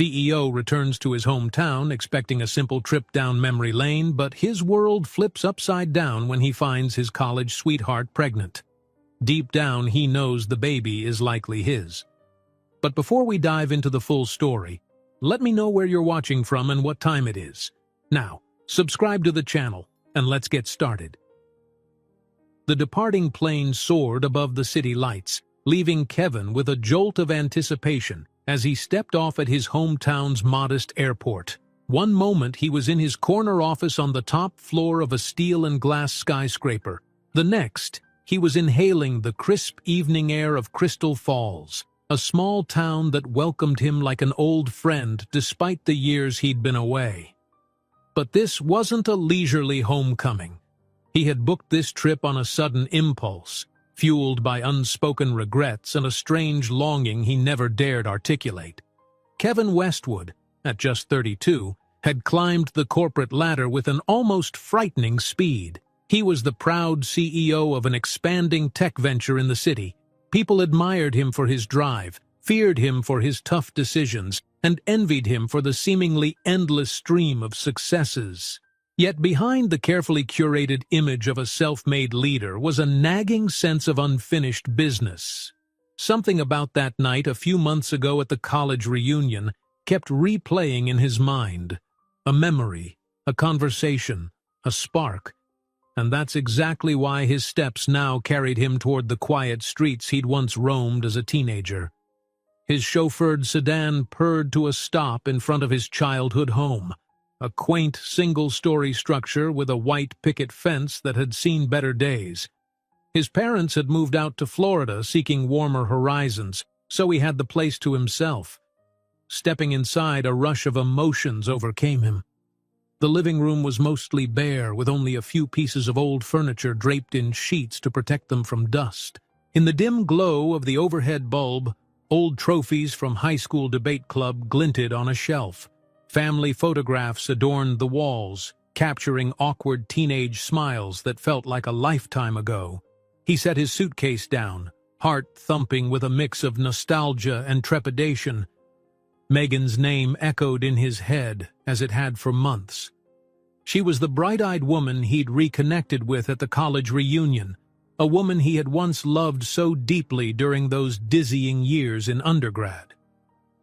CEO returns to his hometown expecting a simple trip down memory lane, but his world flips upside down when he finds his college sweetheart pregnant. Deep down, he knows the baby is likely his. But before we dive into the full story, let me know where you're watching from and what time it is. Now, subscribe to the channel, and let's get started. The departing plane soared above the city lights, leaving Kevin with a jolt of anticipation as he stepped off at his hometown's modest airport. One moment he was in his corner office on the top floor of a steel and glass skyscraper. The next, he was inhaling the crisp evening air of Crystal Falls, a small town that welcomed him like an old friend despite the years he'd been away. But this wasn't a leisurely homecoming. He had booked this trip on a sudden impulse, fueled by unspoken regrets and a strange longing he never dared articulate. Kevin Westwood, at just 32, had climbed the corporate ladder with an almost frightening speed. He was the proud CEO of an expanding tech venture in the city. People admired him for his drive, feared him for his tough decisions, and envied him for the seemingly endless stream of successes. Yet behind the carefully curated image of a self-made leader was a nagging sense of unfinished business. Something about that night a few months ago at the college reunion kept replaying in his mind. A memory, a conversation, a spark. And that's exactly why his steps now carried him toward the quiet streets he'd once roamed as a teenager. His chauffeured sedan purred to a stop in front of his childhood home, a quaint single-story structure with a white picket fence that had seen better days. His parents had moved out to Florida seeking warmer horizons, so he had the place to himself. Stepping inside, a rush of emotions overcame him. The living room was mostly bare, with only a few pieces of old furniture draped in sheets to protect them from dust. In the dim glow of the overhead bulb, old trophies from high school debate club glinted on a shelf. Family photographs adorned the walls, capturing awkward teenage smiles that felt like a lifetime ago. He set his suitcase down, heart thumping with a mix of nostalgia and trepidation. Megan's name echoed in his head, as it had for months. She was the bright-eyed woman he'd reconnected with at the college reunion, a woman he had once loved so deeply during those dizzying years in undergrad.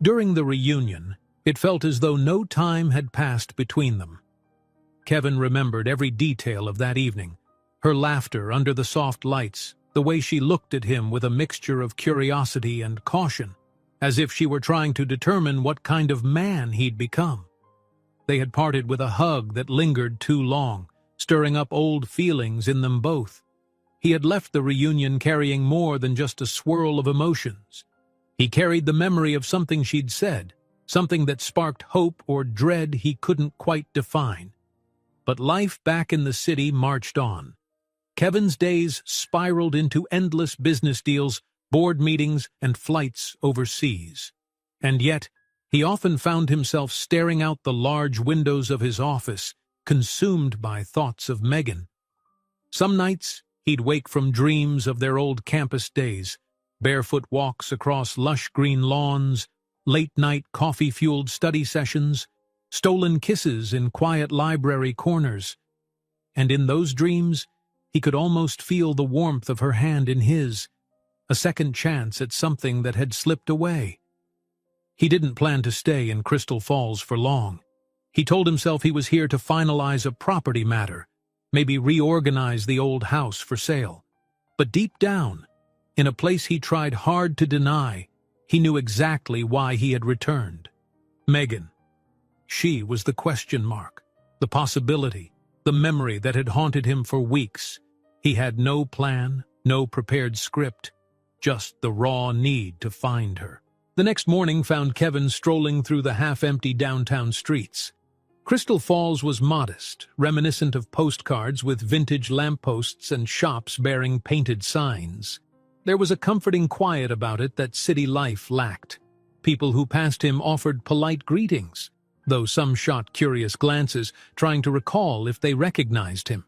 During the reunion, it felt as though no time had passed between them. Kevin remembered every detail of that evening, her laughter under the soft lights, the way she looked at him with a mixture of curiosity and caution, as if she were trying to determine what kind of man he'd become. They had parted with a hug that lingered too long, stirring up old feelings in them both. He had left the reunion carrying more than just a swirl of emotions. He carried the memory of something she'd said, something that sparked hope or dread he couldn't quite define. But life back in the city marched on. Kevin's days spiraled into endless business deals, board meetings, and flights overseas. And yet, he often found himself staring out the large windows of his office, consumed by thoughts of Megan. Some nights, he'd wake from dreams of their old campus days, barefoot walks across lush green lawns, late-night coffee-fueled study sessions, stolen kisses in quiet library corners. And in those dreams, he could almost feel the warmth of her hand in his, a second chance at something that had slipped away. He didn't plan to stay in Crystal Falls for long. He told himself he was here to finalize a property matter, maybe reorganize the old house for sale. But deep down, in a place he tried hard to deny, he knew exactly why he had returned. Megan. She was the question mark, the possibility, the memory that had haunted him for weeks. He had no plan, no prepared script, just the raw need to find her. The next morning found Kevin strolling through the half-empty downtown streets. Crystal Falls was modest, reminiscent of postcards with vintage lampposts and shops bearing painted signs. There was a comforting quiet about it that city life lacked. People who passed him offered polite greetings, though some shot curious glances, trying to recall if they recognized him.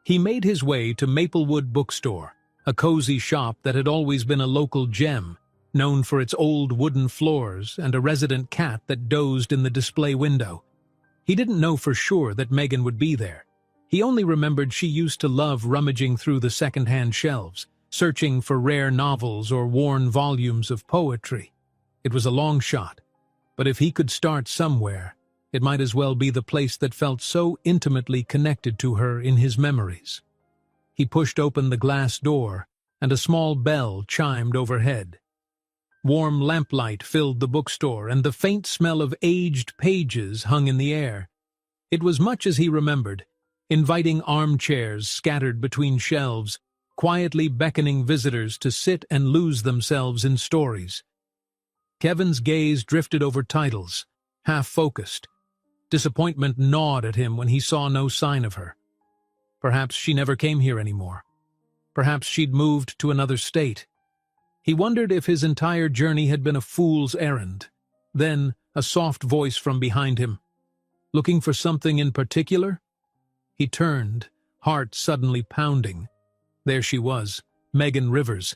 He made his way to Maplewood Bookstore, a cozy shop that had always been a local gem, known for its old wooden floors and a resident cat that dozed in the display window. He didn't know for sure that Megan would be there. He only remembered she used to love rummaging through the second-hand shelves, searching for rare novels or worn volumes of poetry. It was a long shot, but if he could start somewhere, it might as well be the place that felt so intimately connected to her in his memories. He pushed open the glass door, and a small bell chimed overhead. Warm lamplight filled the bookstore, and the faint smell of aged pages hung in the air. It was much as he remembered, inviting armchairs scattered between shelves, quietly beckoning visitors to sit and lose themselves in stories. Kevin's gaze drifted over titles, half-focused. Disappointment gnawed at him when he saw no sign of her. Perhaps she never came here anymore. Perhaps she'd moved to another state. He wondered if his entire journey had been a fool's errand. Then, a soft voice from behind him. Looking for something in particular? He turned, heart suddenly pounding. There she was, Megan Rivers.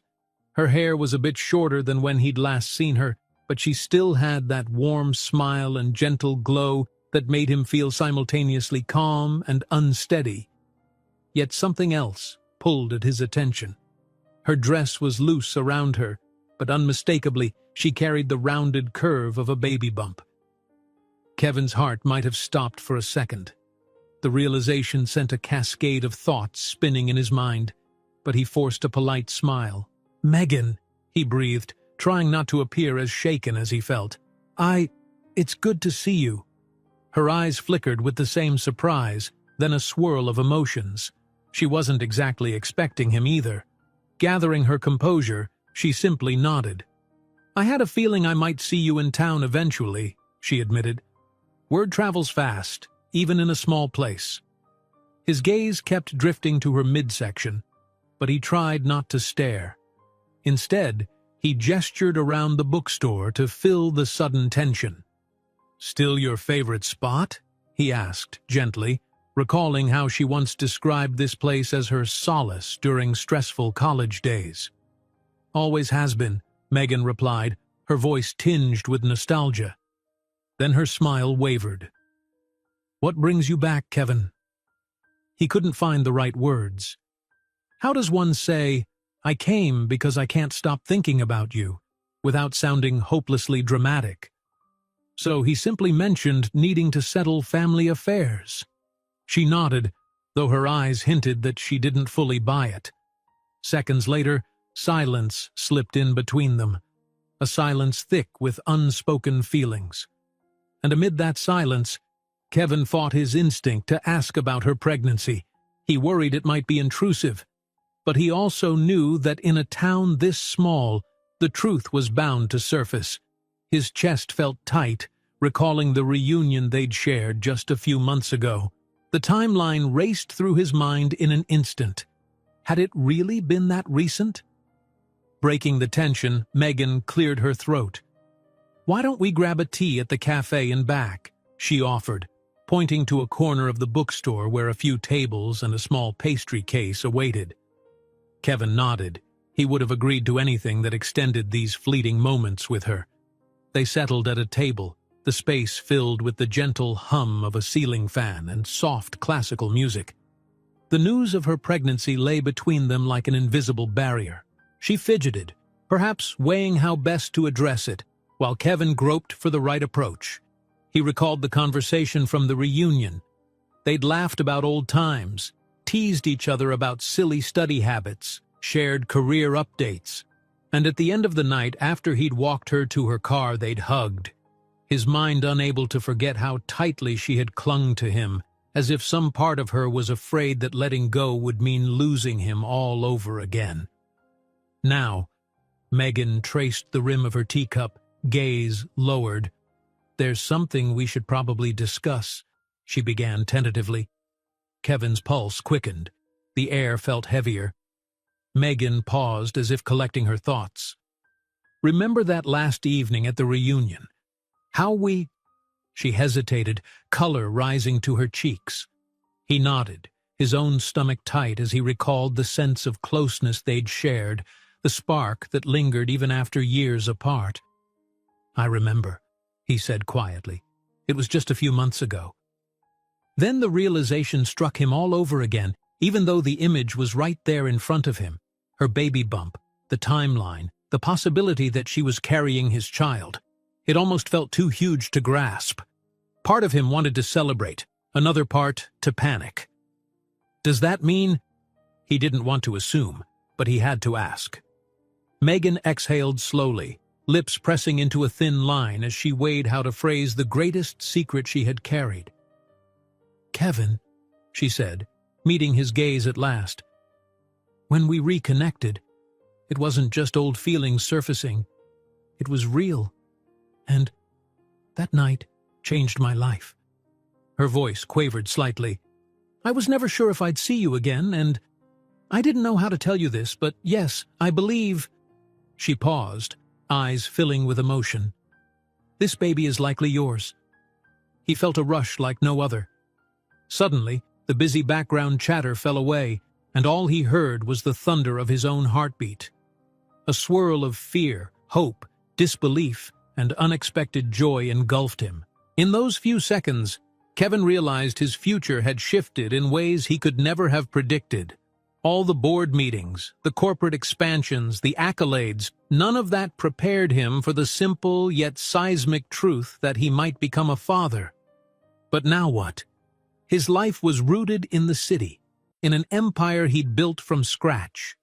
Her hair was a bit shorter than when he'd last seen her, but she still had that warm smile and gentle glow that made him feel simultaneously calm and unsteady. Yet something else pulled at his attention. Her dress was loose around her, but unmistakably she carried the rounded curve of a baby bump. Kevin's heart might have stopped for a second. The realization sent a cascade of thoughts spinning in his mind, but he forced a polite smile. "Megan," he breathed, trying not to appear as shaken as he felt. It's good to see you." Her eyes flickered with the same surprise, then a swirl of emotions. She wasn't exactly expecting him either. Gathering her composure, she simply nodded. "I had a feeling I might see you in town eventually," she admitted. "Word travels fast, even in a small place." His gaze kept drifting to her midsection, but he tried not to stare. Instead, he gestured around the bookstore to fill the sudden tension. "Still your favorite spot?" he asked, gently, recalling how she once described this place as her solace during stressful college days. "Always has been," Megan replied, her voice tinged with nostalgia. Then her smile wavered. "What brings you back, Kevin?" He couldn't find the right words. How does one say, "I came because I can't stop thinking about you," without sounding hopelessly dramatic? So he simply mentioned needing to settle family affairs. She nodded, though her eyes hinted that she didn't fully buy it. Seconds later, silence slipped in between them, a silence thick with unspoken feelings. And amid that silence, Kevin fought his instinct to ask about her pregnancy. He worried it might be intrusive, but he also knew that in a town this small, the truth was bound to surface. His chest felt tight, recalling the reunion they'd shared just a few months ago. The timeline raced through his mind in an instant. Had it really been that recent? Breaking the tension, Megan cleared her throat. "Why don't we grab a tea at the cafe in back?" she offered, pointing to a corner of the bookstore where a few tables and a small pastry case awaited. Kevin nodded. He would have agreed to anything that extended these fleeting moments with her. They settled at a table, the space filled with the gentle hum of a ceiling fan and soft classical music. The news of her pregnancy lay between them like an invisible barrier. She fidgeted, perhaps weighing how best to address it, while Kevin groped for the right approach. He recalled the conversation from the reunion. They'd laughed about old times, teased each other about silly study habits, shared career updates. And at the end of the night, after he'd walked her to her car, they'd hugged, his mind unable to forget how tightly she had clung to him, as if some part of her was afraid that letting go would mean losing him all over again. Now, Megan traced the rim of her teacup, gaze lowered. "There's something we should probably discuss," she began tentatively. Kevin's pulse quickened. The air felt heavier. Megan paused as if collecting her thoughts. "Remember that last evening at the reunion? How we—" She hesitated, color rising to her cheeks. He nodded, his own stomach tight as he recalled the sense of closeness they'd shared, the spark that lingered even after years apart. "I remember," he said quietly. "It was just a few months ago." Then the realization struck him all over again, even though the image was right there in front of him. Her baby bump, the timeline, the possibility that she was carrying his child. It almost felt too huge to grasp. Part of him wanted to celebrate, another part to panic. Does that mean? He didn't want to assume, but he had to ask. Megan exhaled slowly, lips pressing into a thin line as she weighed how to phrase the greatest secret she had carried. "Kevin," she said, meeting his gaze at last. "When we reconnected, it wasn't just old feelings surfacing. It was real. And that night changed my life." Her voice quavered slightly. "I was never sure if I'd see you again, and I didn't know how to tell you this, but yes, I believe—" She paused, eyes filling with emotion. "This baby is likely yours." He felt a rush like no other. Suddenly, the busy background chatter fell away, and all he heard was the thunder of his own heartbeat. A swirl of fear, hope, disbelief, and unexpected joy engulfed him. In those few seconds, Kevin realized his future had shifted in ways he could never have predicted. All the board meetings, the corporate expansions, the accolades, none of that prepared him for the simple yet seismic truth that he might become a father. But now what? His life was rooted in the city, in an empire he'd built from scratch.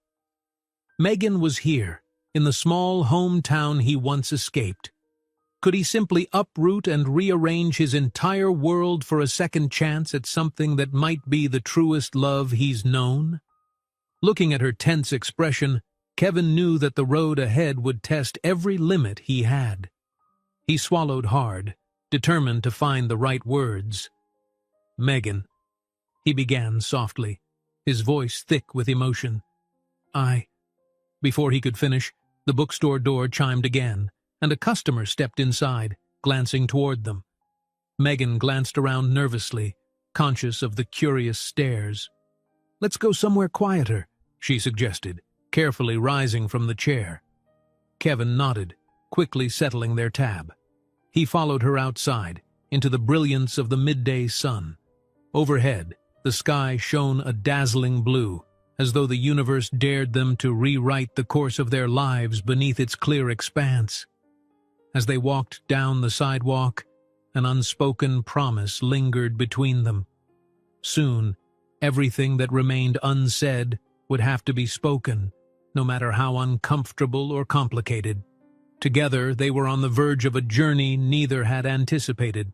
Megan was here, in the small hometown he once escaped. Could he simply uproot and rearrange his entire world for a second chance at something that might be the truest love he's known? Looking at her tense expression, Kevin knew that the road ahead would test every limit he had. He swallowed hard, determined to find the right words. "Megan," he began softly, his voice thick with emotion. Before he could finish, the bookstore door chimed again, and a customer stepped inside, glancing toward them. Megan glanced around nervously, conscious of the curious stares. "Let's go somewhere quieter," she suggested, carefully rising from the chair. Kevin nodded, quickly settling their tab. He followed her outside, into the brilliance of the midday sun. Overhead, the sky shone a dazzling blue, as though the universe dared them to rewrite the course of their lives beneath its clear expanse. As they walked down the sidewalk, an unspoken promise lingered between them. Soon, everything that remained unsaid would have to be spoken, no matter how uncomfortable or complicated. Together, they were on the verge of a journey neither had anticipated.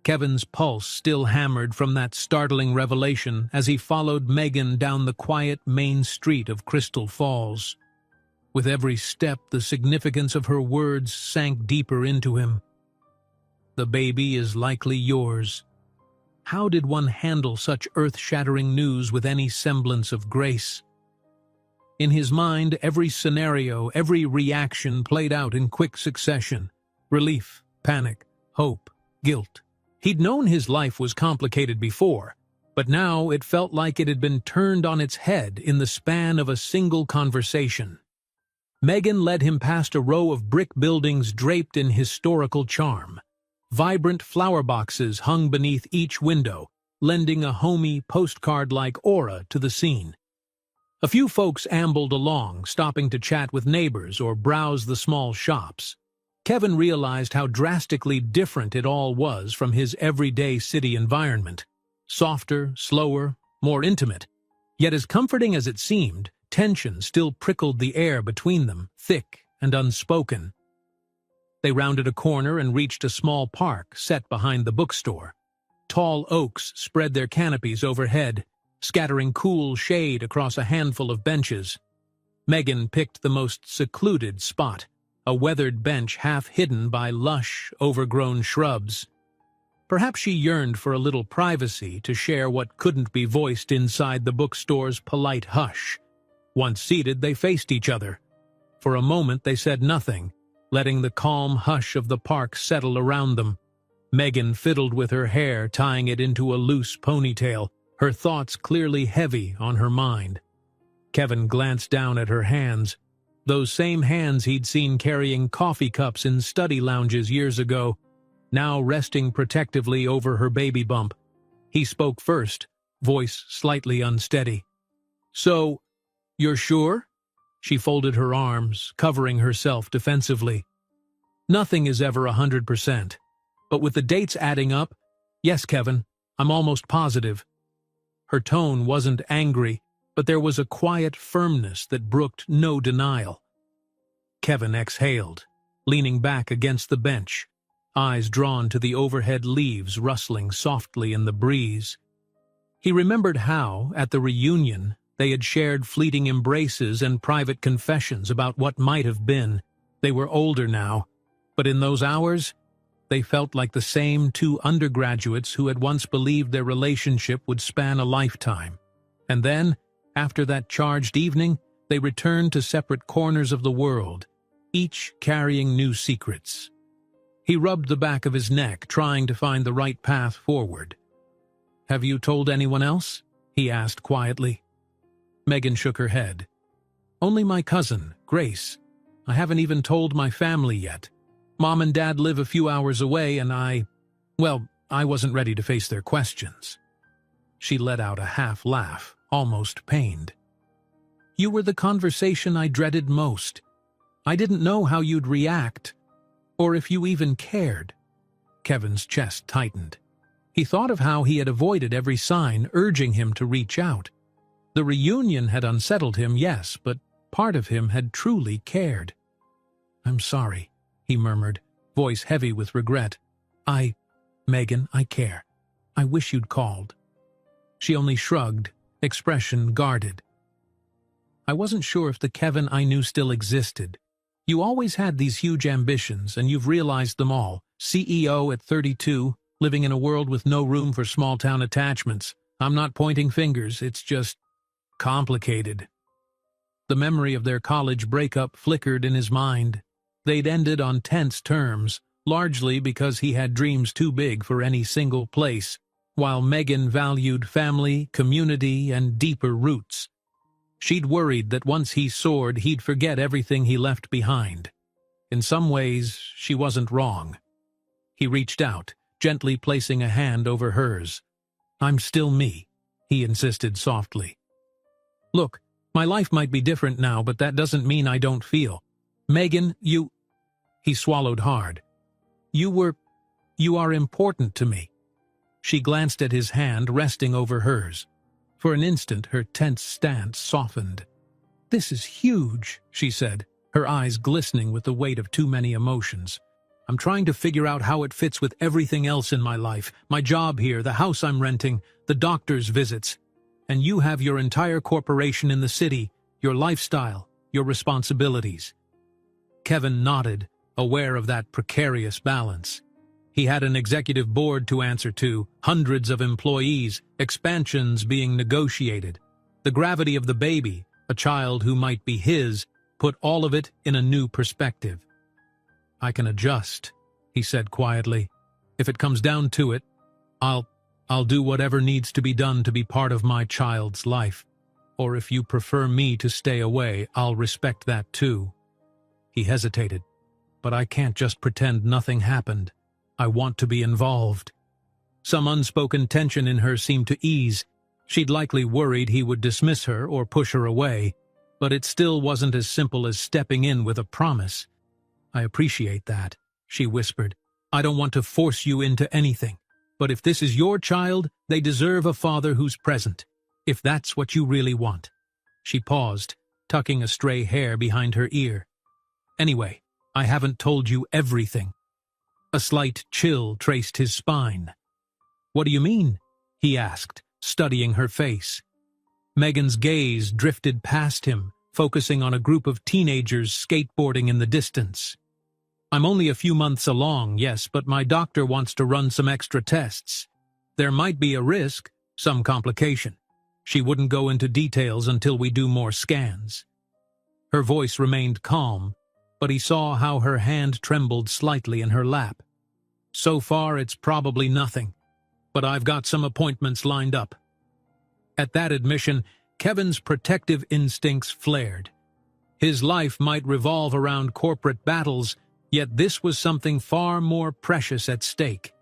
Kevin's pulse still hammered from that startling revelation as he followed Megan down the quiet main street of Crystal Falls. With every step, the significance of her words sank deeper into him. "The baby is likely yours." How did one handle such earth-shattering news with any semblance of grace? In his mind, every scenario, every reaction played out in quick succession. Relief, panic, hope, guilt. He'd known his life was complicated before, but now it felt like it had been turned on its head in the span of a single conversation. Megan led him past a row of brick buildings draped in historical charm. Vibrant flower boxes hung beneath each window, lending a homey, postcard-like aura to the scene. A few folks ambled along, stopping to chat with neighbors or browse the small shops. Kevin realized how drastically different it all was from his everyday city environment. Softer, slower, more intimate. Yet as comforting as it seemed, tension still prickled the air between them, thick and unspoken. They rounded a corner and reached a small park set behind the bookstore. Tall oaks spread their canopies overhead, scattering cool shade across a handful of benches. Megan picked the most secluded spot, a weathered bench half hidden by lush, overgrown shrubs. Perhaps she yearned for a little privacy to share what couldn't be voiced inside the bookstore's polite hush. Once seated, they faced each other. For a moment they said nothing, letting the calm hush of the park settle around them. Megan fiddled with her hair, tying it into a loose ponytail, her thoughts clearly heavy on her mind. Kevin glanced down at her hands, Those same hands he'd seen carrying coffee cups in study lounges years ago, now resting protectively over her baby bump. He spoke first, voice slightly unsteady. "So, you're sure?" She folded her arms, covering herself defensively. "Nothing is ever 100%. But with the dates adding up, yes, Kevin, I'm almost positive." Her tone wasn't angry, but there was a quiet firmness that brooked no denial. Kevin exhaled, leaning back against the bench, eyes drawn to the overhead leaves rustling softly in the breeze. He remembered how, at the reunion, they had shared fleeting embraces and private confessions about what might have been. They were older now, but in those hours, they felt like the same two undergraduates who had once believed their relationship would span a lifetime. And then, after that charged evening, they returned to separate corners of the world, each carrying new secrets. He rubbed the back of his neck, trying to find the right path forward. "Have you told anyone else?" he asked quietly. Megan shook her head. "Only my cousin, Grace. I haven't even told my family yet. Mom and Dad live a few hours away, and I wasn't ready to face their questions." She let out a half laugh, almost pained. "You were the conversation I dreaded most. I didn't know how you'd react, or if you even cared." Kevin's chest tightened. He thought of how he had avoided every sign urging him to reach out. The reunion had unsettled him, yes, but part of him had truly cared. "I'm sorry," he murmured, voice heavy with regret. Megan, I care. I wish you'd called." She only shrugged, expression guarded. "I wasn't sure if the Kevin I knew still existed. You always had these huge ambitions, and you've realized them all. CEO at 32, living in a world with no room for small-town attachments. I'm not pointing fingers, it's just complicated." The memory of their college breakup flickered in his mind. They'd ended on tense terms, largely because he had dreams too big for any single place, while Megan valued family, community, and deeper roots. She'd worried that once he soared, he'd forget everything he left behind. In some ways, she wasn't wrong. He reached out, gently placing a hand over hers. "I'm still me," he insisted softly. "Look, my life might be different now, but that doesn't mean I don't feel. Megan, you—" He swallowed hard. You are important to me." She glanced at his hand resting over hers. For an instant, her tense stance softened. "This is huge," she said, her eyes glistening with the weight of too many emotions. "I'm trying to figure out how it fits with everything else in my life, my job here, the house I'm renting, the doctor's visits. And you have your entire corporation in the city, your lifestyle, your responsibilities." Kevin nodded, aware of that precarious balance. He had an executive board to answer to, hundreds of employees, expansions being negotiated. The gravity of the baby, a child who might be his, put all of it in a new perspective. "I can adjust," he said quietly. "If it comes down to it, I'll do whatever needs to be done to be part of my child's life. Or if you prefer me to stay away, I'll respect that too." He hesitated. "But I can't just pretend nothing happened. I want to be involved." Some unspoken tension in her seemed to ease. She'd likely worried he would dismiss her or push her away, but it still wasn't as simple as stepping in with a promise. "I appreciate that," she whispered. "I don't want to force you into anything. But if this is your child, they deserve a father who's present, if that's what you really want." She paused, tucking a stray hair behind her ear. "Anyway, I haven't told you everything." A slight chill traced his spine. "What do you mean?" he asked, studying her face. Megan's gaze drifted past him, focusing on a group of teenagers skateboarding in the distance. "I'm only a few months along, yes, but my doctor wants to run some extra tests. There might be a risk, some complication. She wouldn't go into details until we do more scans." Her voice remained calm, but he saw how her hand trembled slightly in her lap. "So far, it's probably nothing, but I've got some appointments lined up." At that admission, Kevin's protective instincts flared. His life might revolve around corporate battles, yet this was something far more precious at stake.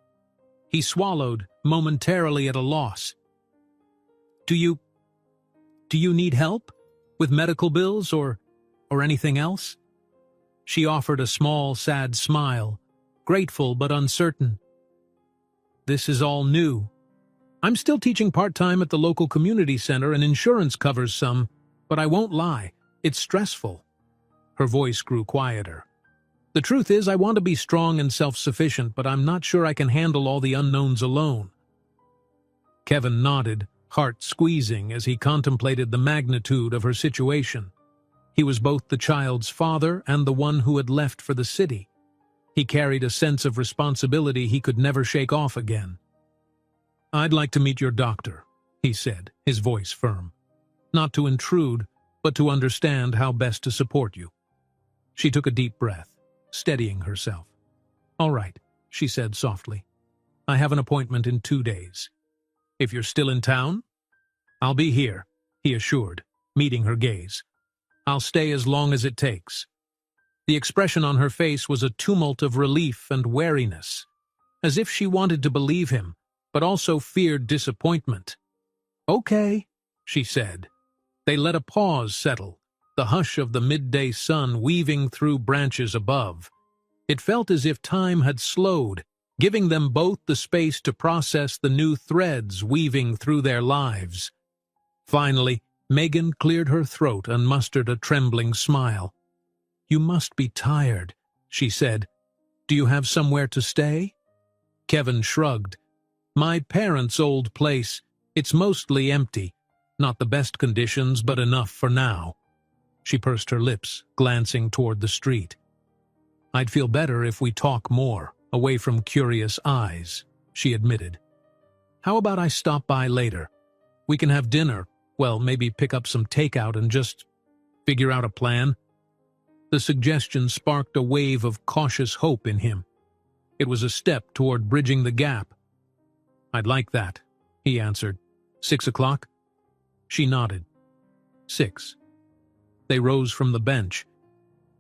He swallowed, momentarily at a loss. Do you need help? With medical bills or anything else? She offered a small, sad smile, grateful but uncertain. This is all new. I'm still teaching part-time at the local community center and insurance covers some, but I won't lie, it's stressful. Her voice grew quieter. The truth is, I want to be strong and self-sufficient, but I'm not sure I can handle all the unknowns alone. Kevin nodded, heart squeezing as he contemplated the magnitude of her situation. He was both the child's father and the one who had left for the city. He carried a sense of responsibility he could never shake off again. I'd like to meet your doctor, he said, his voice firm. Not to intrude, but to understand how best to support you. She took a deep breath, steadying herself. All right, she said softly. I have an appointment in 2 days. If you're still in town? I'll be here, he assured, meeting her gaze. I'll stay as long as it takes. The expression on her face was a tumult of relief and wariness, as if she wanted to believe him, but also feared disappointment. Okay, she said. They let a pause settle, the hush of the midday sun weaving through branches above. It felt as if time had slowed, giving them both the space to process the new threads weaving through their lives. Finally, Megan cleared her throat and mustered a trembling smile. You must be tired, she said. Do you have somewhere to stay? Kevin shrugged. My parents' old place. It's mostly empty. Not the best conditions, but enough for now. She pursed her lips, glancing toward the street. I'd feel better if we talk more, away from curious eyes, she admitted. How about I stop by later? We can have dinner, well, maybe pick up some takeout and just figure out a plan. The suggestion sparked a wave of cautious hope in him. It was a step toward bridging the gap. I'd like that, he answered. 6 o'clock? She nodded. 6. They rose from the bench.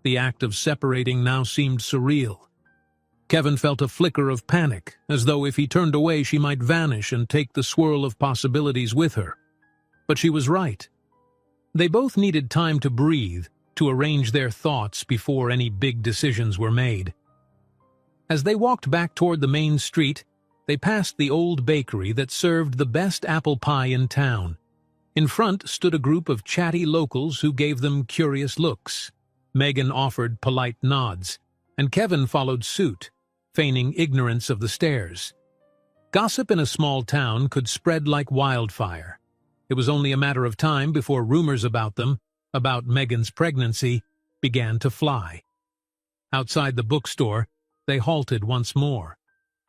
The act of separating now seemed surreal. Kevin felt a flicker of panic, as though if he turned away she might vanish and take the swirl of possibilities with her. But she was right. They both needed time to breathe, to arrange their thoughts before any big decisions were made. As they walked back toward the main street, they passed the old bakery that served the best apple pie in town. In front stood a group of chatty locals who gave them curious looks. Megan offered polite nods, and Kevin followed suit, feigning ignorance of the stares. Gossip in a small town could spread like wildfire. It was only a matter of time before rumors about them, about Megan's pregnancy, began to fly. Outside the bookstore, they halted once more.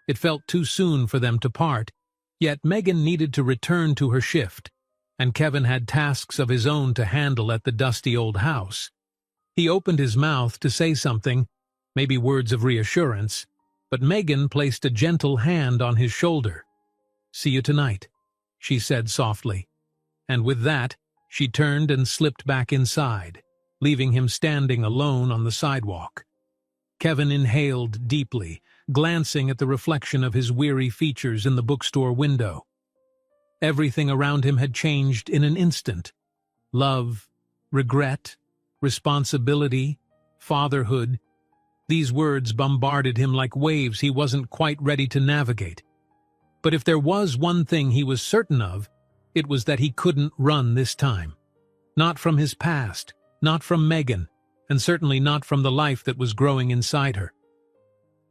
It felt too soon for them to part, yet Megan needed to return to her shift, and Kevin had tasks of his own to handle at the dusty old house. He opened his mouth to say something, maybe words of reassurance, but Megan placed a gentle hand on his shoulder. See you tonight, she said softly, and with that, she turned and slipped back inside, leaving him standing alone on the sidewalk. Kevin inhaled deeply, glancing at the reflection of his weary features in the bookstore window. Everything around him had changed in an instant. Love, regret, responsibility, fatherhood. These words bombarded him like waves he wasn't quite ready to navigate. But if there was one thing he was certain of, it was that he couldn't run this time. Not from his past, not from Megan, and certainly not from the life that was growing inside her.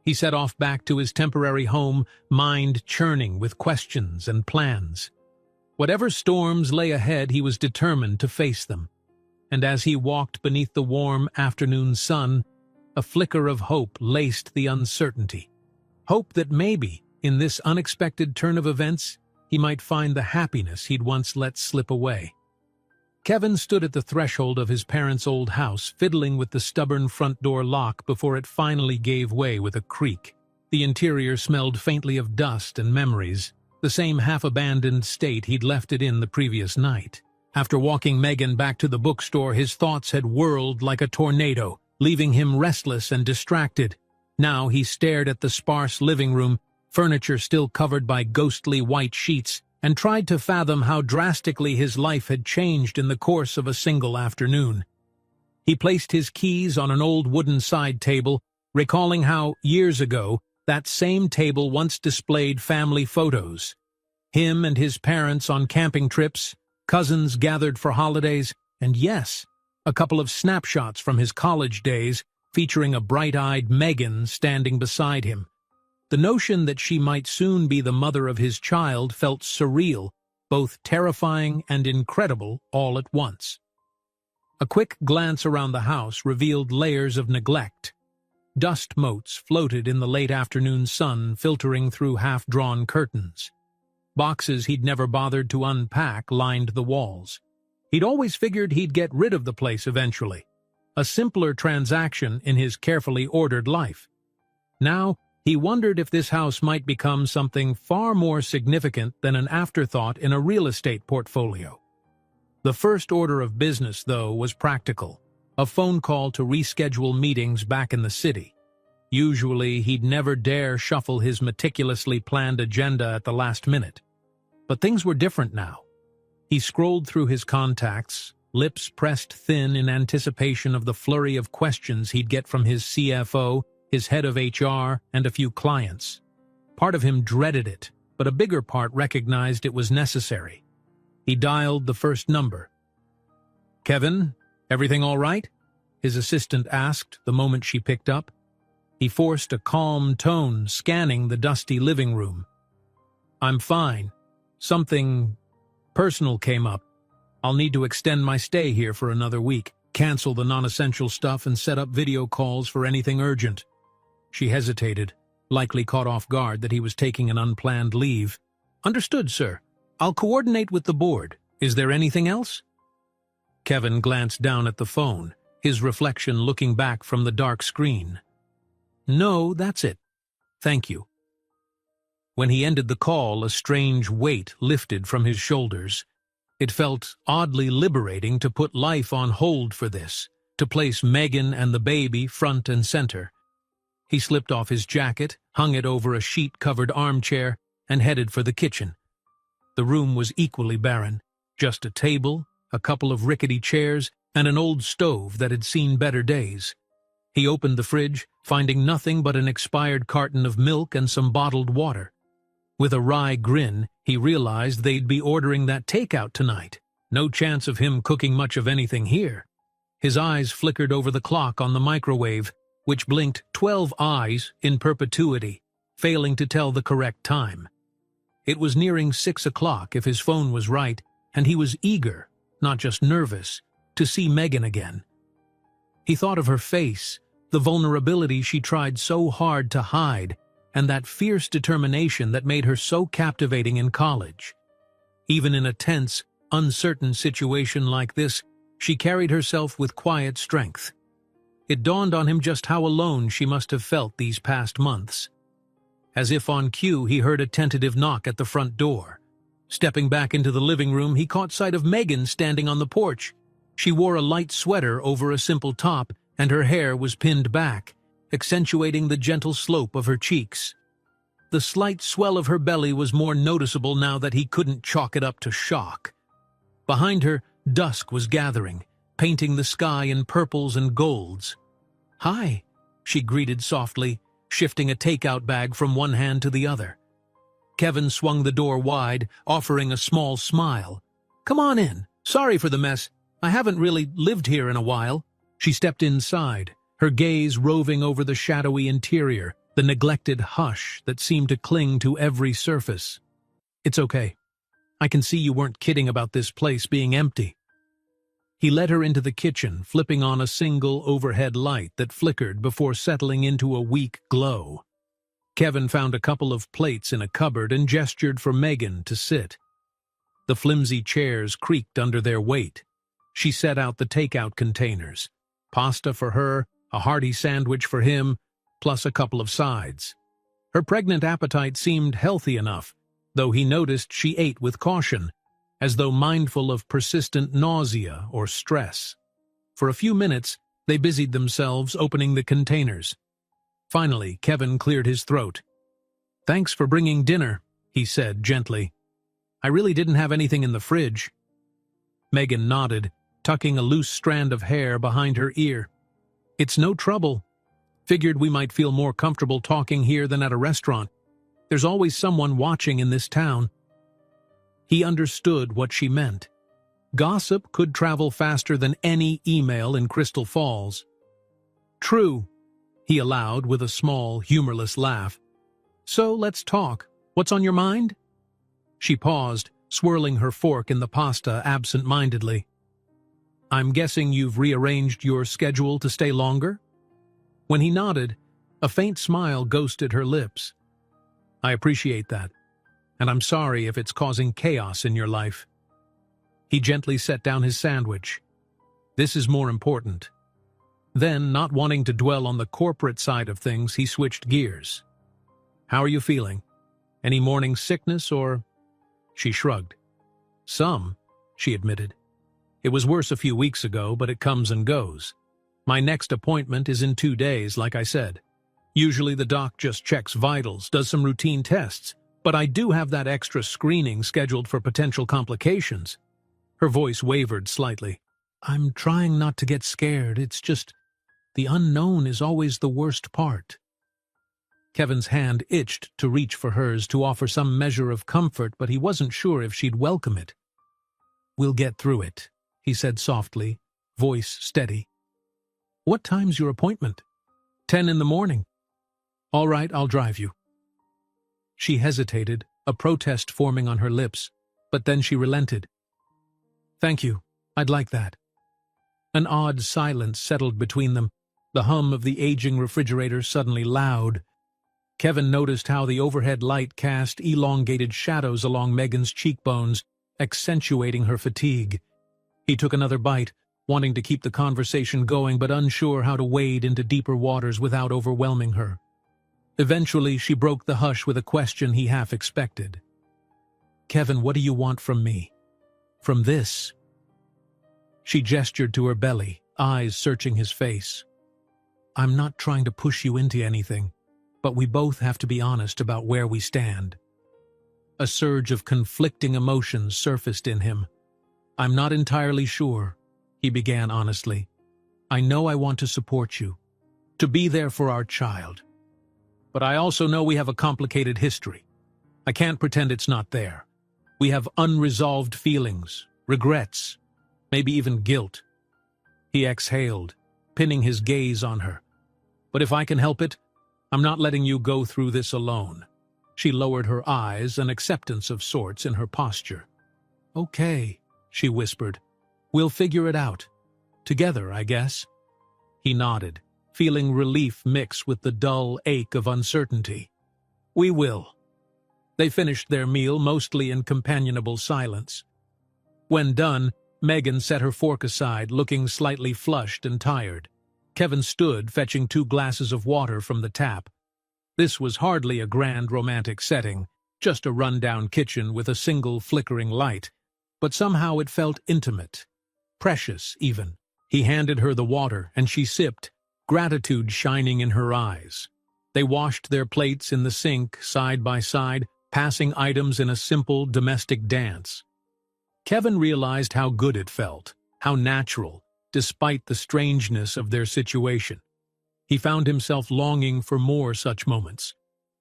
He set off back to his temporary home, mind churning with questions and plans. Whatever storms lay ahead, he was determined to face them. And as he walked beneath the warm afternoon sun, a flicker of hope laced the uncertainty. Hope that maybe, in this unexpected turn of events, he might find the happiness he'd once let slip away. Kevin stood at the threshold of his parents' old house, fiddling with the stubborn front door lock before it finally gave way with a creak. The interior smelled faintly of dust and memories, the same half-abandoned state he'd left it in the previous night. After walking Megan back to the bookstore, his thoughts had whirled like a tornado, leaving him restless and distracted. Now he stared at the sparse living room, furniture still covered by ghostly white sheets, and tried to fathom how drastically his life had changed in the course of a single afternoon. He placed his keys on an old wooden side table, recalling how, years ago, that same table once displayed family photos. Him and his parents on camping trips, cousins gathered for holidays, and yes, a couple of snapshots from his college days featuring a bright-eyed Megan standing beside him. The notion that she might soon be the mother of his child felt surreal, both terrifying and incredible all at once. A quick glance around the house revealed layers of neglect. Dust motes floated in the late afternoon sun, filtering through half-drawn curtains. Boxes he'd never bothered to unpack lined the walls. He'd always figured he'd get rid of the place eventually, a simpler transaction in his carefully ordered life. Now, he wondered if this house might become something far more significant than an afterthought in a real estate portfolio. The first order of business, though, was practical, a phone call to reschedule meetings back in the city. Usually, he'd never dare shuffle his meticulously planned agenda at the last minute. But things were different now. He scrolled through his contacts, lips pressed thin in anticipation of the flurry of questions he'd get from his CFO, his head of HR, and a few clients. Part of him dreaded it, but a bigger part recognized it was necessary. He dialed the first number. "Kevin, everything all right?" his assistant asked the moment she picked up. He forced a calm tone, scanning the dusty living room. "I'm fine. Something personal came up. I'll need to extend my stay here for another week, cancel the non-essential stuff, and set up video calls for anything urgent." She hesitated, likely caught off guard that he was taking an unplanned leave. "Understood, sir. I'll coordinate with the board. Is there anything else?" Kevin glanced down at the phone, his reflection looking back from the dark screen. "No, that's it. Thank you." When he ended the call, a strange weight lifted from his shoulders. It felt oddly liberating to put life on hold for this, to place Megan and the baby front and center. He slipped off his jacket, hung it over a sheet-covered armchair, and headed for the kitchen. The room was equally barren, just a table, a couple of rickety chairs, and an old stove that had seen better days. He opened the fridge, finding nothing but an expired carton of milk and some bottled water. With a wry grin, he realized they'd be ordering that takeout tonight. No chance of him cooking much of anything here. His eyes flickered over the clock on the microwave, which blinked 12 eyes in perpetuity, failing to tell the correct time. It was nearing 6 o'clock if his phone was right, and he was eager, not just nervous, to see Megan again. He thought of her face, the vulnerability she tried so hard to hide, and that fierce determination that made her so captivating in college. Even in a tense, uncertain situation like this, she carried herself with quiet strength. It dawned on him just how alone she must have felt these past months. As if on cue, he heard a tentative knock at the front door. Stepping back into the living room, he caught sight of Megan standing on the porch. She wore a light sweater over a simple top, and her hair was pinned back, accentuating the gentle slope of her cheeks. The slight swell of her belly was more noticeable now that he couldn't chalk it up to shock. Behind her, dusk was gathering, painting the sky in purples and golds. "Hi," she greeted softly, shifting a takeout bag from one hand to the other. Kevin swung the door wide, offering a small smile. "Come on in. Sorry for the mess. I haven't really lived here in a while." She stepped inside, her gaze roving over the shadowy interior, the neglected hush that seemed to cling to every surface. "It's okay. I can see you weren't kidding about this place being empty." He led her into the kitchen, flipping on a single overhead light that flickered before settling into a weak glow. Kevin found a couple of plates in a cupboard and gestured for Megan to sit. The flimsy chairs creaked under their weight. She set out the takeout containers. Pasta for her, a hearty sandwich for him, plus a couple of sides. Her pregnant appetite seemed healthy enough, though he noticed she ate with caution, as though mindful of persistent nausea or stress. For a few minutes, they busied themselves opening the containers. Finally, Kevin cleared his throat. "Thanks for bringing dinner," he said gently. "I really didn't have anything in the fridge." Megan nodded, tucking a loose strand of hair behind her ear. "It's no trouble. Figured we might feel more comfortable talking here than at a restaurant. There's always someone watching in this town." He understood what she meant. Gossip could travel faster than any email in Crystal Falls. "True," he allowed with a small, humorless laugh. "So let's talk. What's on your mind?" She paused, swirling her fork in the pasta absent-mindedly. "I'm guessing you've rearranged your schedule to stay longer?" When he nodded, a faint smile ghosted her lips. "I appreciate that, and I'm sorry if it's causing chaos in your life." He gently set down his sandwich. "This is more important." Then, not wanting to dwell on the corporate side of things, he switched gears. "How are you feeling? Any morning sickness or—" She shrugged. "Some," she admitted. "It was worse a few weeks ago, but it comes and goes. My next appointment is in 2 days, like I said. Usually the doc just checks vitals, does some routine tests, but I do have that extra screening scheduled for potential complications." Her voice wavered slightly. "I'm trying not to get scared, it's just the unknown is always the worst part." Kevin's hand itched to reach for hers to offer some measure of comfort, but he wasn't sure if she'd welcome it. "We'll get through it," he said softly, voice steady. "What time's your appointment?" 10 in the morning. "All right, I'll drive you." She hesitated, a protest forming on her lips, but then she relented. "Thank you, I'd like that." An odd silence settled between them, the hum of the aging refrigerator suddenly loud. Kevin noticed how the overhead light cast elongated shadows along Megan's cheekbones, accentuating her fatigue. He took another bite, wanting to keep the conversation going but unsure how to wade into deeper waters without overwhelming her. Eventually, she broke the hush with a question he half expected. "Kevin, what do you want from me? From this?" She gestured to her belly, eyes searching his face. "I'm not trying to push you into anything, but we both have to be honest about where we stand." A surge of conflicting emotions surfaced in him. "I'm not entirely sure," he began honestly. "I know I want to support you, to be there for our child. But I also know we have a complicated history. I can't pretend it's not there. We have unresolved feelings, regrets, maybe even guilt." He exhaled, pinning his gaze on her. "But if I can help it, I'm not letting you go through this alone." She lowered her eyes, an acceptance of sorts in her posture. "Okay," she whispered. "We'll figure it out. Together, I guess." He nodded, feeling relief mix with the dull ache of uncertainty. "We will." They finished their meal mostly in companionable silence. When done, Megan set her fork aside, looking slightly flushed and tired. Kevin stood, fetching 2 glasses of water from the tap. This was hardly a grand romantic setting, just a run-down kitchen with a single flickering light, but somehow it felt intimate, precious even. He handed her the water, and she sipped, gratitude shining in her eyes. They washed their plates in the sink, side by side, passing items in a simple domestic dance. Kevin realized how good it felt, how natural, despite the strangeness of their situation. He found himself longing for more such moments,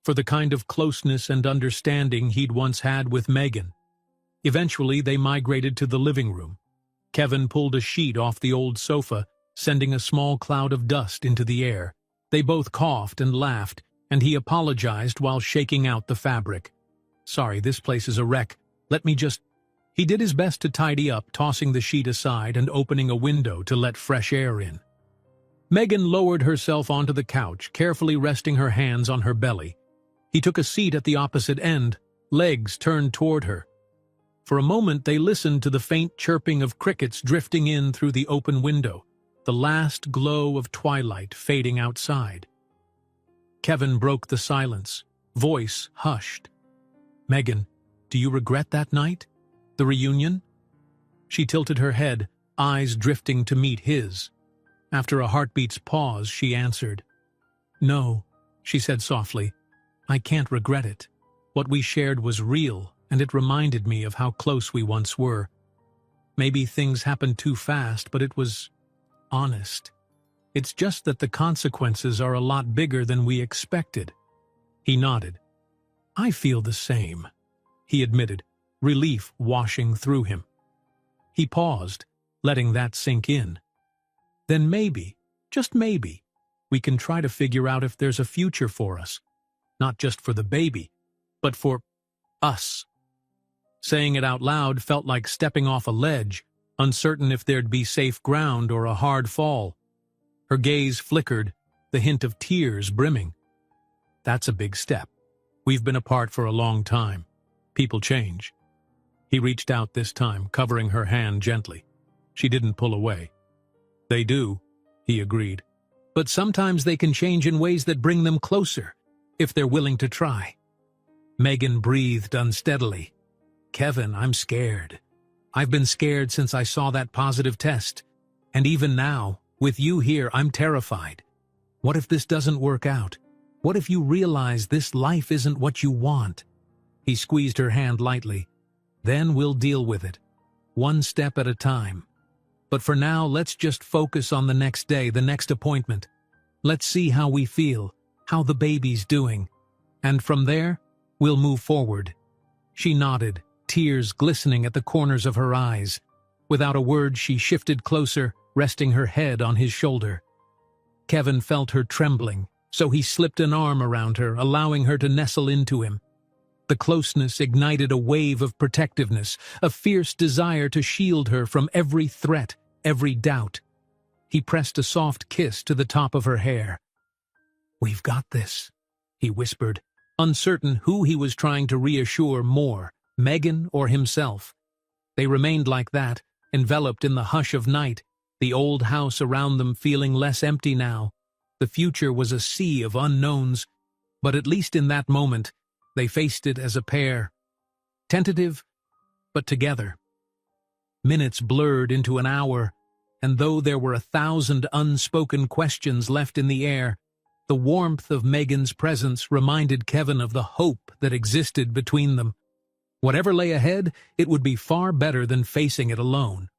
for the kind of closeness and understanding he'd once had with Megan. Eventually, they migrated to the living room. Kevin pulled a sheet off the old sofa, sending a small cloud of dust into the air. They both coughed and laughed, and he apologized while shaking out the fabric. "Sorry, this place is a wreck. Let me just—" He did his best to tidy up, tossing the sheet aside and opening a window to let fresh air in. Megan lowered herself onto the couch, carefully resting her hands on her belly. He took a seat at the opposite end, legs turned toward her. For a moment they listened to the faint chirping of crickets drifting in through the open window, the last glow of twilight fading outside. Kevin broke the silence, voice hushed. "Megan, do you regret that night? The reunion? She tilted her head, eyes drifting to meet his. After a heartbeat's pause, she answered. "No," she said softly. "I can't regret it. What we shared was real, and it reminded me of how close we once were. Maybe things happened too fast, but it was honest. It's just that the consequences are a lot bigger than we expected." He nodded. "I feel the same," he admitted, relief washing through him. He paused, letting that sink in. "Then maybe, just maybe, we can try to figure out if there's a future for us. Not just for the baby, but for us." Saying it out loud felt like stepping off a ledge, uncertain if there'd be safe ground or a hard fall. Her gaze flickered, the hint of tears brimming. "That's a big step. We've been apart for a long time. People change." He reached out this time, covering her hand gently. She didn't pull away. "They do," he agreed. "But sometimes they can change in ways that bring them closer, if they're willing to try." Megan breathed unsteadily. "Kevin, I'm scared. I've been scared since I saw that positive test. And even now, with you here, I'm terrified. What if this doesn't work out? What if you realize this life isn't what you want?" He squeezed her hand lightly. "Then we'll deal with it, one step at a time. But for now, let's just focus on the next day, the next appointment. Let's see how we feel, how the baby's doing. And from there, we'll move forward." She nodded, tears glistening at the corners of her eyes. Without a word, she shifted closer, resting her head on his shoulder. Kevin felt her trembling, so he slipped an arm around her, allowing her to nestle into him. The closeness ignited a wave of protectiveness, a fierce desire to shield her from every threat, every doubt. He pressed a soft kiss to the top of her hair. "We've got this," he whispered, uncertain who he was trying to reassure more, Megan or himself. They remained like that, enveloped in the hush of night, the old house around them feeling less empty now. The future was a sea of unknowns, but at least in that moment, they faced it as a pair. Tentative, but together. Minutes blurred into an hour, and though there were 1,000 unspoken questions left in the air, the warmth of Megan's presence reminded Kevin of the hope that existed between them. Whatever lay ahead, it would be far better than facing it alone.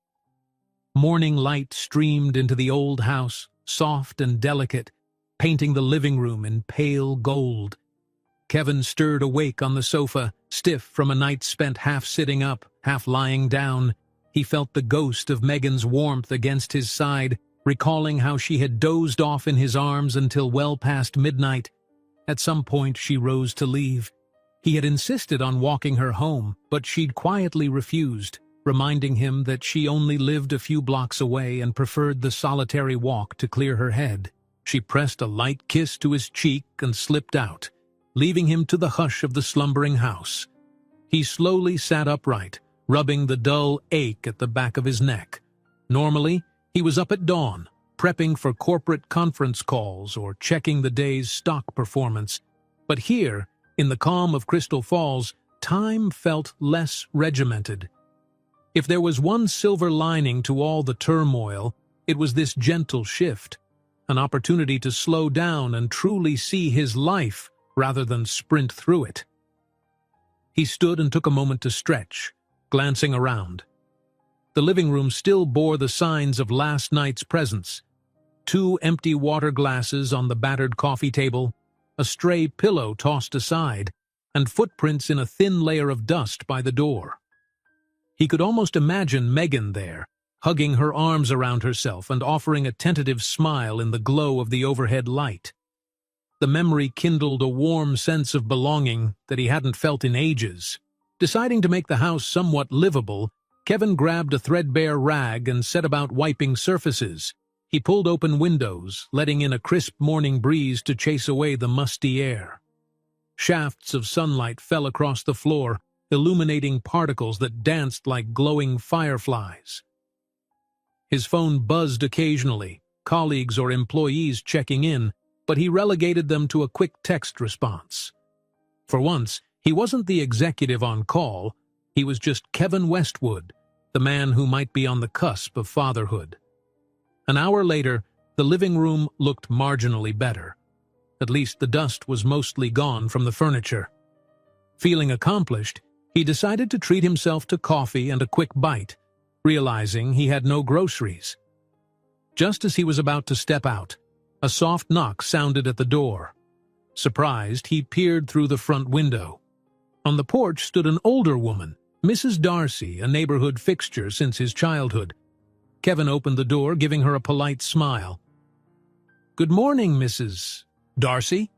Morning light streamed into the old house, soft and delicate, painting the living room in pale gold. Kevin stirred awake on the sofa, stiff from a night spent half sitting up, half lying down. He felt the ghost of Megan's warmth against his side, recalling how she had dozed off in his arms until well past midnight. At some point she rose to leave. He had insisted on walking her home, but she'd quietly refused, reminding him that she only lived a few blocks away and preferred the solitary walk to clear her head. She pressed a light kiss to his cheek and slipped out, leaving him to the hush of the slumbering house. He slowly sat upright, rubbing the dull ache at the back of his neck. Normally, he was up at dawn, prepping for corporate conference calls or checking the day's stock performance. But here, in the calm of Crystal Falls, time felt less regimented. If there was one silver lining to all the turmoil, it was this gentle shift, an opportunity to slow down and truly see his life rather than sprint through it. He stood and took a moment to stretch, glancing around. The living room still bore the signs of last night's presence. 2 empty water glasses on the battered coffee table, a stray pillow tossed aside, and footprints in a thin layer of dust by the door. He could almost imagine Megan there, hugging her arms around herself and offering a tentative smile in the glow of the overhead light. The memory kindled a warm sense of belonging that he hadn't felt in ages. Deciding to make the house somewhat livable, Kevin grabbed a threadbare rag and set about wiping surfaces. He pulled open windows, letting in a crisp morning breeze to chase away the musty air. Shafts of sunlight fell across the floor, illuminating particles that danced like glowing fireflies. His phone buzzed occasionally, colleagues or employees checking in, but he relegated them to a quick text response. For once, he wasn't the executive on call, He was just Kevin Westwood, the man who might be on the cusp of fatherhood. An hour later, the living room looked marginally better. At least the dust was mostly gone from the furniture. Feeling accomplished, he decided to treat himself to coffee and a quick bite, realizing he had no groceries. Just as he was about to step out, a soft knock sounded at the door. Surprised, he peered through the front window. On the porch stood an older woman, Mrs. Darcy, a neighborhood fixture since his childhood. Kevin opened the door, giving her a polite smile. "Good morning, Mrs. Darcy?"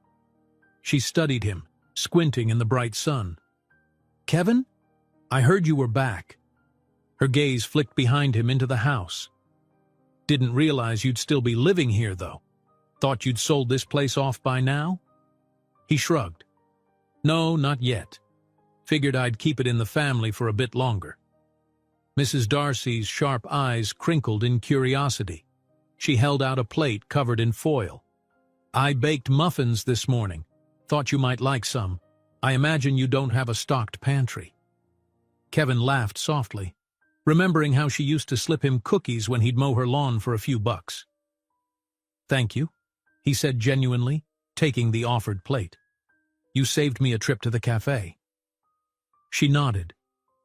She studied him, squinting in the bright sun. "Kevin? I heard you were back." Her gaze flicked behind him into the house. "Didn't realize you'd still be living here, though. Thought you'd sold this place off by now?" He shrugged. "No, not yet. Figured I'd keep it in the family for a bit longer." Mrs. Darcy's sharp eyes crinkled in curiosity. She held out a plate covered in foil. "I baked muffins this morning. Thought you might like some. I imagine you don't have a stocked pantry." Kevin laughed softly, remembering how she used to slip him cookies when he'd mow her lawn for a few bucks. "Thank you," he said genuinely, taking the offered plate. "You saved me a trip to the cafe." She nodded,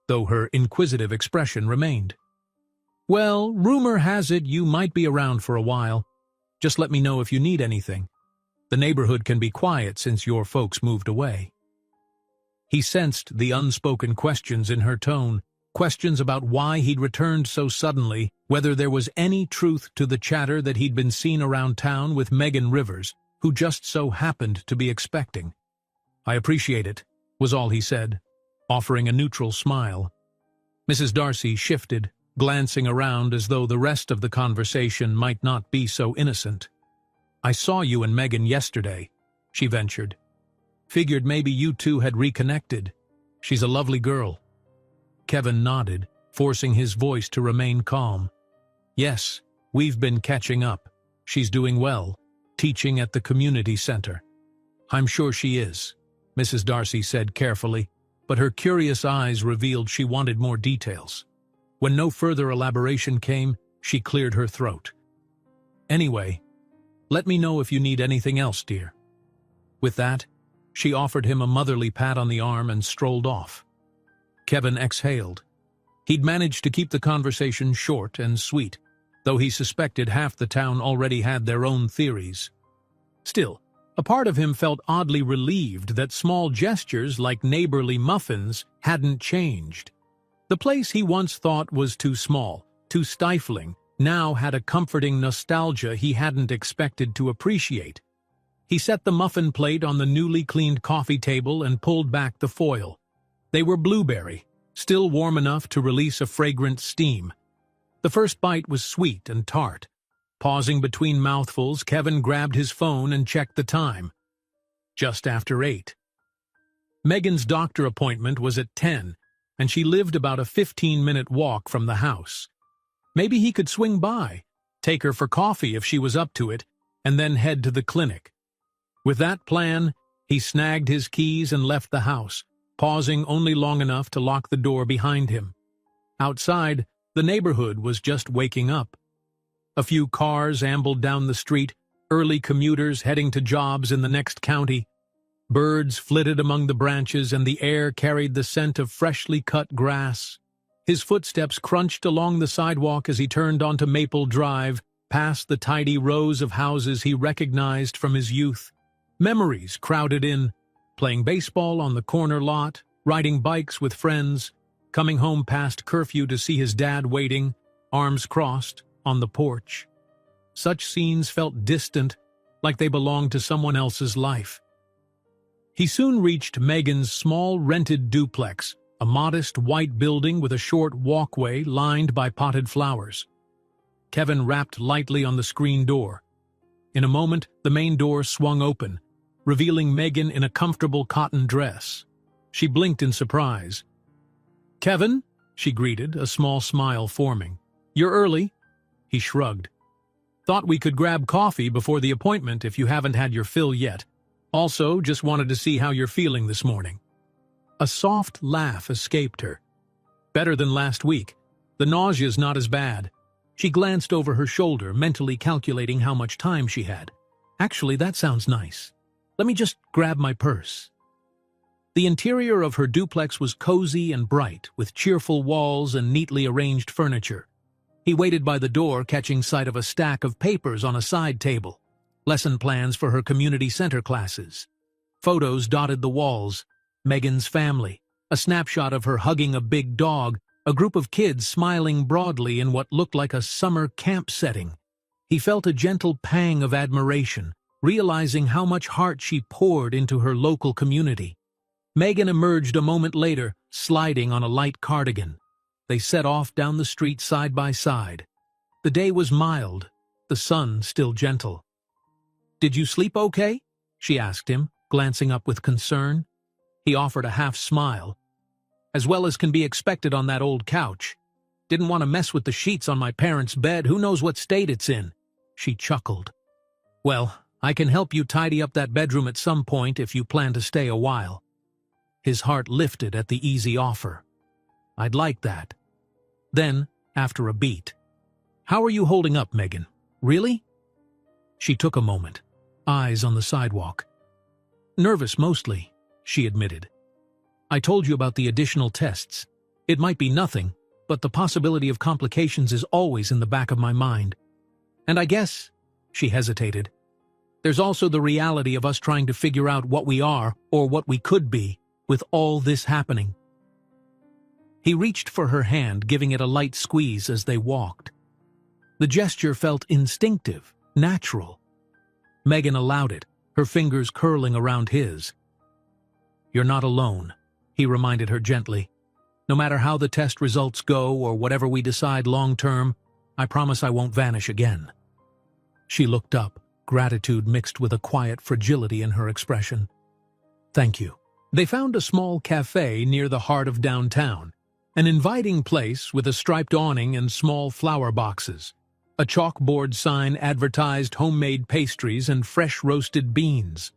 though her inquisitive expression remained. "Well, rumor has it you might be around for a while. Just let me know if you need anything. The neighborhood can be quiet since your folks moved away." He sensed the unspoken questions in her tone, questions about why he'd returned so suddenly, whether there was any truth to the chatter that he'd been seen around town with Megan Rivers, who just so happened to be expecting. "I appreciate it," was all he said, offering a neutral smile. Mrs. Darcy shifted, glancing around as though the rest of the conversation might not be so innocent. "I saw you and Megan yesterday," she ventured. "Figured maybe you two had reconnected. She's a lovely girl." Kevin nodded, forcing his voice to remain calm. "Yes, we've been catching up. She's doing well, teaching at the community center." "I'm sure she is," Mrs. Darcy said carefully, but her curious eyes revealed she wanted more details. When no further elaboration came, she cleared her throat. "Anyway, let me know if you need anything else, dear." With that, she offered him a motherly pat on the arm and strolled off. Kevin exhaled. He'd managed to keep the conversation short and sweet, though he suspected half the town already had their own theories. Still, a part of him felt oddly relieved that small gestures like neighborly muffins hadn't changed. The place he once thought was too small, too stifling, now had a comforting nostalgia he hadn't expected to appreciate. He set the muffin plate on the newly cleaned coffee table and pulled back the foil. They were blueberry, still warm enough to release a fragrant steam. The first bite was sweet and tart. Pausing between mouthfuls, Kevin grabbed his phone and checked the time. Just after 8. Megan's doctor appointment was at 10, and she lived about a 15-minute walk from the house. Maybe he could swing by, take her for coffee if she was up to it, and then head to the clinic. With that plan, he snagged his keys and left the house, pausing only long enough to lock the door behind him. Outside, the neighborhood was just waking up. A few cars ambled down the street, early commuters heading to jobs in the next county. Birds flitted among the branches, and the air carried the scent of freshly cut grass. His footsteps crunched along the sidewalk as he turned onto Maple Drive, past the tidy rows of houses he recognized from his youth. Memories crowded in, playing baseball on the corner lot, riding bikes with friends, coming home past curfew to see his dad waiting, arms crossed, on the porch. Such scenes felt distant, like they belonged to someone else's life. He soon reached Megan's small rented duplex, a modest white building with a short walkway lined by potted flowers. Kevin rapped lightly on the screen door. In a moment, the main door swung open, revealing Megan in a comfortable cotton dress. She blinked in surprise. "Kevin," she greeted, a small smile forming. "You're early." He shrugged. "Thought we could grab coffee before the appointment if you haven't had your fill yet. Also, just wanted to see how you're feeling this morning." A soft laugh escaped her, Better than last week. The nausea's not as bad. She glanced over her shoulder, mentally calculating how much time she had. Actually, that sounds nice. Let me just grab my purse. The interior of her duplex was cozy and bright, with cheerful walls and neatly arranged furniture. He waited by the door, catching sight of a stack of papers on a side table. Lesson plans for her community center classes. Photos dotted the walls. Megan's family. A snapshot of her hugging a big dog. A group of kids smiling broadly in what looked like a summer camp setting. He felt a gentle pang of admiration, realizing how much heart she poured into her local community. Megan emerged a moment later, sliding on a light cardigan. They set off down the street side by side. The day was mild, the sun still gentle. "Did you sleep okay?" she asked him, glancing up with concern. He offered a half smile. "As well as can be expected on that old couch. Didn't want to mess with the sheets on my parents' bed, who knows what state it's in." She chuckled. "Well, I can help you tidy up that bedroom at some point if you plan to stay a while." His heart lifted at the easy offer. "I'd like that." Then, after a beat, "How are you holding up, Megan? Really?" She took a moment, eyes on the sidewalk. "Nervous mostly," she admitted. "I told you about the additional tests. It might be nothing, but the possibility of complications is always in the back of my mind. And I guess," she hesitated, "there's also the reality of us trying to figure out what we are or what we could be with all this happening." He reached for her hand, giving it a light squeeze as they walked. The gesture felt instinctive, natural. Megan allowed it, her fingers curling around his. "You're not alone," he reminded her gently. "No matter how the test results go or whatever we decide long-term, I promise I won't vanish again." She looked up, gratitude mixed with a quiet fragility in her expression. "Thank you." They found a small cafe near the heart of downtown, an inviting place with a striped awning and small flower boxes. A chalkboard sign advertised homemade pastries and fresh roasted beans.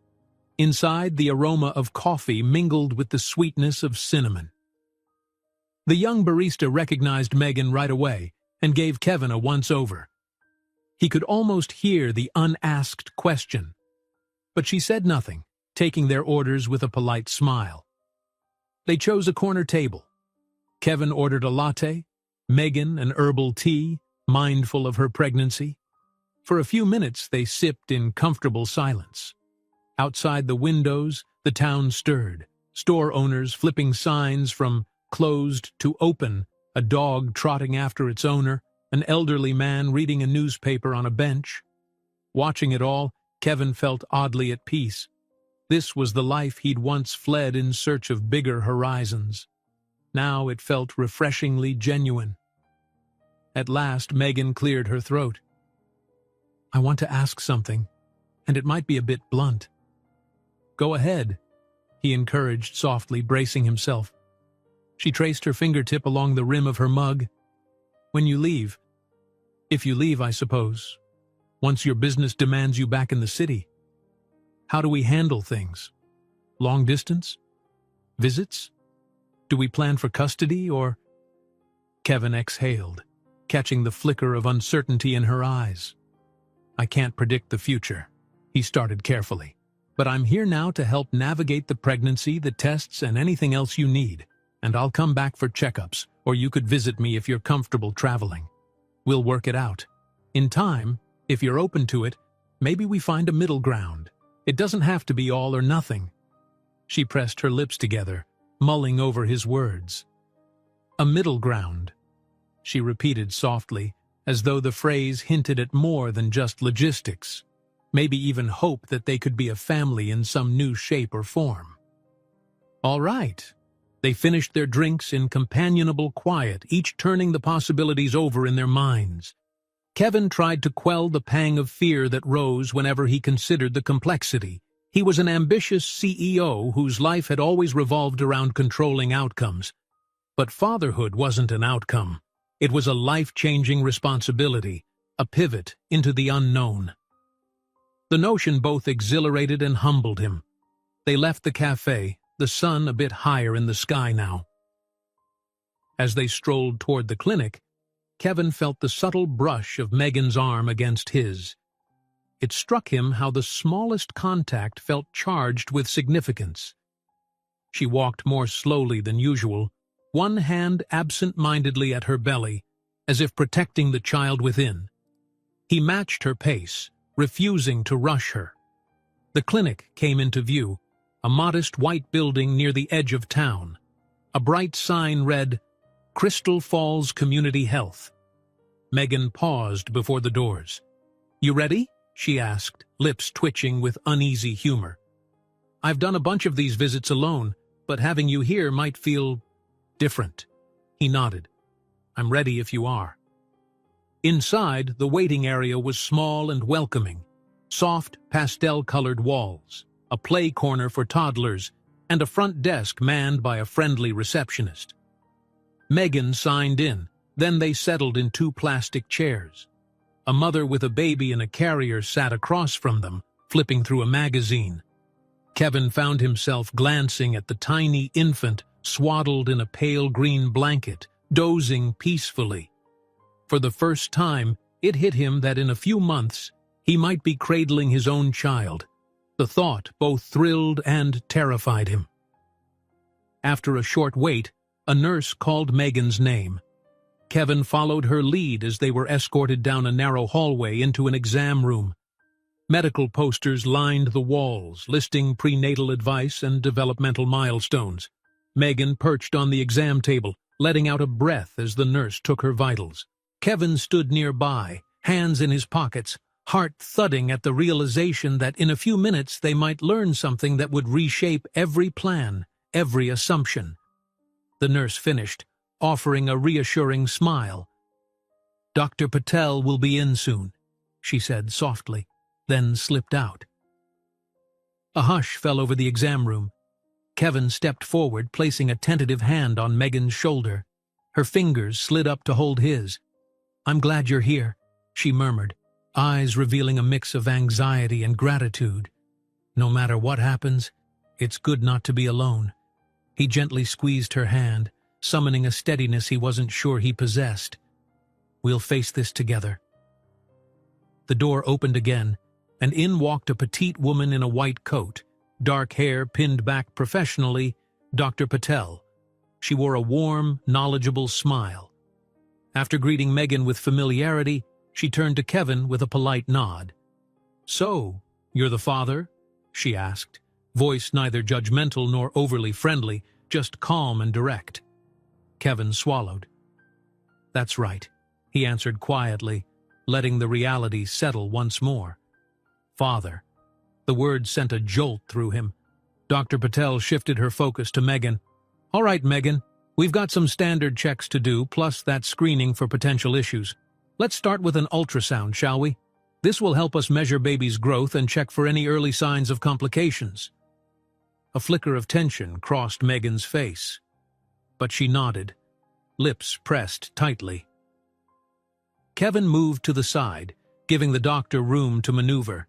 Inside, the aroma of coffee mingled with the sweetness of cinnamon. The young barista recognized Megan right away and gave Kevin a once-over. He could almost hear the unasked question, but she said nothing, taking their orders with a polite smile. They chose a corner table. Kevin ordered a latte, Megan an herbal tea, mindful of her pregnancy. For a few minutes they sipped in comfortable silence. Outside the windows, the town stirred, store owners flipping signs from closed to open, a dog trotting after its owner, an elderly man reading a newspaper on a bench. Watching it all, Kevin felt oddly at peace. This was the life he'd once fled in search of bigger horizons. Now it felt refreshingly genuine. At last, Megan cleared her throat. "I want to ask something, and it might be a bit blunt." "Go ahead," he encouraged softly, bracing himself. She traced her fingertip along the rim of her mug. "When you leave, if you leave, I suppose, once your business demands you back in the city, how do we handle things? Long distance? Visits? Do we plan for custody or—" Kevin exhaled, catching the flicker of uncertainty in her eyes. "I can't predict the future," he started carefully, "but I'm here now to help navigate the pregnancy, the tests, and anything else you need. And I'll come back for checkups, or you could visit me if you're comfortable traveling. We'll work it out. In time, if you're open to it, maybe we find a middle ground. It doesn't have to be all or nothing." She pressed her lips together, mulling over his words. "A middle ground," she repeated softly, as though the phrase hinted at more than just logistics, maybe even hope that they could be a family in some new shape or form. All right. They finished their drinks in companionable quiet, each turning the possibilities over in their minds. Kevin tried to quell the pang of fear that rose whenever he considered the complexity. He was an ambitious CEO whose life had always revolved around controlling outcomes. But fatherhood wasn't an outcome. It was a life-changing responsibility, a pivot into the unknown. The notion both exhilarated and humbled him. They left the cafe, the sun a bit higher in the sky now. As they strolled toward the clinic, Kevin felt the subtle brush of Megan's arm against his. It struck him how the smallest contact felt charged with significance. She walked more slowly than usual, one hand absent-mindedly at her belly, as if protecting the child within. He matched her pace, refusing to rush her. The clinic came into view, a modest white building near the edge of town. A bright sign read, "Crystal Falls Community Health." Megan paused before the doors. "You ready?" she asked, lips twitching with uneasy humor. "I've done a bunch of these visits alone, but having you here might feel different." He nodded. "I'm ready if you are." Inside, the waiting area was small and welcoming. Soft, pastel-colored walls, a play corner for toddlers, and a front desk manned by a friendly receptionist. Megan signed in, then they settled in 2 plastic chairs. A mother with a baby in a carrier sat across from them, flipping through a magazine. Kevin found himself glancing at the tiny infant swaddled in a pale green blanket, dozing peacefully. For the first time, it hit him that in a few months, he might be cradling his own child. The thought both thrilled and terrified him. After a short wait, a nurse called Megan's name. Kevin followed her lead as they were escorted down a narrow hallway into an exam room. Medical posters lined the walls, listing prenatal advice and developmental milestones. Megan perched on the exam table, letting out a breath as the nurse took her vitals. Kevin stood nearby, hands in his pockets, heart thudding at the realization that in a few minutes they might learn something that would reshape every plan, every assumption. The nurse finished, offering a reassuring smile. "Dr. Patel will be in soon," she said softly, then slipped out. A hush fell over the exam room. Kevin stepped forward, placing a tentative hand on Megan's shoulder. Her fingers slid up to hold his. "I'm glad you're here," she murmured, eyes revealing a mix of anxiety and gratitude. "No matter what happens, it's good not to be alone." He gently squeezed her hand, summoning a steadiness he wasn't sure he possessed. "We'll face this together." The door opened again, and in walked a petite woman in a white coat, dark hair pinned back professionally, Dr. Patel. She wore a warm, knowledgeable smile. After greeting Megan with familiarity, she turned to Kevin with a polite nod. "So, you're the father?" she asked, voice neither judgmental nor overly friendly, just calm and direct. Kevin swallowed. "That's right," he answered quietly, letting the reality settle once more. "Father." The word sent a jolt through him. Dr. Patel shifted her focus to Megan. "All right, Megan, we've got some standard checks to do, plus that screening for potential issues. Let's start with an ultrasound, shall we? This will help us measure baby's growth and check for any early signs of complications." A flicker of tension crossed Megan's face, but she nodded, lips pressed tightly. Kevin moved to the side, giving the doctor room to maneuver.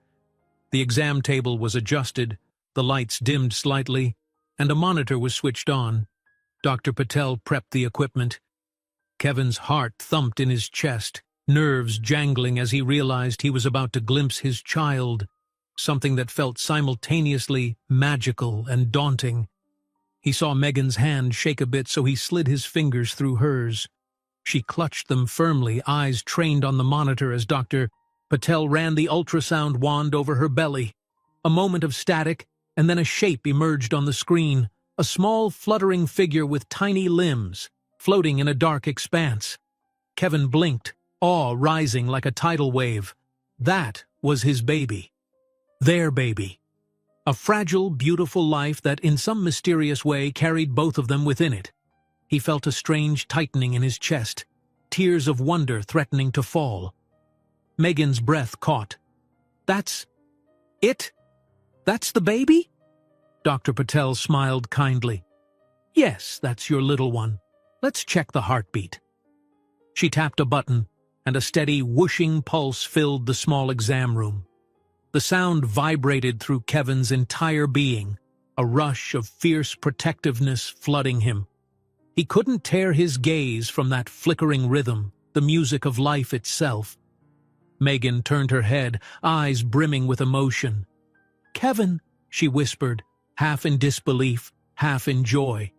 The exam table was adjusted, the lights dimmed slightly, and a monitor was switched on. Dr. Patel prepped the equipment. Kevin's heart thumped in his chest, nerves jangling as he realized he was about to glimpse his child, something that felt simultaneously magical and daunting. He saw Megan's hand shake a bit, so he slid his fingers through hers. She clutched them firmly, eyes trained on the monitor as Dr. Patel ran the ultrasound wand over her belly. A moment of static, and then a shape emerged on the screen, a small, fluttering figure with tiny limbs, floating in a dark expanse. Kevin blinked, awe rising like a tidal wave. That was his baby. Their baby. A fragile, beautiful life that in some mysterious way carried both of them within it. He felt a strange tightening in his chest, tears of wonder threatening to fall. Megan's breath caught. "That's it? That's the baby?" Dr. Patel smiled kindly. "Yes, that's your little one. Let's check the heartbeat." She tapped a button, and a steady, whooshing pulse filled the small exam room. The sound vibrated through Kevin's entire being, a rush of fierce protectiveness flooding him. He couldn't tear his gaze from that flickering rhythm, the music of life itself. Megan turned her head, eyes brimming with emotion. "Kevin," she whispered, half in disbelief, half in joy.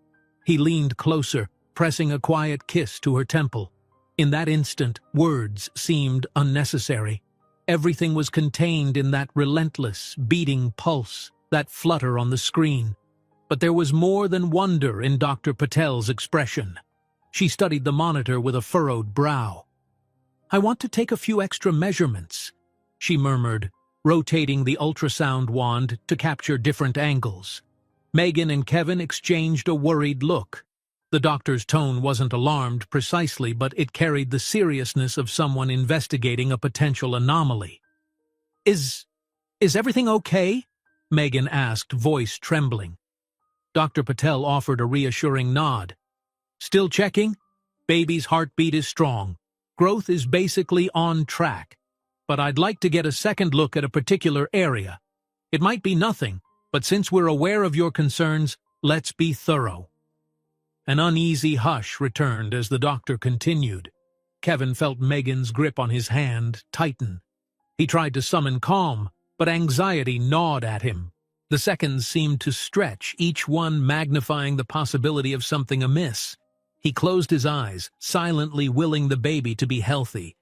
He leaned closer, pressing a quiet kiss to her temple. In that instant, words seemed unnecessary. Everything was contained in that relentless, beating pulse, that flutter on the screen. But there was more than wonder in Dr. Patel's expression. She studied the monitor with a furrowed brow. "I want to take a few extra measurements," she murmured, rotating the ultrasound wand to capture different angles. Megan and Kevin exchanged a worried look. The doctor's tone wasn't alarmed precisely, but it carried the seriousness of someone investigating a potential anomaly. Is everything okay?" Megan asked, voice trembling. Dr. Patel offered a reassuring nod. "Still checking? Baby's heartbeat is strong. Growth is basically on track. But I'd like to get a second look at a particular area. It might be nothing, but since we're aware of your concerns, let's be thorough." An uneasy hush returned as the doctor continued. Kevin felt Megan's grip on his hand tighten. He tried to summon calm, but anxiety gnawed at him. The seconds seemed to stretch, each one magnifying the possibility of something amiss. He closed his eyes, silently willing the baby to be healthy.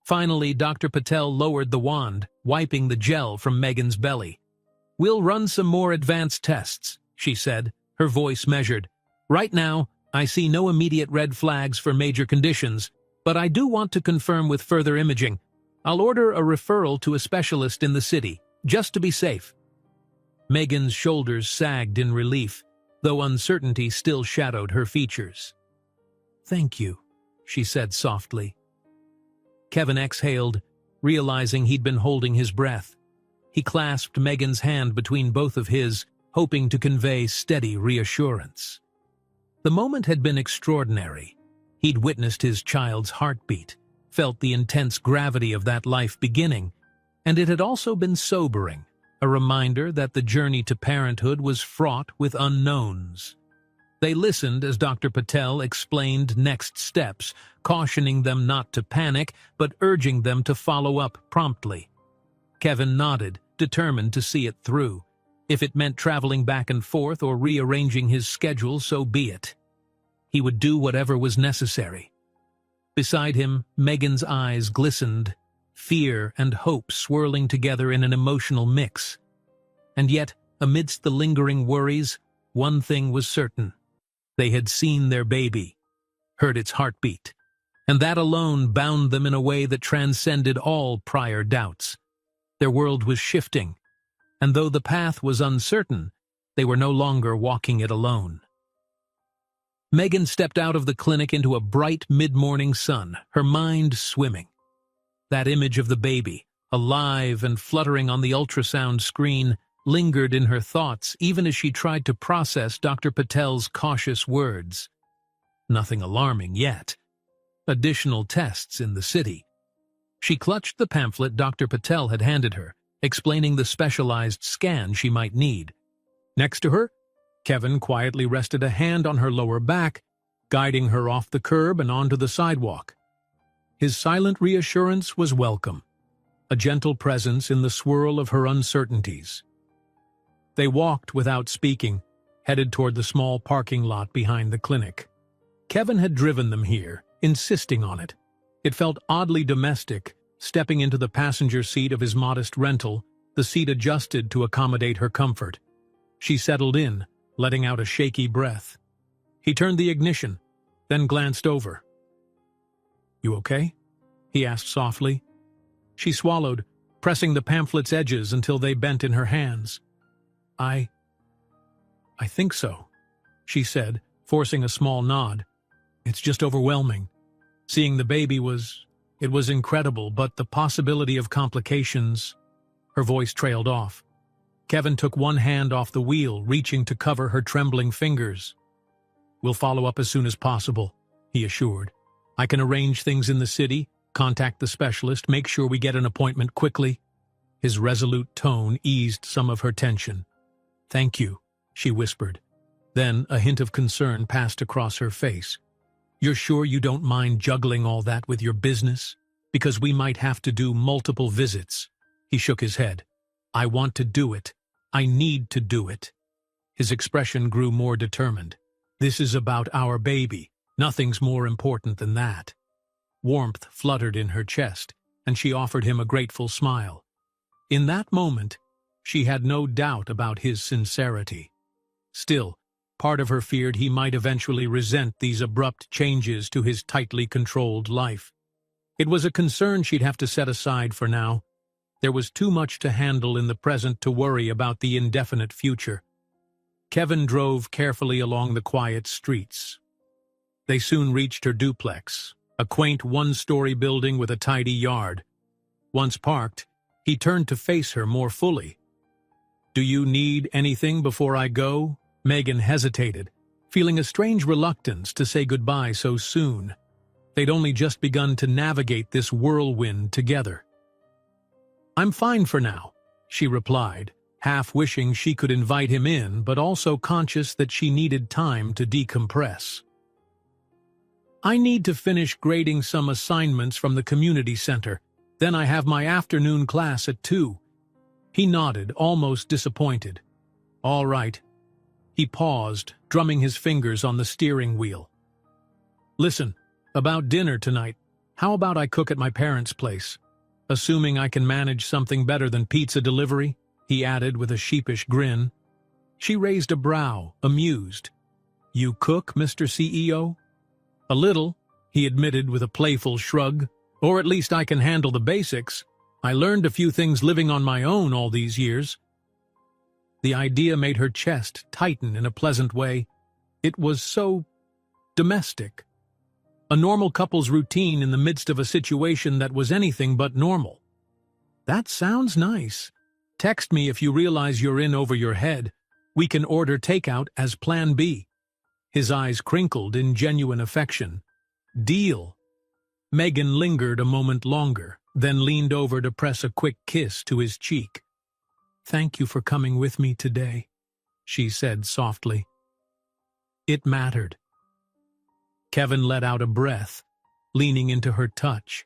Finally, Dr. Patel lowered the wand, wiping the gel from Megan's belly. "We'll run some more advanced tests," she said, her voice measured. "Right now, I see no immediate red flags for major conditions, but I do want to confirm with further imaging. I'll order a referral to a specialist in the city, just to be safe." Megan's shoulders sagged in relief, though uncertainty still shadowed her features. "Thank you," she said softly. Kevin exhaled, realizing he'd been holding his breath. He clasped Megan's hand between both of his, hoping to convey steady reassurance. The moment had been extraordinary. He'd witnessed his child's heartbeat, felt the intense gravity of that life beginning, and it had also been sobering, a reminder that the journey to parenthood was fraught with unknowns. They listened as Dr. Patel explained next steps, cautioning them not to panic, but urging them to follow up promptly. Kevin nodded, determined to see it through. If it meant traveling back and forth or rearranging his schedule, so be it. He would do whatever was necessary. Beside him, Megan's eyes glistened, fear and hope swirling together in an emotional mix. And yet, amidst the lingering worries, one thing was certain. They had seen their baby, heard its heartbeat, and that alone bound them in a way that transcended all prior doubts. Their world was shifting, and though the path was uncertain, they were no longer walking it alone. Megan stepped out of the clinic into a bright mid-morning sun, her mind swimming. That image of the baby, alive and fluttering on the ultrasound screen, lingered in her thoughts even as she tried to process Dr. Patel's cautious words. Nothing alarming yet. Additional tests in the city. She clutched the pamphlet Dr. Patel had handed her, explaining the specialized scan she might need. Next to her, Kevin quietly rested a hand on her lower back, guiding her off the curb and onto the sidewalk. His silent reassurance was welcome, a gentle presence in the swirl of her uncertainties. They walked without speaking, headed toward the small parking lot behind the clinic. Kevin had driven them here, insisting on it. It felt oddly domestic, stepping into the passenger seat of his modest rental, the seat adjusted to accommodate her comfort. She settled in, letting out a shaky breath. He turned the ignition, then glanced over. "You okay?" he asked softly. She swallowed, pressing the pamphlet's edges until they bent in her hands. I think so," she said, forcing a small nod. "It's just overwhelming. Seeing the baby it was incredible, but the possibility of complications..." Her voice trailed off. Kevin took one hand off the wheel, reaching to cover her trembling fingers. "We'll follow up as soon as possible," he assured. "I can arrange things in the city, contact the specialist, make sure we get an appointment quickly." His resolute tone eased some of her tension. "Thank you," she whispered. Then a hint of concern passed across her face. "You're sure you don't mind juggling all that with your business? Because we might have to do multiple visits." He shook his head. "I want to do it. I need to do it." His expression grew more determined. "This is about our baby. Nothing's more important than that." Warmth fluttered in her chest, and she offered him a grateful smile. In that moment, she had no doubt about his sincerity. Still, part of her feared he might eventually resent these abrupt changes to his tightly controlled life. It was a concern she'd have to set aside for now. There was too much to handle in the present to worry about the indefinite future. Kevin drove carefully along the quiet streets. They soon reached her duplex, a quaint one-story building with a tidy yard. Once parked, he turned to face her more fully. "Do you need anything before I go?" Megan hesitated, feeling a strange reluctance to say goodbye so soon. They'd only just begun to navigate this whirlwind together. "I'm fine for now," she replied, half wishing she could invite him in, but also conscious that she needed time to decompress. "I need to finish grading some assignments from the community center. Then I have my afternoon class at 2. He nodded, almost disappointed. "All right." He paused, drumming his fingers on the steering wheel. "Listen, about dinner tonight, how about I cook at my parents' place? Assuming I can manage something better than pizza delivery," he added with a sheepish grin. She raised a brow, amused. "You cook, Mr. CEO?" "A little," he admitted with a playful shrug. "Or at least I can handle the basics. I learned a few things living on my own all these years." The idea made her chest tighten in a pleasant way. It was so domestic. A normal couple's routine in the midst of a situation that was anything but normal. "That sounds nice. Text me if you realize you're in over your head. We can order takeout as Plan B." His eyes crinkled in genuine affection. "Deal." Megan lingered a moment longer, then leaned over to press a quick kiss to his cheek. "Thank you for coming with me today," she said softly. It mattered. Kevin let out a breath, leaning into her touch.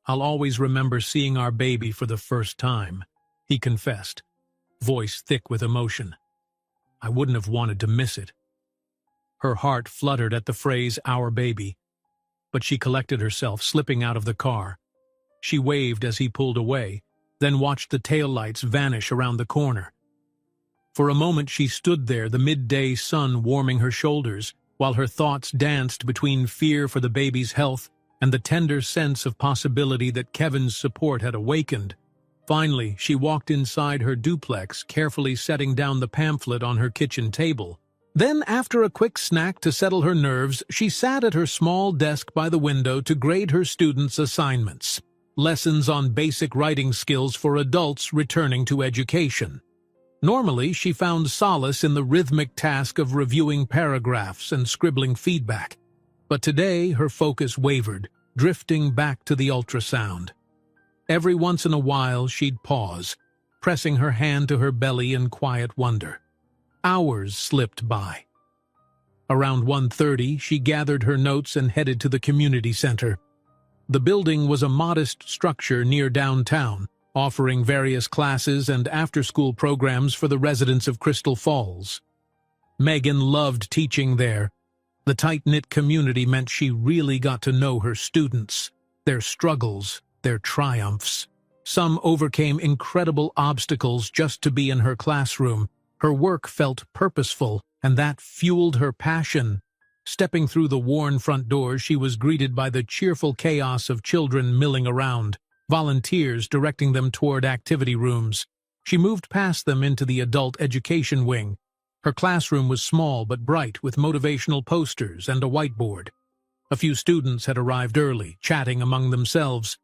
"I'll always remember seeing our baby for the first time," he confessed, voice thick with emotion. "I wouldn't have wanted to miss it." Her heart fluttered at the phrase "our baby," but she collected herself, slipping out of the car. She waved as he pulled away, then watched the taillights vanish around the corner. For a moment she stood there, the midday sun warming her shoulders, while her thoughts danced between fear for the baby's health and the tender sense of possibility that Kevin's support had awakened. Finally, she walked inside her duplex, carefully setting down the pamphlet on her kitchen table. Then, after a quick snack to settle her nerves, she sat at her small desk by the window to grade her students' assignments. Lessons on basic writing skills for adults returning to education. Normally, she found solace in the rhythmic task of reviewing paragraphs and scribbling feedback. But today, her focus wavered, drifting back to the ultrasound. Every once in a while, she'd pause, pressing her hand to her belly in quiet wonder. Hours slipped by. Around 1:30, she gathered her notes and headed to the community center. The building was a modest structure near downtown, offering various classes and after-school programs for the residents of Crystal Falls. Megan loved teaching there. The tight-knit community meant she really got to know her students, their struggles, their triumphs. Some overcame incredible obstacles just to be in her classroom. Her work felt purposeful, and that fueled her passion. Stepping through the worn front doors, she was greeted by the cheerful chaos of children milling around, volunteers directing them toward activity rooms. She moved past them into the adult education wing. Her classroom was small but bright, with motivational posters and a whiteboard. A few students had arrived early, chatting among themselves.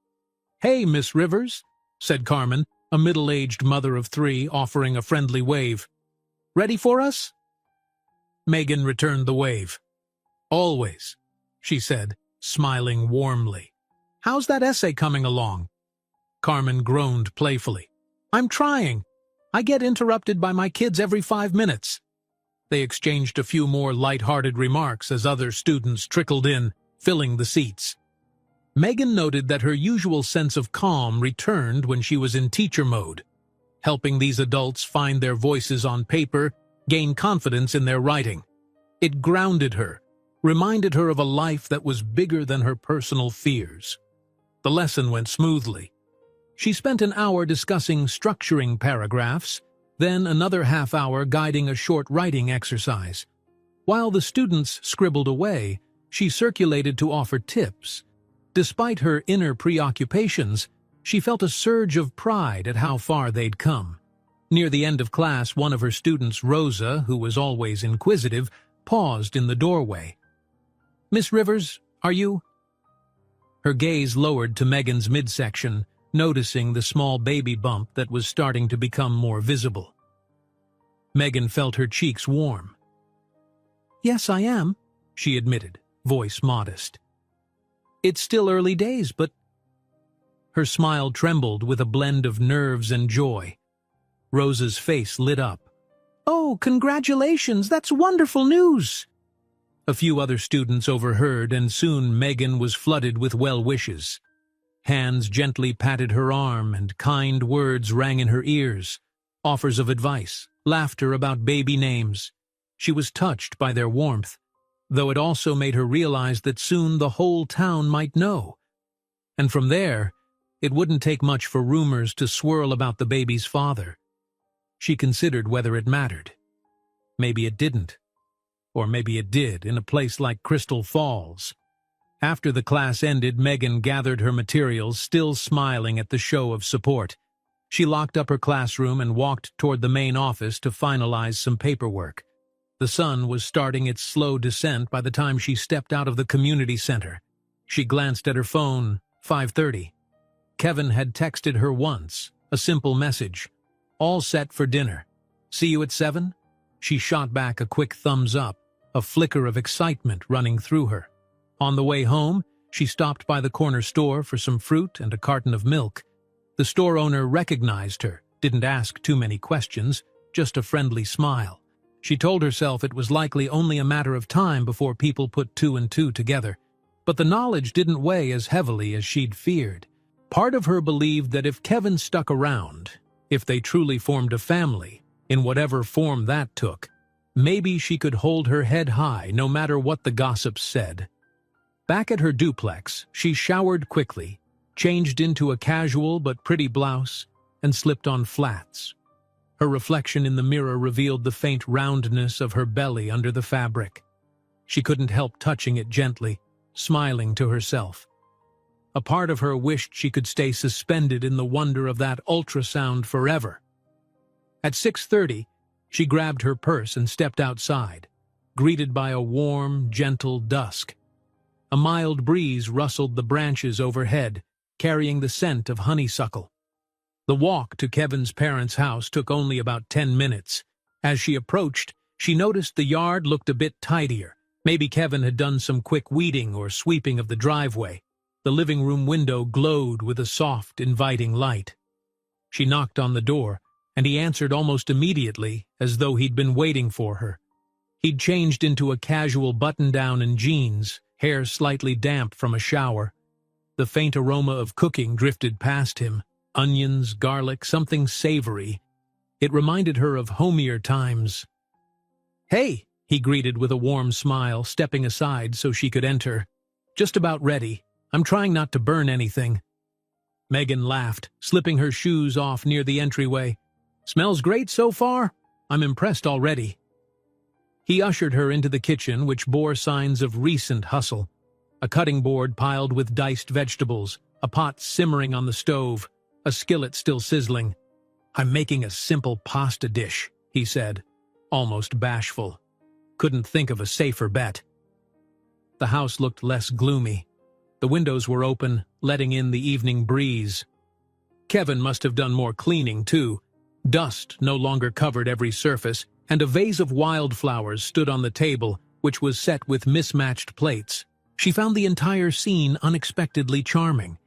"Hey, Miss Rivers," said Carmen, a middle-aged mother of 3, offering a friendly wave. "Ready for us?" Megan returned the wave. "Always," she said, smiling warmly. "How's that essay coming along?" Carmen groaned playfully. "I'm trying. I get interrupted by my kids every 5 minutes." They exchanged a few more light-hearted remarks as other students trickled in, filling the seats. Megan noted that her usual sense of calm returned when she was in teacher mode, helping these adults find their voices on paper, gain confidence in their writing. It grounded her, reminded her of a life that was bigger than her personal fears. The lesson went smoothly. She spent an hour discussing structuring paragraphs, then another half-hour guiding a short writing exercise. While the students scribbled away, she circulated to offer tips. Despite her inner preoccupations, she felt a surge of pride at how far they'd come. Near the end of class, one of her students, Rosa, who was always inquisitive, paused in the doorway. "Miss Rivers, are you?" Her gaze lowered to Megan's midsection, noticing the small baby bump that was starting to become more visible. Megan felt her cheeks warm. "Yes, I am," she admitted, voice modest. "It's still early days, but—" Her smile trembled with a blend of nerves and joy. Rosa's face lit up. "Oh, congratulations! That's wonderful news!" A few other students overheard, and soon Megan was flooded with well wishes. Hands gently patted her arm, and kind words rang in her ears. Offers of advice, laughter about baby names. She was touched by their warmth, though it also made her realize that soon the whole town might know. And from there, it wouldn't take much for rumors to swirl about the baby's father. She considered whether it mattered. Maybe it didn't. Or maybe it did, in a place like Crystal Falls. After the class ended, Megan gathered her materials, still smiling at the show of support. She locked up her classroom and walked toward the main office to finalize some paperwork. The sun was starting its slow descent by the time she stepped out of the community center. She glanced at her phone. 5:30. Kevin had texted her once, a simple message. "All set for dinner. See you at 7?" She shot back a quick thumbs up, a flicker of excitement running through her. On the way home, she stopped by the corner store for some fruit and a carton of milk. The store owner recognized her, didn't ask too many questions, just a friendly smile. She told herself it was likely only a matter of time before people put two and two together. But the knowledge didn't weigh as heavily as she'd feared. Part of her believed that if Kevin stuck around, if they truly formed a family, in whatever form that took, maybe she could hold her head high no matter what the gossips said. Back at her duplex, she showered quickly, changed into a casual but pretty blouse, and slipped on flats. Her reflection in the mirror revealed the faint roundness of her belly under the fabric. She couldn't help touching it gently, smiling to herself. A part of her wished she could stay suspended in the wonder of that ultrasound forever. At 6:30, she grabbed her purse and stepped outside, greeted by a warm, gentle dusk. A mild breeze rustled the branches overhead, carrying the scent of honeysuckle. The walk to Kevin's parents' house took only about 10 minutes. As she approached, she noticed the yard looked a bit tidier. Maybe Kevin had done some quick weeding or sweeping of the driveway. The living room window glowed with a soft, inviting light. She knocked on the door, and he answered almost immediately, as though he'd been waiting for her. He'd changed into a casual button-down and jeans, hair slightly damp from a shower. The faint aroma of cooking drifted past him. Onions, garlic, something savory. It reminded her of homier times. "Hey," he greeted with a warm smile, stepping aside so she could enter. "Just about ready. I'm trying not to burn anything." Megan laughed, slipping her shoes off near the entryway. "Smells great so far. I'm impressed already." He ushered her into the kitchen, which bore signs of recent hustle. A cutting board piled with diced vegetables, a pot simmering on the stove, a skillet still sizzling. "I'm making a simple pasta dish," he said, almost bashful. Couldn't think of a safer bet. The house looked less gloomy. The windows were open, letting in the evening breeze. Kevin must have done more cleaning, too. Dust no longer covered every surface, and a vase of wildflowers stood on the table, which was set with mismatched plates. She found the entire scene unexpectedly charming.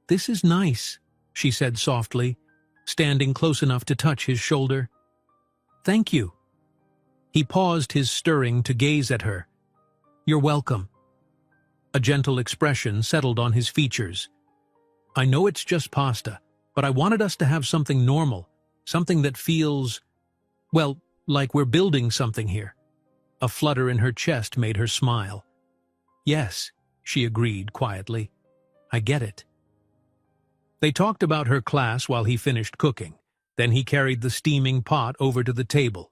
"This is nice," she said softly, standing close enough to touch his shoulder. "Thank you." He paused his stirring to gaze at her. "You're welcome." A gentle expression settled on his features. "I know it's just pasta, but I wanted us to have something normal, something that feels, well, like we're building something here." A flutter in her chest made her smile. "Yes," she agreed quietly. "I get it." They talked about her class while he finished cooking. Then he carried the steaming pot over to the table.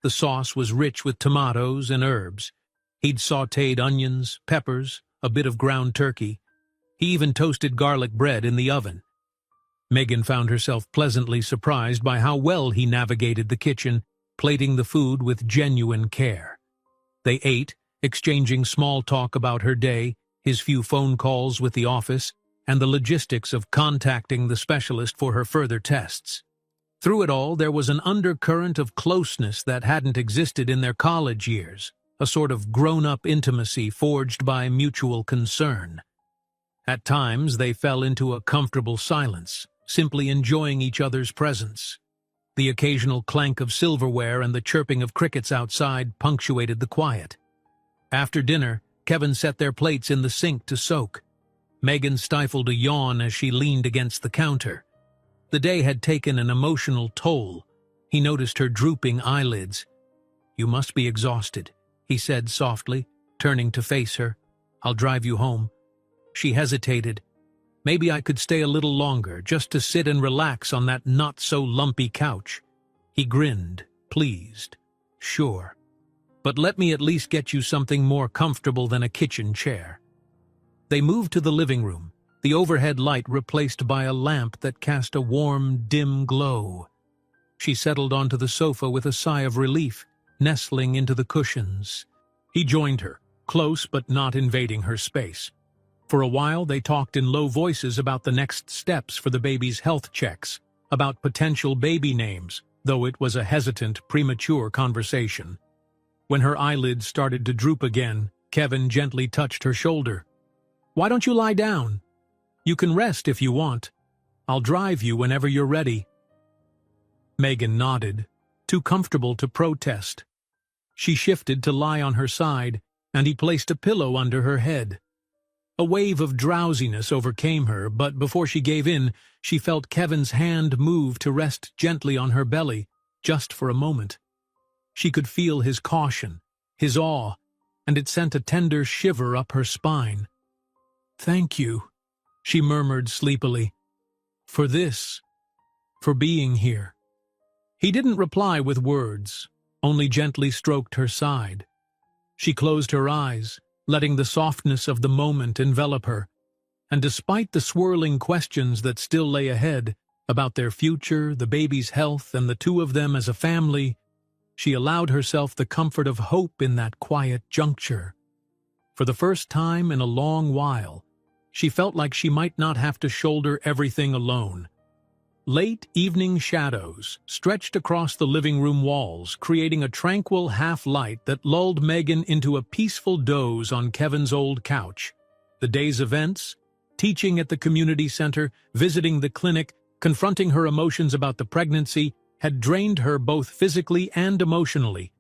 The sauce was rich with tomatoes and herbs. He'd sautéed onions, peppers, a bit of ground turkey. He even toasted garlic bread in the oven. Megan found herself pleasantly surprised by how well he navigated the kitchen, plating the food with genuine care. They ate, exchanging small talk about her day, his few phone calls with the office, and the logistics of contacting the specialist for her further tests. Through it all, there was an undercurrent of closeness that hadn't existed in their college years, a sort of grown-up intimacy forged by mutual concern. At times, they fell into a comfortable silence, simply enjoying each other's presence. The occasional clank of silverware and the chirping of crickets outside punctuated the quiet. After dinner, Kevin set their plates in the sink to soak. Megan stifled a yawn as she leaned against the counter. The day had taken an emotional toll. He noticed her drooping eyelids. "You must be exhausted," he said softly, turning to face her. "I'll drive you home." She hesitated. "Maybe I could stay a little longer, just to sit and relax on that not-so-lumpy couch." He grinned, pleased. "Sure. But let me at least get you something more comfortable than a kitchen chair." They moved to the living room, the overhead light replaced by a lamp that cast a warm, dim glow. She settled onto the sofa with a sigh of relief, nestling into the cushions. He joined her, close but not invading her space. For a while they talked in low voices about the next steps for the baby's health checks, about potential baby names, though it was a hesitant, premature conversation. When her eyelids started to droop again, Kevin gently touched her shoulder. "Why don't you lie down? You can rest if you want. I'll drive you whenever you're ready." Megan nodded, too comfortable to protest. She shifted to lie on her side, and he placed a pillow under her head. A wave of drowsiness overcame her, but before she gave in, she felt Kevin's hand move to rest gently on her belly, just for a moment. She could feel his caution, his awe, and it sent a tender shiver up her spine. "Thank you," she murmured sleepily, "for this, for being here." He didn't reply with words, only gently stroked her side. She closed her eyes, letting the softness of the moment envelop her, and despite the swirling questions that still lay ahead, about their future, the baby's health, and the two of them as a family, she allowed herself the comfort of hope in that quiet juncture. For the first time in a long while, she felt like she might not have to shoulder everything alone. Late evening shadows stretched across the living room walls, creating a tranquil half-light that lulled Megan into a peaceful doze on Kevin's old couch. The day's events, teaching at the community center, visiting the clinic, confronting her emotions about the pregnancy, had drained her both physically and emotionally.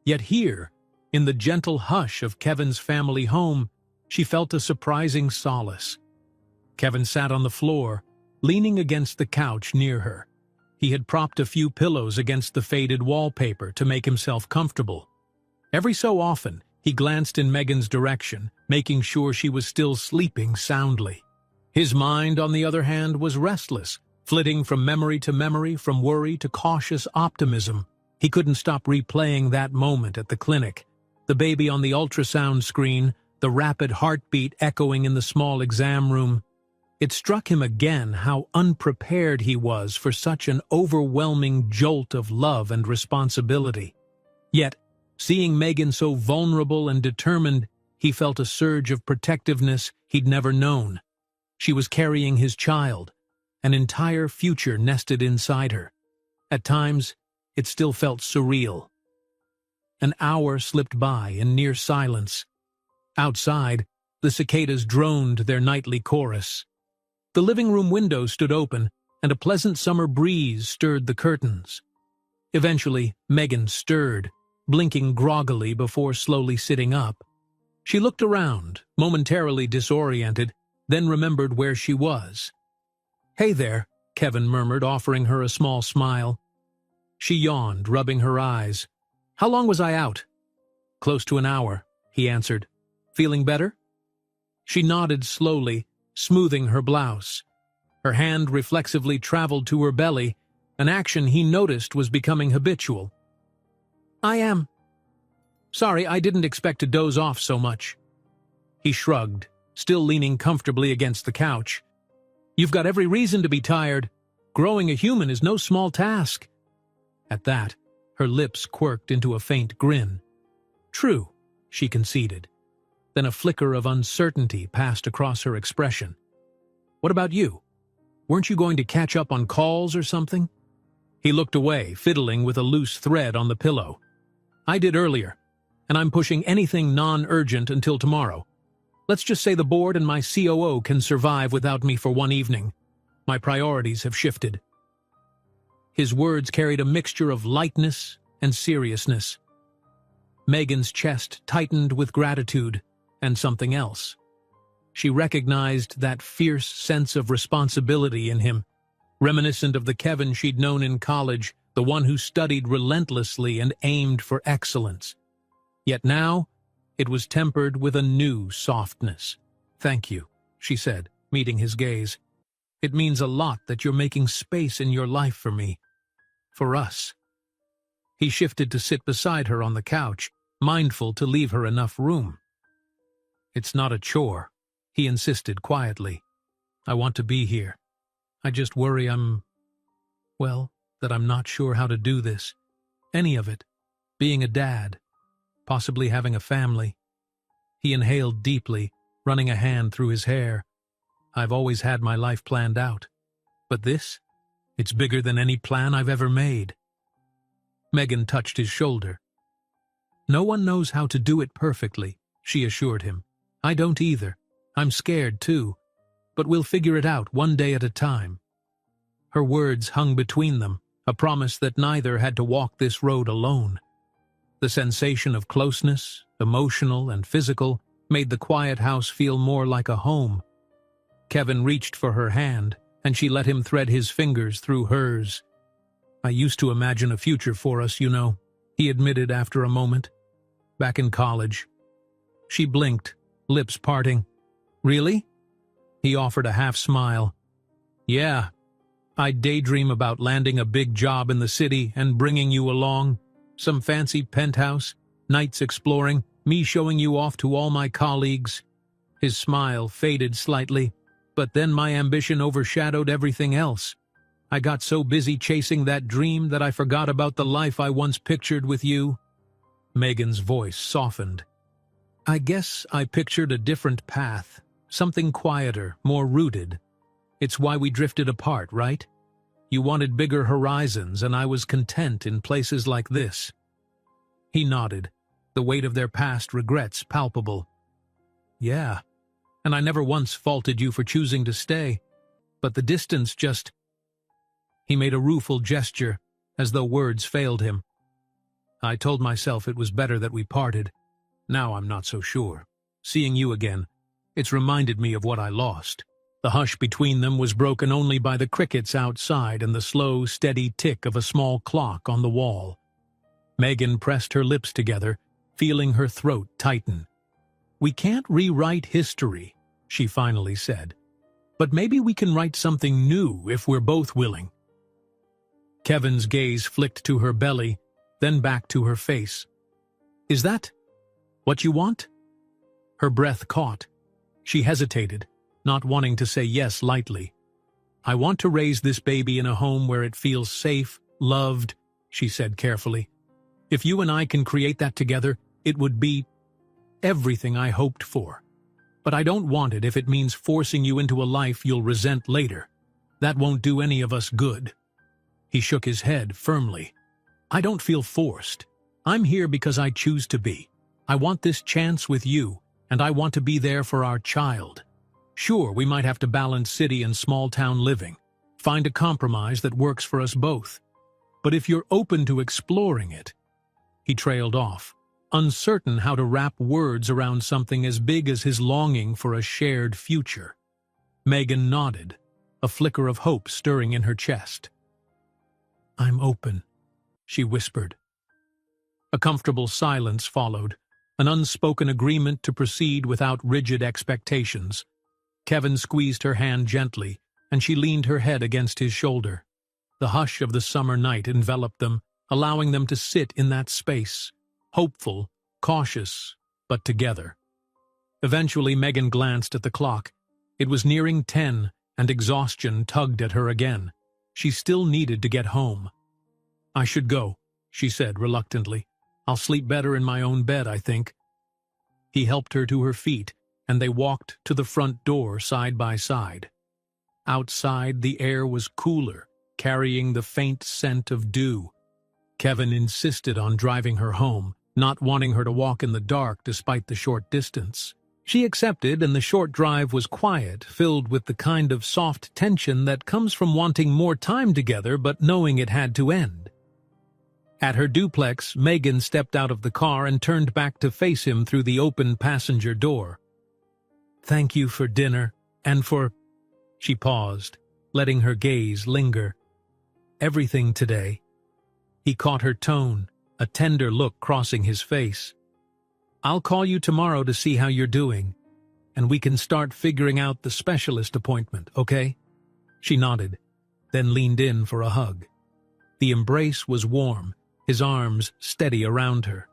Yet here, in the gentle hush of Kevin's family home, she felt a surprising solace. Kevin sat on the floor, leaning against the couch near her. He had propped a few pillows against the faded wallpaper to make himself comfortable. Every so often, he glanced in Megan's direction, making sure she was still sleeping soundly. His mind, on the other hand, was restless, flitting from memory to memory, from worry to cautious optimism. He couldn't stop replaying that moment at the clinic. The baby on the ultrasound screen, the rapid heartbeat echoing in the small exam room. It struck him again how unprepared he was for such an overwhelming jolt of love and responsibility. Yet, seeing Megan so vulnerable and determined, he felt a surge of protectiveness he'd never known. She was carrying his child, an entire future nested inside her. At times, it still felt surreal. An hour slipped by in near silence. Outside, the cicadas droned their nightly chorus. The living room window stood open, and a pleasant summer breeze stirred the curtains. Eventually, Megan stirred. blinking groggily before slowly sitting up. She looked around, momentarily disoriented, then remembered where she was. "Hey there," Kevin murmured, offering her a small smile. She yawned, rubbing her eyes. "How long was I out?" "Close to an hour," he answered. "Feeling better?" She nodded slowly, smoothing her blouse. Her hand reflexively traveled to her belly, an action he noticed was becoming habitual. "I am. Sorry, I didn't expect to doze off so much." He shrugged, still leaning comfortably against the couch. "You've got every reason to be tired. Growing a human is no small task." At that, her lips quirked into a faint grin. "True," she conceded. Then a flicker of uncertainty passed across her expression. "What about you? Weren't you going to catch up on calls or something?" He looked away, fiddling with a loose thread on the pillow. "I did earlier, and I'm pushing anything non-urgent until tomorrow. Let's just say the board and my COO can survive without me for one evening. My priorities have shifted." His words carried a mixture of lightness and seriousness. Megan's chest tightened with gratitude and something else. She recognized that fierce sense of responsibility in him, reminiscent of the Kevin she'd known in college, the one who studied relentlessly and aimed for excellence. Yet now, it was tempered with a new softness. "Thank you," she said, meeting his gaze. "It means a lot that you're making space in your life for me. For us." He shifted to sit beside her on the couch, mindful to leave her enough room. "It's not a chore," he insisted quietly. "I want to be here. I just worry that I'm not sure how to do this. Any of it. Being a dad. Possibly having a family." He inhaled deeply, running a hand through his hair. "I've always had my life planned out. But this? It's bigger than any plan I've ever made." Megan touched his shoulder. "No one knows how to do it perfectly," she assured him. "I don't either. I'm scared too. But we'll figure it out one day at a time." Her words hung between them, a promise that neither had to walk this road alone. The sensation of closeness, emotional and physical, made the quiet house feel more like a home. Kevin reached for her hand, and she let him thread his fingers through hers. "I used to imagine a future for us, you know," he admitted after a moment. "Back in college." She blinked, lips parting. "Really?" He offered a half-smile. "Yeah. I'd daydream about landing a big job in the city and bringing you along. Some fancy penthouse, nights exploring, me showing you off to all my colleagues." His smile faded slightly, but then my ambition overshadowed everything else. I got so busy chasing that dream that I forgot about the life I once pictured with you. Megan's voice softened. "I guess I pictured a different path, something quieter, more rooted. It's why we drifted apart, right? You wanted bigger horizons, and I was content in places like this." He nodded, the weight of their past regrets palpable. "Yeah, and I never once faulted you for choosing to stay, but the distance just—" He made a rueful gesture, as though words failed him. "I told myself it was better that we parted. Now I'm not so sure. Seeing you again, it's reminded me of what I lost." The hush between them was broken only by the crickets outside and the slow, steady tick of a small clock on the wall. Megan pressed her lips together, feeling her throat tighten. "We can't rewrite history," she finally said. "But maybe we can write something new if we're both willing." Kevin's gaze flicked to her belly, then back to her face. "Is that what you want?" Her breath caught. She hesitated, not wanting to say yes lightly. "I want to raise this baby in a home where it feels safe, loved," she said carefully. "If you and I can create that together, it would be everything I hoped for. But I don't want it if it means forcing you into a life you'll resent later. That won't do any of us good." He shook his head firmly. "I don't feel forced. I'm here because I choose to be. I want this chance with you, and I want to be there for our child. Sure, we might have to balance city and small-town living, find a compromise that works for us both. But if you're open to exploring it..." He trailed off, uncertain how to wrap words around something as big as his longing for a shared future. Megan nodded, a flicker of hope stirring in her chest. "I'm open," she whispered. A comfortable silence followed, an unspoken agreement to proceed without rigid expectations. Kevin squeezed her hand gently, and she leaned her head against his shoulder. The hush of the summer night enveloped them, allowing them to sit in that space, hopeful, cautious, but together. Eventually, Megan glanced at the clock. It was nearing 10, and exhaustion tugged at her again. She still needed to get home. "I should go," she said reluctantly. "I'll sleep better in my own bed, I think." He helped her to her feet, and they walked to the front door side by side. Outside, the air was cooler, carrying the faint scent of dew. Kevin insisted on driving her home, not wanting her to walk in the dark despite the short distance. She accepted, and the short drive was quiet, filled with the kind of soft tension that comes from wanting more time together but knowing it had to end. At her duplex, Megan stepped out of the car and turned back to face him through the open passenger door. "Thank you for dinner, and for—" She paused, letting her gaze linger. "Everything today." He caught her tone, a tender look crossing his face. "I'll call you tomorrow to see how you're doing, and we can start figuring out the specialist appointment, okay?" She nodded, then leaned in for a hug. The embrace was warm, his arms steady around her.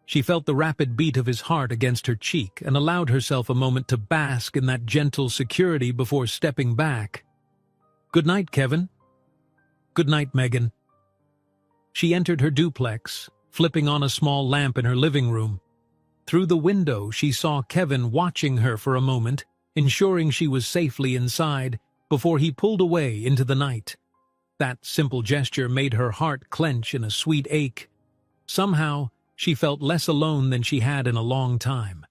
She felt the rapid beat of his heart against her cheek and allowed herself a moment to bask in that gentle security before stepping back. "Good night, Kevin." "Good night, Megan." She entered her duplex, flipping on a small lamp in her living room. Through the window, she saw Kevin watching her for a moment, ensuring she was safely inside, before he pulled away into the night. That simple gesture made her heart clench in a sweet ache. Somehow, she felt less alone than she had in a long time.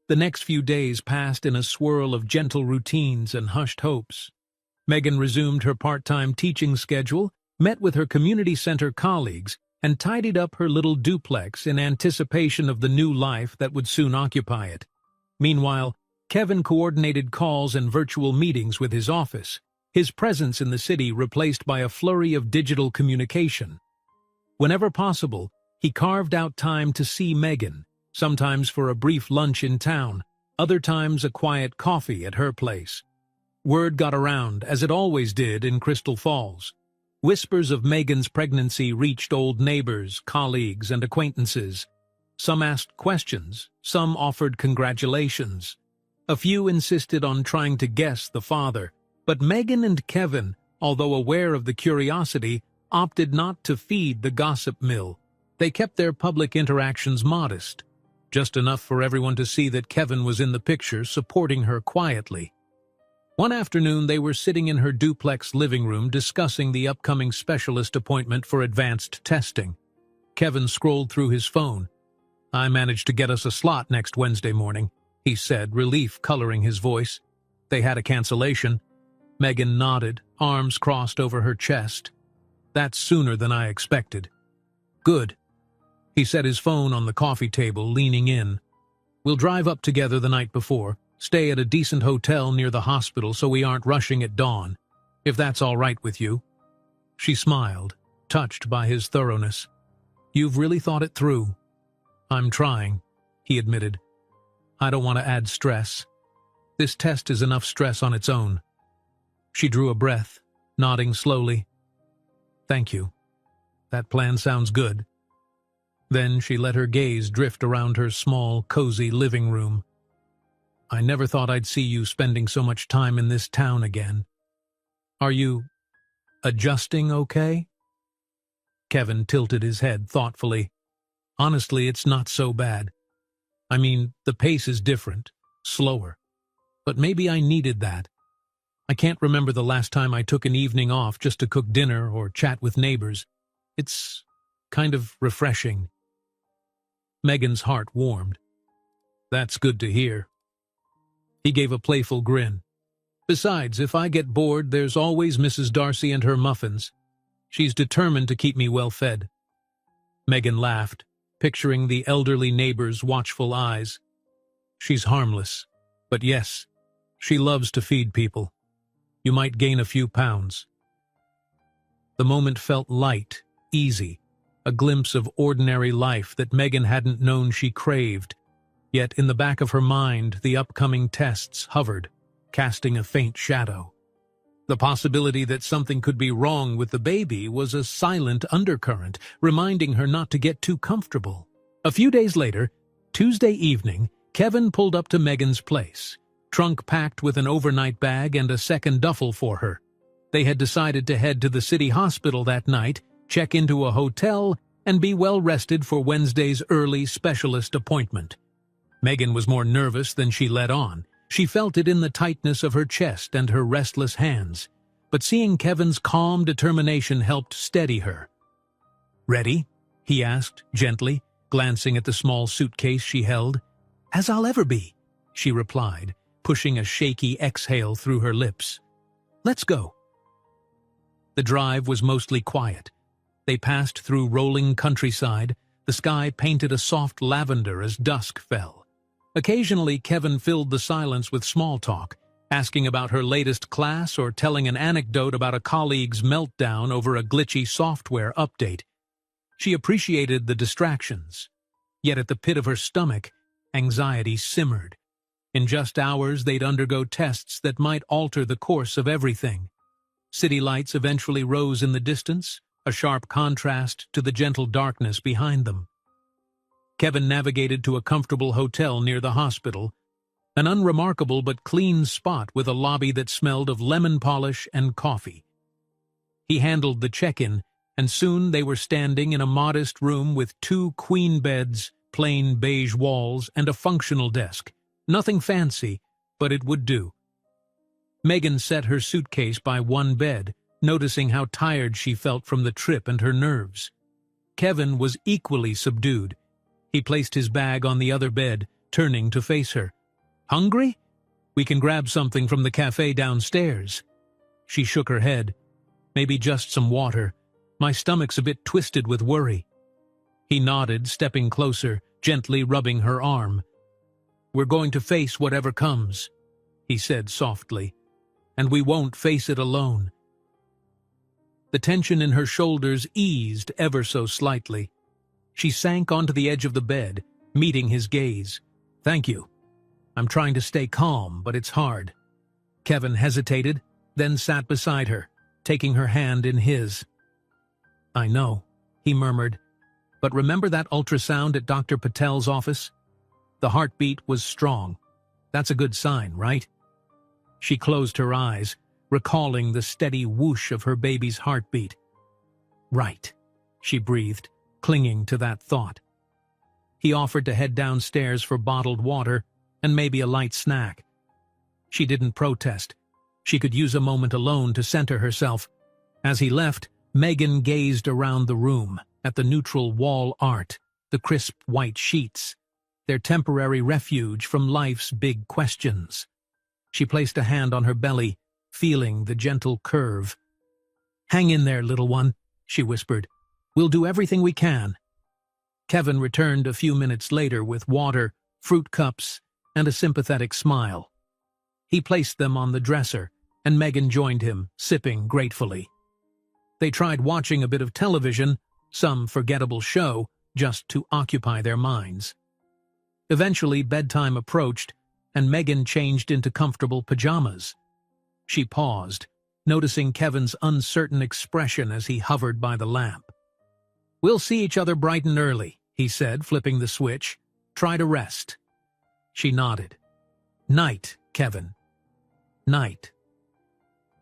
The next few days passed in a swirl of gentle routines and hushed hopes. Megan resumed her part-time teaching schedule, met with her community center colleagues, and tidied up her little duplex in anticipation of the new life that would soon occupy it. Meanwhile, Kevin coordinated calls and virtual meetings with his office, his presence in the city replaced by a flurry of digital communication. Whenever possible, he carved out time to see Megan, sometimes for a brief lunch in town, other times a quiet coffee at her place. Word got around, as it always did in Crystal Falls. Whispers of Megan's pregnancy reached old neighbors, colleagues, and acquaintances. Some asked questions, some offered congratulations. A few insisted on trying to guess the father, but Megan and Kevin, although aware of the curiosity, opted not to feed the gossip mill. They kept their public interactions modest, just enough for everyone to see that Kevin was in the picture, supporting her quietly. One afternoon, they were sitting in her duplex living room discussing the upcoming specialist appointment for advanced testing. Kevin scrolled through his phone. "I managed to get us a slot next Wednesday morning," he said, relief coloring his voice. "They had a cancellation." Megan nodded, arms crossed over her chest. "That's sooner than I expected." "Good." He set his phone on the coffee table, leaning in. "We'll drive up together the night before, stay at a decent hotel near the hospital so we aren't rushing at dawn, if that's all right with you." She smiled, touched by his thoroughness. "You've really thought it through." "I'm trying," he admitted. "I don't want to add stress. This test is enough stress on its own." She drew a breath, nodding slowly. "Thank you. That plan sounds good." Then she let her gaze drift around her small, cozy living room. "I never thought I'd see you spending so much time in this town again. Are you adjusting okay?" Kevin tilted his head thoughtfully. "Honestly, it's not so bad. I mean, the pace is different, slower. But maybe I needed that. I can't remember the last time I took an evening off just to cook dinner or chat with neighbors. It's kind of refreshing." Megan's heart warmed. "That's good to hear." He gave a playful grin. "Besides, if I get bored, there's always Mrs. Darcy and her muffins. She's determined to keep me well fed." Megan laughed, picturing the elderly neighbor's watchful eyes. She's harmless, but yes, she loves to feed people. You might gain a few pounds. The moment felt light, easy, a glimpse of ordinary life that Megan hadn't known she craved. Yet in the back of her mind, the upcoming tests hovered, casting a faint shadow. The possibility that something could be wrong with the baby was a silent undercurrent, reminding her not to get too comfortable. A few days later, Tuesday evening, Kevin pulled up to Megan's place, trunk packed with an overnight bag and a second duffel for her. They had decided to head to the city hospital that night, check into a hotel, and be well rested for Wednesday's early specialist appointment. Megan was more nervous than she let on. She felt it in the tightness of her chest and her restless hands, but seeing Kevin's calm determination helped steady her. "Ready?" he asked, gently, glancing at the small suitcase she held. "As I'll ever be," she replied, pushing a shaky exhale through her lips. "Let's go." The drive was mostly quiet. They passed through rolling countryside, the sky painted a soft lavender as dusk fell. Occasionally, Kevin filled the silence with small talk, asking about her latest class or telling an anecdote about a colleague's meltdown over a glitchy software update. She appreciated the distractions, yet at the pit of her stomach, anxiety simmered. In just hours, they'd undergo tests that might alter the course of everything. City lights eventually rose in the distance, a sharp contrast to the gentle darkness behind them. Kevin navigated to a comfortable hotel near the hospital, an unremarkable but clean spot with a lobby that smelled of lemon polish and coffee. He handled the check-in, and soon they were standing in a modest room with 2 queen beds, plain beige walls, and a functional desk. Nothing fancy, but it would do. Megan set her suitcase by one bed, noticing how tired she felt from the trip and her nerves. Kevin was equally subdued. He placed his bag on the other bed, turning to face her. "Hungry? We can grab something from the cafe downstairs." She shook her head. "Maybe just some water. My stomach's a bit twisted with worry." He nodded, stepping closer, gently rubbing her arm. "We're going to face whatever comes," he said softly, "and we won't face it alone." The tension in her shoulders eased ever so slightly. She sank onto the edge of the bed, meeting his gaze. "Thank you. I'm trying to stay calm, but it's hard." Kevin hesitated, then sat beside her, taking her hand in his. "I know," he murmured, "but remember that ultrasound at Dr. Patel's office? The heartbeat was strong. That's a good sign, right?" She closed her eyes, recalling the steady whoosh of her baby's heartbeat. "Right," she breathed, clinging to that thought. He offered to head downstairs for bottled water and maybe a light snack. She didn't protest. She could use a moment alone to center herself. As he left, Megan gazed around the room, at the neutral wall art, the crisp white sheets, their temporary refuge from life's big questions. She placed a hand on her belly, feeling the gentle curve. "Hang in there, little one," she whispered. "We'll do everything we can." Kevin returned a few minutes later with water, fruit cups, and a sympathetic smile. He placed them on the dresser, and Megan joined him, sipping gratefully. They tried watching a bit of television, some forgettable show, just to occupy their minds. Eventually, bedtime approached, and Megan changed into comfortable pajamas. She paused, noticing Kevin's uncertain expression as he hovered by the lamp. "We'll see each other bright and early," he said, flipping the switch. "Try to rest." She nodded. "Night, Kevin. Night."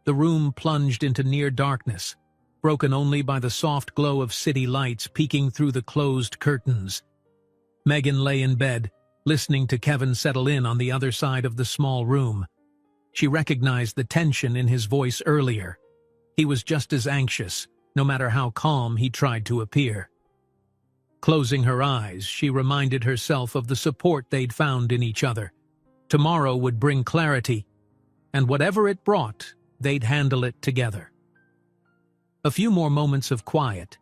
The room plunged into near darkness, broken only by the soft glow of city lights peeking through the closed curtains. Megan lay in bed, listening to Kevin settle in on the other side of the small room. She recognized the tension in his voice earlier. He was just as anxious, no matter how calm he tried to appear. Closing her eyes, she reminded herself of the support they'd found in each other. Tomorrow would bring clarity, and whatever it brought, they'd handle it together. A few more moments of quiet,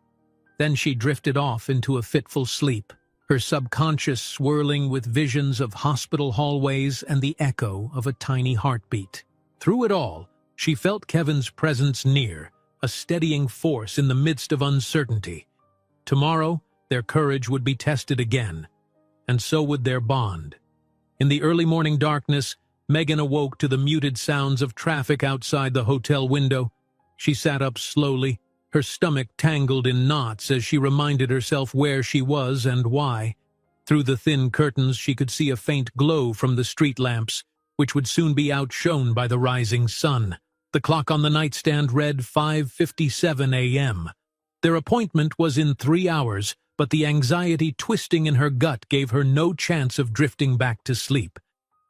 then she drifted off into a fitful sleep, her subconscious swirling with visions of hospital hallways and the echo of a tiny heartbeat. Through it all, she felt Kevin's presence near, a steadying force in the midst of uncertainty. Tomorrow, their courage would be tested again, and so would their bond. In the early morning darkness, Megan awoke to the muted sounds of traffic outside the hotel window. She sat up slowly, her stomach tangled in knots as she reminded herself where she was and why. Through the thin curtains she could see a faint glow from the street lamps, which would soon be outshone by the rising sun. The clock on the nightstand read 5:57 a.m. Their appointment was in 3 hours, but the anxiety twisting in her gut gave her no chance of drifting back to sleep.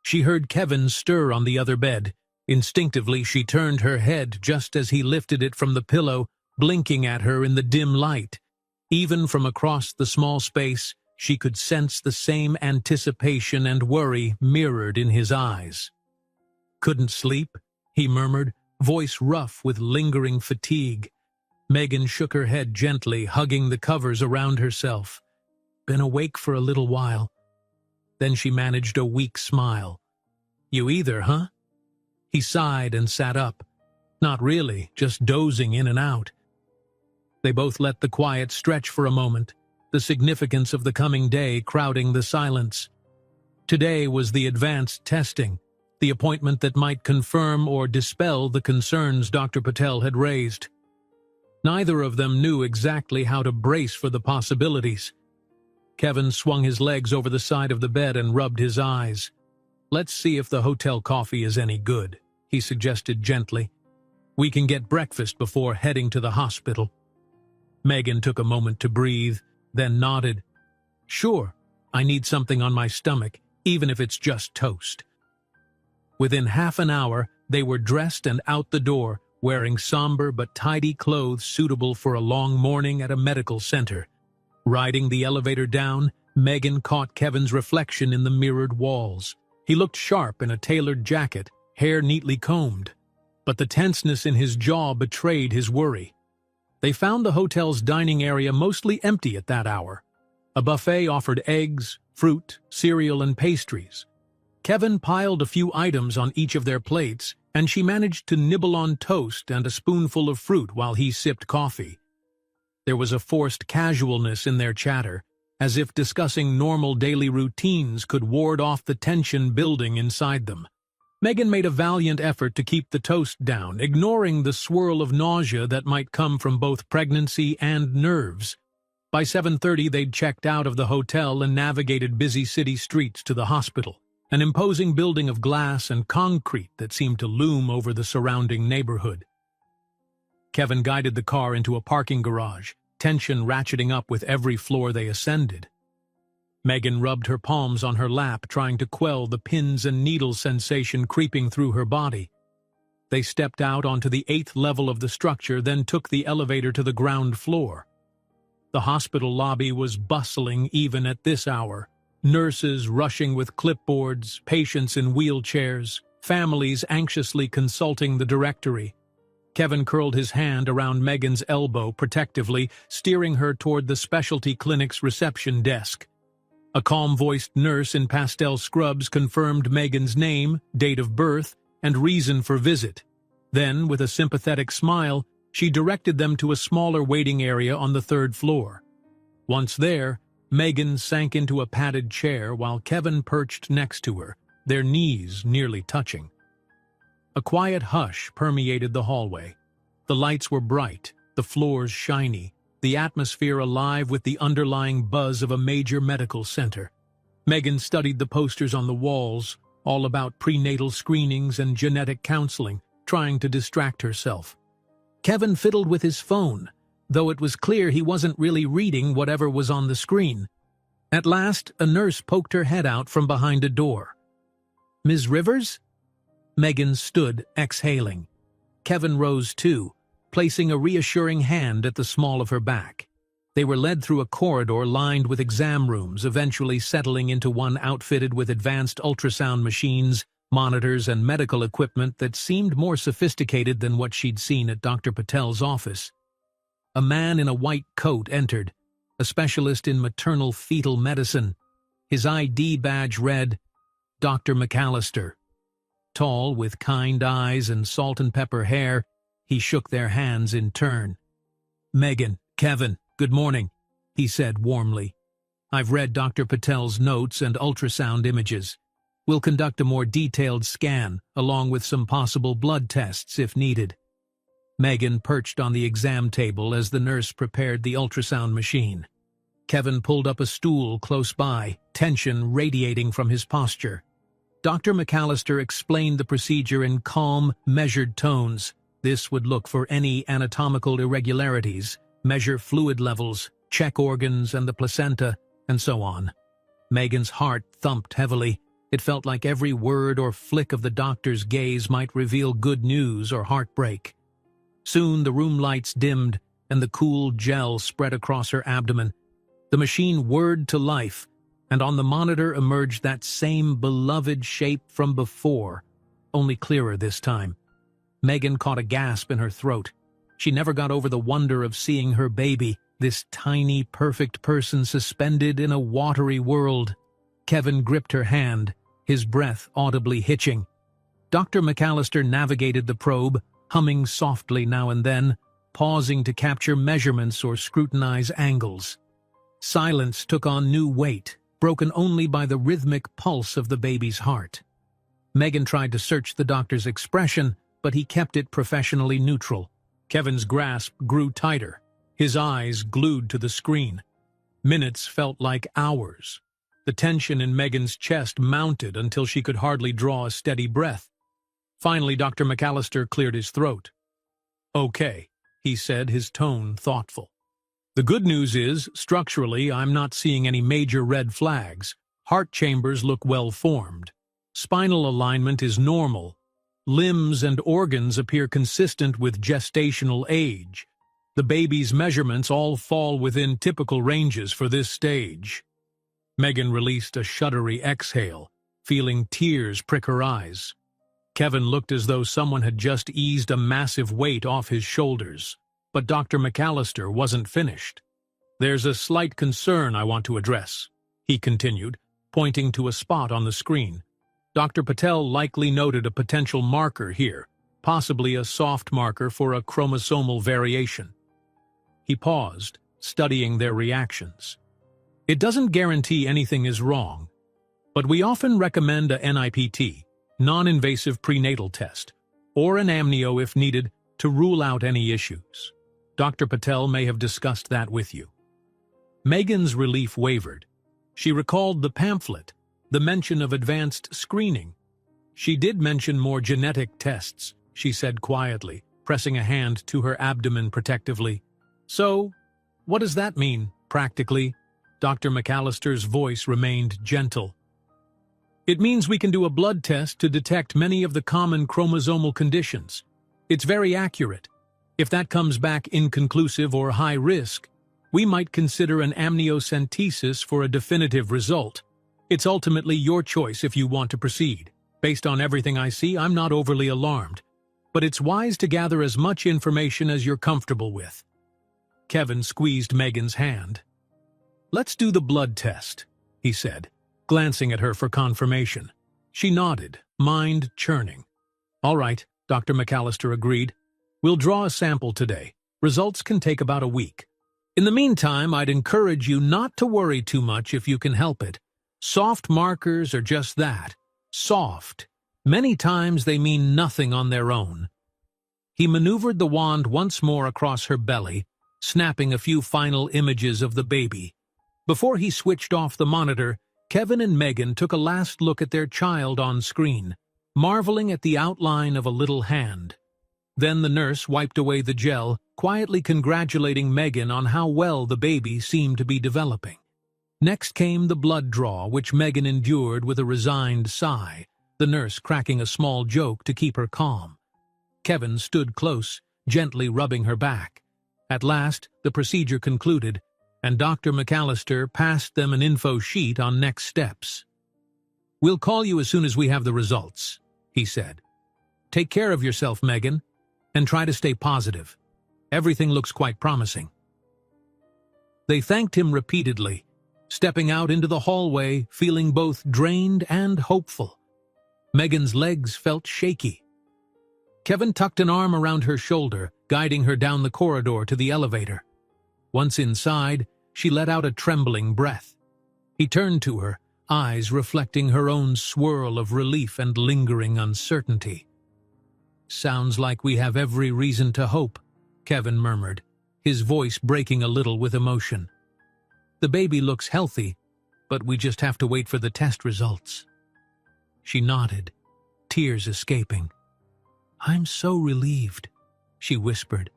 She heard Kevin stir on the other bed. Instinctively, she turned her head just as he lifted it from the pillow, blinking at her in the dim light. Even from across the small space, she could sense the same anticipation and worry mirrored in his eyes. "Couldn't sleep?" he murmured, voice rough with lingering fatigue. Megan shook her head gently, hugging the covers around herself. "Been awake for a little while." Then she managed a weak smile. "You either, huh?" He sighed and sat up. "Not really, just dozing in and out." They both let the quiet stretch for a moment, the significance of the coming day crowding the silence. Today was the advanced testing, the appointment that might confirm or dispel the concerns Dr. Patel had raised. Neither of them knew exactly how to brace for the possibilities. Kevin swung his legs over the side of the bed and rubbed his eyes. "Let's see if the hotel coffee is any good," he suggested gently. "We can get breakfast before heading to the hospital." Megan took a moment to breathe, then nodded. "Sure, I need something on my stomach, even if it's just toast." Within half an hour, they were dressed and out the door, wearing somber but tidy clothes suitable for a long morning at a medical center. Riding the elevator down, Megan caught Kevin's reflection in the mirrored walls. He looked sharp in a tailored jacket, hair neatly combed, but the tenseness in his jaw betrayed his worry. They found the hotel's dining area mostly empty at that hour. A buffet offered eggs, fruit, cereal, and pastries. Kevin piled a few items on each of their plates, and she managed to nibble on toast and a spoonful of fruit while he sipped coffee. There was a forced casualness in their chatter, as if discussing normal daily routines could ward off the tension building inside them. Megan made a valiant effort to keep the toast down, ignoring the swirl of nausea that might come from both pregnancy and nerves. By 7:30, they'd checked out of the hotel and navigated busy city streets to the hospital, an imposing building of glass and concrete that seemed to loom over the surrounding neighborhood. Kevin guided the car into a parking garage, tension ratcheting up with every floor they ascended. Megan rubbed her palms on her lap, trying to quell the pins and needles sensation creeping through her body. They stepped out onto the 8th level of the structure, then took the elevator to the ground floor. The hospital lobby was bustling even at this hour. Nurses rushing with clipboards, patients in wheelchairs, families anxiously consulting the directory. Kevin curled his hand around Megan's elbow protectively, steering her toward the specialty clinic's reception desk. A calm-voiced nurse in pastel scrubs confirmed Megan's name, date of birth, and reason for visit. Then, with a sympathetic smile, she directed them to a smaller waiting area on the 3rd floor. Once there, Megan sank into a padded chair while Kevin perched next to her, their knees nearly touching. A quiet hush permeated the hallway. The lights were bright, the floors shiny, the atmosphere alive with the underlying buzz of a major medical center. Megan studied the posters on the walls, all about prenatal screenings and genetic counseling, trying to distract herself. Kevin fiddled with his phone, though it was clear he wasn't really reading whatever was on the screen. At last, a nurse poked her head out from behind a door. "Ms. Rivers?" Megan stood, exhaling. Kevin rose too, placing a reassuring hand at the small of her back. They were led through a corridor lined with exam rooms, eventually settling into one outfitted with advanced ultrasound machines, monitors, and medical equipment that seemed more sophisticated than what she'd seen at Dr. Patel's office. A man in a white coat entered, a specialist in maternal fetal medicine. His ID badge read, Dr. McAllister. Tall, with kind eyes and salt and pepper hair, he shook their hands in turn. Megan, Kevin, good morning, he said warmly. I've read Dr. Patel's notes and ultrasound images. We'll conduct a more detailed scan, along with some possible blood tests if needed. Megan perched on the exam table as the nurse prepared the ultrasound machine. Kevin pulled up a stool close by, tension radiating from his posture. Dr. McAllister explained the procedure in calm, measured tones. This would look for any anatomical irregularities, measure fluid levels, check organs and the placenta, and so on. Megan's heart thumped heavily. It felt like every word or flick of the doctor's gaze might reveal good news or heartbreak. Soon the room lights dimmed, and the cool gel spread across her abdomen. The machine whirred to life, and on the monitor emerged that same beloved shape from before, only clearer this time. Megan caught a gasp in her throat. She never got over the wonder of seeing her baby, this tiny, perfect person suspended in a watery world. Kevin gripped her hand, his breath audibly hitching. Dr. McAllister navigated the probe, humming softly now and then, pausing to capture measurements or scrutinize angles. Silence took on new weight, broken only by the rhythmic pulse of the baby's heart. Megan tried to search the doctor's expression, but he kept it professionally neutral. Kevin's grasp grew tighter, his eyes glued to the screen. Minutes felt like hours. The tension in Megan's chest mounted until she could hardly draw a steady breath. Finally, Dr. McAllister cleared his throat. Okay, he said, his tone thoughtful. The good news is, structurally, I'm not seeing any major red flags. Heart chambers look well formed. Spinal alignment is normal. Limbs and organs appear consistent with gestational age. The baby's measurements all fall within typical ranges for this stage. Megan released a shuddery exhale, feeling tears prick her eyes. Kevin looked as though someone had just eased a massive weight off his shoulders. But Dr. McAllister wasn't finished. There's a slight concern I want to address, he continued, pointing to a spot on the screen. Dr. Patel likely noted a potential marker here, possibly a soft marker for a chromosomal variation. He paused, studying their reactions. It doesn't guarantee anything is wrong, but we often recommend a NIPT, non-invasive prenatal test, or an amnio if needed, to rule out any issues. Dr. Patel may have discussed that with you. Megan's relief wavered. She recalled the pamphlet, the mention of advanced screening. She did mention more genetic tests, she said quietly, pressing a hand to her abdomen protectively. So, what does that mean, practically? Dr. McAllister's voice remained gentle. It means we can do a blood test to detect many of the common chromosomal conditions. It's very accurate. If that comes back inconclusive or high risk, we might consider an amniocentesis for a definitive result. It's ultimately your choice if you want to proceed. Based on everything I see, I'm not overly alarmed. But it's wise to gather as much information as you're comfortable with. Kevin squeezed Megan's hand. Let's do the blood test, he said, glancing at her for confirmation. She nodded, mind churning. All right, Dr. McAllister agreed. We'll draw a sample today. Results can take about a week. In the meantime, I'd encourage you not to worry too much if you can help it. Soft markers are just that. Soft. Many times they mean nothing on their own. He maneuvered the wand once more across her belly, snapping a few final images of the baby. Before he switched off the monitor, Kevin and Megan took a last look at their child on screen, marveling at the outline of a little hand. Then the nurse wiped away the gel, quietly congratulating Megan on how well the baby seemed to be developing. Next came the blood draw, which Megan endured with a resigned sigh, the nurse cracking a small joke to keep her calm. Kevin stood close, gently rubbing her back. At last, the procedure concluded, and Dr. McAllister passed them an info sheet on next steps. "We'll call you as soon as we have the results," he said. "Take care of yourself, Megan, and try to stay positive. Everything looks quite promising." They thanked him repeatedly, stepping out into the hallway feeling both drained and hopeful. Megan's legs felt shaky. Kevin tucked an arm around her shoulder, guiding her down the corridor to the elevator. Once inside, she let out a trembling breath. He turned to her, eyes reflecting her own swirl of relief and lingering uncertainty. "Sounds like we have every reason to hope," Kevin murmured, his voice breaking a little with emotion. "The baby looks healthy, but we just have to wait for the test results." She nodded, tears escaping. "I'm so relieved," she whispered,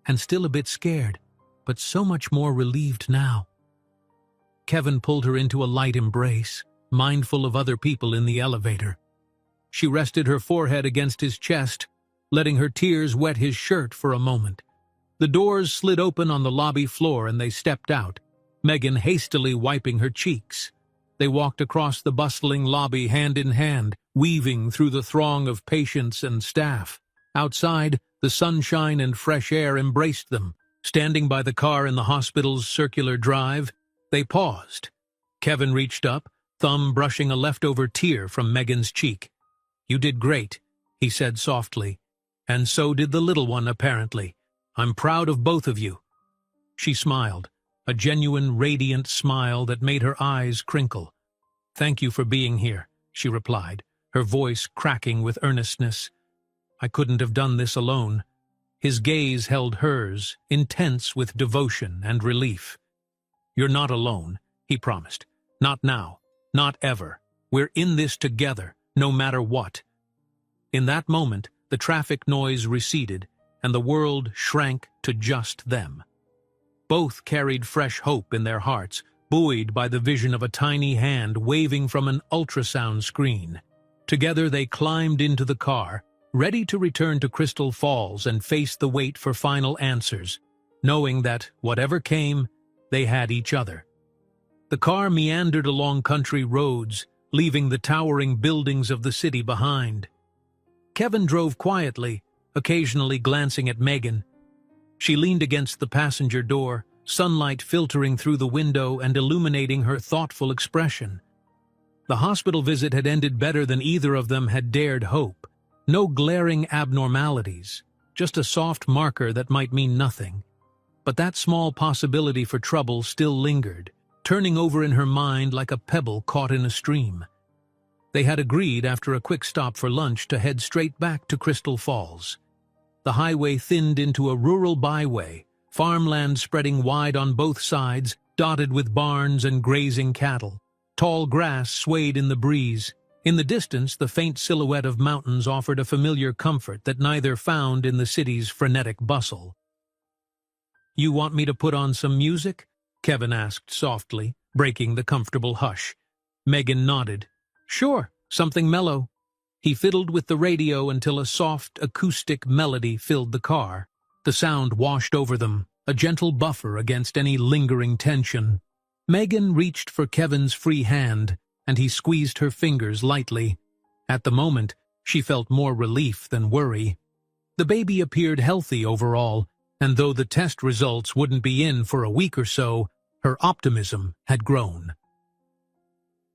and still a bit scared, but so much more relieved now. Kevin pulled her into a light embrace, mindful of other people in the elevator. She rested her forehead against his chest, letting her tears wet his shirt for a moment. The doors slid open on the lobby floor and they stepped out, Megan hastily wiping her cheeks. They walked across the bustling lobby hand in hand, weaving through the throng of patients and staff. Outside, the sunshine and fresh air embraced them. Standing by the car in the hospital's circular drive, they paused. Kevin reached up, thumb brushing a leftover tear from Megan's cheek. "You did great," he said softly. "And so did the little one, apparently. I'm proud of both of you." She smiled, a genuine, radiant smile that made her eyes crinkle. "Thank you for being here," she replied, her voice cracking with earnestness. "I couldn't have done this alone." His gaze held hers, intense with devotion and relief. "You're not alone," he promised. "Not now, not ever. We're in this together, no matter what." In that moment, the traffic noise receded, and the world shrank to just them. Both carried fresh hope in their hearts, buoyed by the vision of a tiny hand waving from an ultrasound screen. Together they climbed into the car, ready to return to Crystal Falls and face the wait for final answers, knowing that, whatever came, they had each other. The car meandered along country roads, leaving the towering buildings of the city behind. Kevin drove quietly, occasionally glancing at Megan. She leaned against the passenger door, sunlight filtering through the window and illuminating her thoughtful expression. The hospital visit had ended better than either of them had dared hope. No glaring abnormalities, just a soft marker that might mean nothing. But that small possibility for trouble still lingered, turning over in her mind like a pebble caught in a stream. They had agreed, after a quick stop for lunch, to head straight back to Crystal Falls. The highway thinned into a rural byway, farmland spreading wide on both sides, dotted with barns and grazing cattle. Tall grass swayed in the breeze. In the distance, the faint silhouette of mountains offered a familiar comfort that neither found in the city's frenetic bustle. "You want me to put on some music?" Kevin asked softly, breaking the comfortable hush. Megan nodded. "Sure, something mellow." He fiddled with the radio until a soft, acoustic melody filled the car. The sound washed over them, a gentle buffer against any lingering tension. Megan reached for Kevin's free hand, and he squeezed her fingers lightly. At the moment, she felt more relief than worry. The baby appeared healthy overall, and though the test results wouldn't be in for a week or so, her optimism had grown.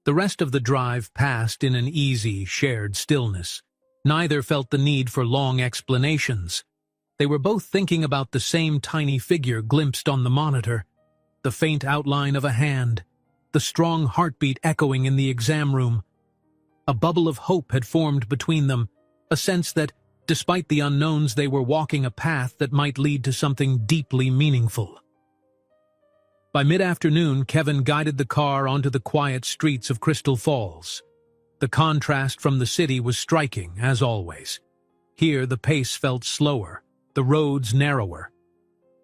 The rest of the drive passed in an easy, shared stillness. Neither felt the need for long explanations. They were both thinking about the same tiny figure glimpsed on the monitor, the faint outline of a hand, the strong heartbeat echoing in the exam room. A bubble of hope had formed between them, a sense that, despite the unknowns, they were walking a path that might lead to something deeply meaningful. By mid-afternoon, Kevin guided the car onto the quiet streets of Crystal Falls. The contrast from the city was striking, as always. Here the pace felt slower, the roads narrower.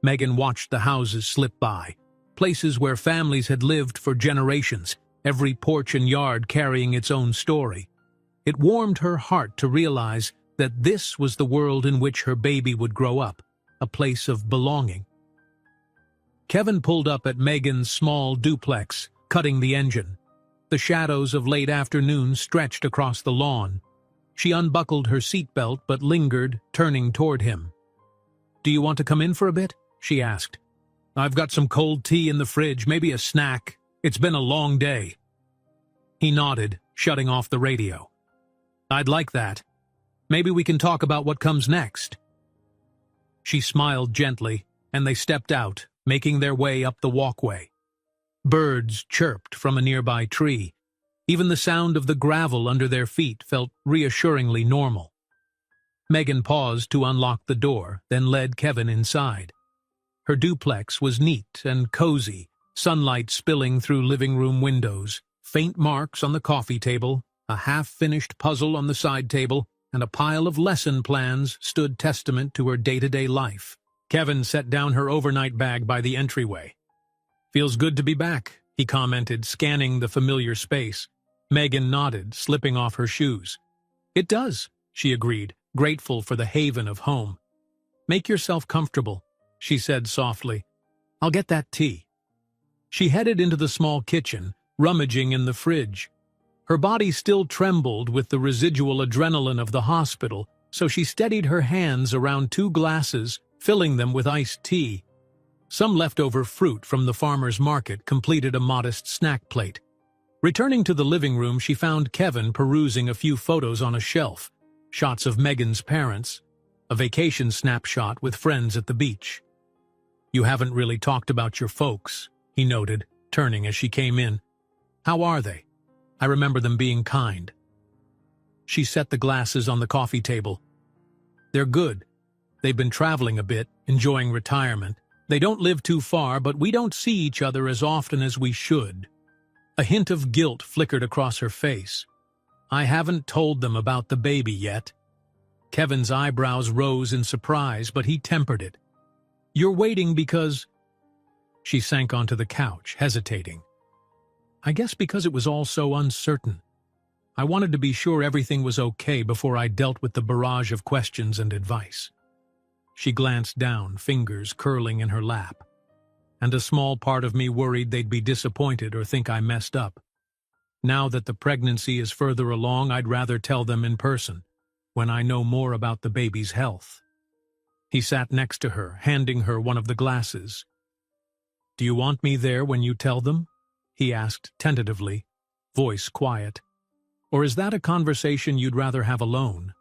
Megan watched the houses slip by, places where families had lived for generations, every porch and yard carrying its own story. It warmed her heart to realize that this was the world in which her baby would grow up, a place of belonging. Kevin pulled up at Megan's small duplex, cutting the engine. The shadows of late afternoon stretched across the lawn. She unbuckled her seatbelt but lingered, turning toward him. "Do you want to come in for a bit?" she asked. I've got some cold tea in the fridge, maybe a snack. It's been a long day. He nodded, shutting off the radio. I'd like that. Maybe we can talk about what comes next. She smiled gently, and they stepped out, making their way up the walkway. Birds chirped from a nearby tree. Even the sound of the gravel under their feet felt reassuringly normal. Megan paused to unlock the door, then led Kevin inside. Her duplex was neat and cozy, sunlight spilling through living room windows, faint marks on the coffee table, a half-finished puzzle on the side table, and a pile of lesson plans stood testament to her day-to-day life. Kevin set down her overnight bag by the entryway. "Feels good to be back," he commented, scanning the familiar space. Megan nodded, slipping off her shoes. "It does," she agreed, grateful for the haven of home. "Make yourself comfortable," she said softly. "I'll get that tea." She headed into the small kitchen, rummaging in the fridge. Her body still trembled with the residual adrenaline of the hospital, so she steadied her hands around 2 glasses, filling them with iced tea. Some leftover fruit from the farmer's market completed a modest snack plate. Returning to the living room, she found Kevin perusing a few photos on a shelf, shots of Megan's parents, a vacation snapshot with friends at the beach. "You haven't really talked about your folks," he noted, turning as she came in. "How are they? I remember them being kind." She set the glasses on the coffee table. "They're good. They've been traveling a bit, enjoying retirement. They don't live too far, but we don't see each other as often as we should." A hint of guilt flickered across her face. "I haven't told them about the baby yet." Kevin's eyebrows rose in surprise, but he tempered it. "You're waiting because—" She sank onto the couch, hesitating. "I guess because it was all so uncertain. I wanted to be sure everything was okay before I dealt with the barrage of questions and advice." She glanced down, fingers curling in her lap. "And a small part of me worried they'd be disappointed or think I messed up. Now that the pregnancy is further along, I'd rather tell them in person, when I know more about the baby's health." He sat next to her, handing her one of the glasses. "Do you want me there when you tell them?" he asked tentatively, voice quiet. "Or is that a conversation you'd rather have alone?"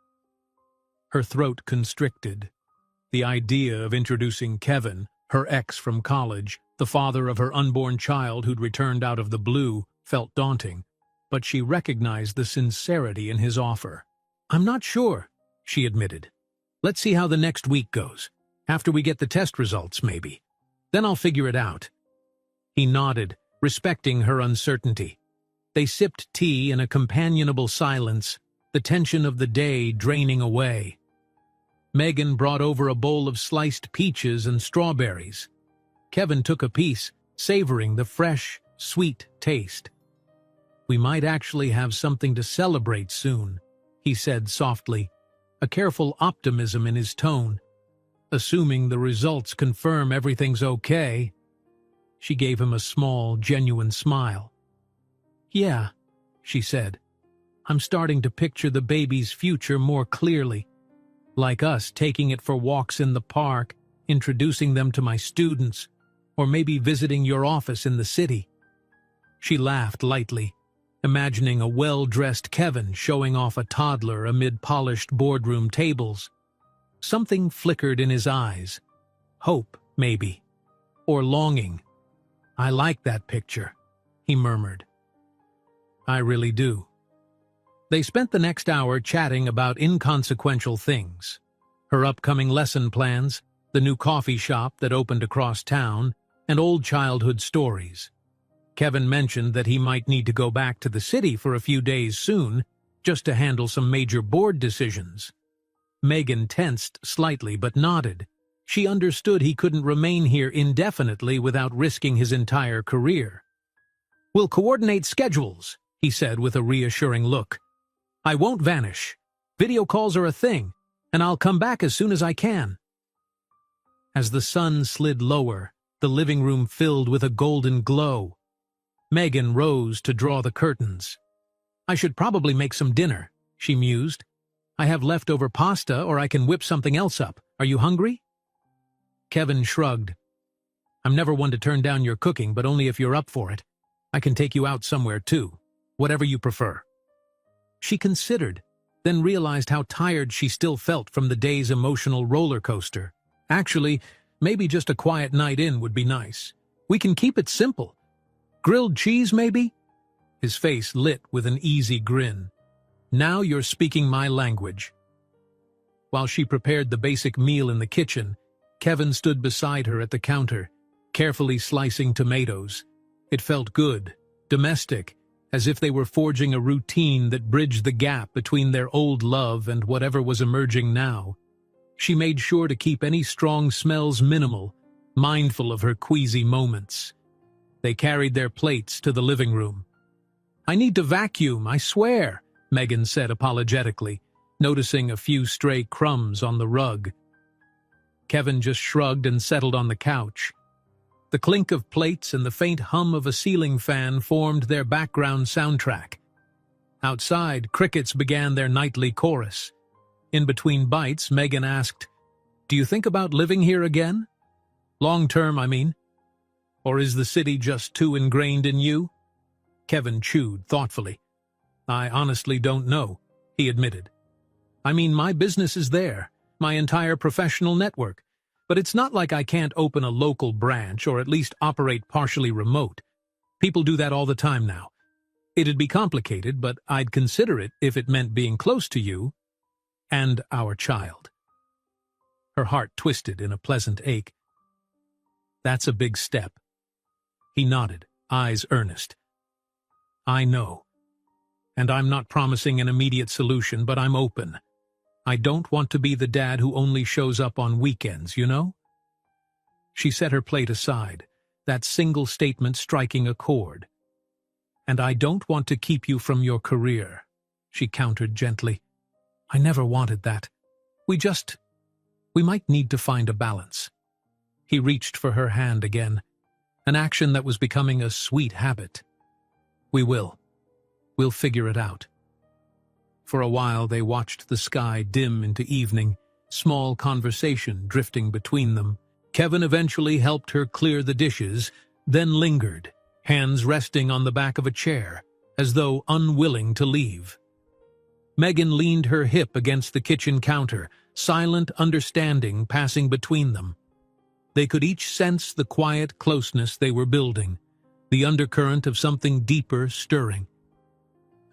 Her throat constricted. The idea of introducing Kevin, her ex from college, the father of her unborn child who'd returned out of the blue, felt daunting, but she recognized the sincerity in his offer. "I'm not sure," she admitted. "Let's see how the next week goes. After we get the test results, maybe. Then I'll figure it out." He nodded, respecting her uncertainty. They sipped tea in a companionable silence, the tension of the day draining away. Megan brought over a bowl of sliced peaches and strawberries. Kevin took a piece, savoring the fresh, sweet taste. "We might actually have something to celebrate soon," he said softly, a careful optimism in his tone. "Assuming the results confirm everything's okay." She gave him a small, genuine smile. "Yeah," she said. "I'm starting to picture the baby's future more clearly. Like us taking it for walks in the park, introducing them to my students, or maybe visiting your office in the city." She laughed lightly, imagining a well-dressed Kevin showing off a toddler amid polished boardroom tables. Something flickered in his eyes. Hope, maybe. Or longing. "I like that picture," he murmured. "I really do." They spent the next hour chatting about inconsequential things. Her upcoming lesson plans, the new coffee shop that opened across town, and old childhood stories. Kevin mentioned that he might need to go back to the city for a few days soon, just to handle some major board decisions. Megan tensed slightly but nodded. She understood he couldn't remain here indefinitely without risking his entire career. "We'll coordinate schedules," he said with a reassuring look. "I won't vanish. Video calls are a thing, and I'll come back as soon as I can." As the sun slid lower, the living room filled with a golden glow. Megan rose to draw the curtains. "I should probably make some dinner," she mused. "I have leftover pasta, or I can whip something else up. Are you hungry?" Kevin shrugged. I'm never one to turn down your cooking, but only if you're up for it. I can take you out somewhere too, whatever you prefer." She considered, then realized how tired she still felt from the day's emotional roller coaster. Actually, maybe just a quiet night in would be nice. We can keep it simple. Grilled cheese, maybe? His face lit with an easy grin. Now you're speaking my language. While she prepared the basic meal in the kitchen, Kevin stood beside her at the counter, carefully slicing tomatoes. It felt good, domestic, as if they were forging a routine that bridged the gap between their old love and whatever was emerging now. She made sure to keep any strong smells minimal, mindful of her queasy moments. They carried their plates to the living room. "I need to vacuum, I swear," Megan said apologetically, noticing a few stray crumbs on the rug. Kevin just shrugged and settled on the couch. The clink of plates and the faint hum of a ceiling fan formed their background soundtrack. Outside, crickets began their nightly chorus. In between bites, Megan asked, "Do you think about living here again? Long term, I mean. Or is the city just too ingrained in you?" Kevin chewed thoughtfully. "I honestly don't know," he admitted. "I mean, my business is there, my entire professional network. But it's not like I can't open a local branch or at least operate partially remote. People do that all the time now. It'd be complicated, but I'd consider it if it meant being close to you and our child." Her heart twisted in a pleasant ache. "That's a big step." He nodded, eyes earnest. "I know. And I'm not promising an immediate solution, but I'm open. I don't want to be the dad who only shows up on weekends, you know?" She set her plate aside, that single statement striking a chord. "And I don't want to keep you from your career," she countered gently. "I never wanted that. We might need to find a balance." He reached for her hand again, an action that was becoming a sweet habit. We'll figure it out." For a while they watched the sky dim into evening, small conversation drifting between them. Kevin eventually helped her clear the dishes, then lingered, hands resting on the back of a chair, as though unwilling to leave. Megan leaned her hip against the kitchen counter, silent understanding passing between them. They could each sense the quiet closeness they were building, the undercurrent of something deeper stirring.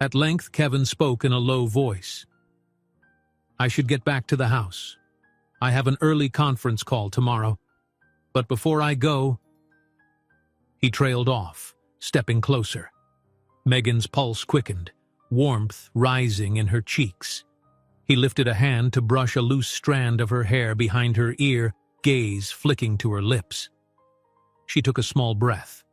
At length, Kevin spoke in a low voice. "I should get back to the house. I have an early conference call tomorrow. But before I go—" He trailed off, stepping closer. Megan's pulse quickened, warmth rising in her cheeks. He lifted a hand to brush a loose strand of her hair behind her ear, gaze flicking to her lips. She took a small breath.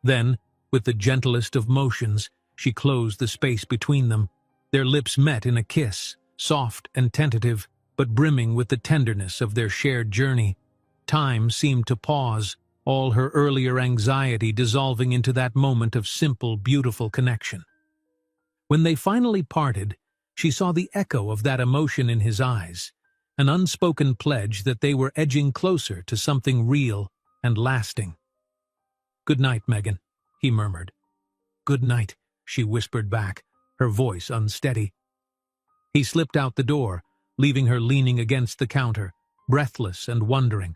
Then, with the gentlest of motions, she closed the space between them. Their lips met in a kiss, soft and tentative, but brimming with the tenderness of their shared journey. Time seemed to pause, all her earlier anxiety dissolving into that moment of simple, beautiful connection. When they finally parted, she saw the echo of that emotion in his eyes, an unspoken pledge that they were edging closer to something real and lasting. "Good night, Megan," he murmured. "Good night," she whispered back, her voice unsteady. He slipped out the door, leaving her leaning against the counter, breathless and wondering.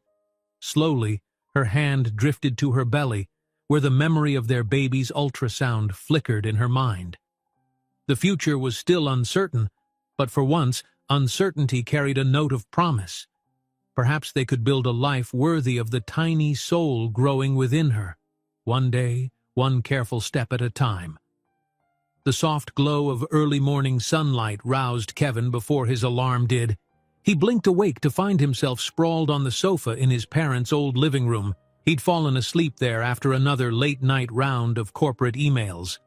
Slowly, her hand drifted to her belly, where the memory of their baby's ultrasound flickered in her mind. The future was still uncertain, but for once, uncertainty carried a note of promise. Perhaps they could build a life worthy of the tiny soul growing within her, one day, one careful step at a time. The soft glow of early morning sunlight roused Kevin before his alarm did. He blinked awake to find himself sprawled on the sofa in his parents' old living room. He'd fallen asleep there after another late-night round of corporate emails.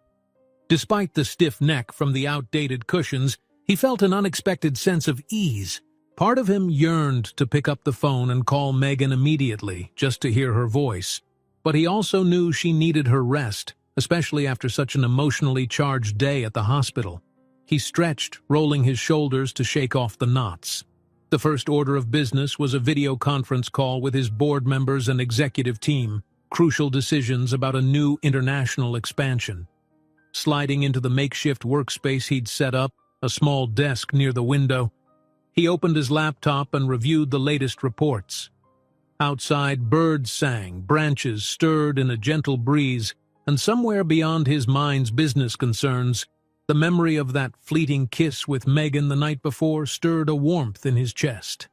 Despite the stiff neck from the outdated cushions, he felt an unexpected sense of ease. Part of him yearned to pick up the phone and call Megan immediately, just to hear her voice. But he also knew she needed her rest, especially after such an emotionally charged day at the hospital. He stretched, rolling his shoulders to shake off the knots. The first order of business was a video conference call with his board members and executive team, crucial decisions about a new international expansion. Sliding into the makeshift workspace he'd set up, a small desk near the window, he opened his laptop and reviewed the latest reports. Outside, birds sang, branches stirred in a gentle breeze, and somewhere beyond his mind's business concerns, the memory of that fleeting kiss with Megan the night before stirred a warmth in his chest.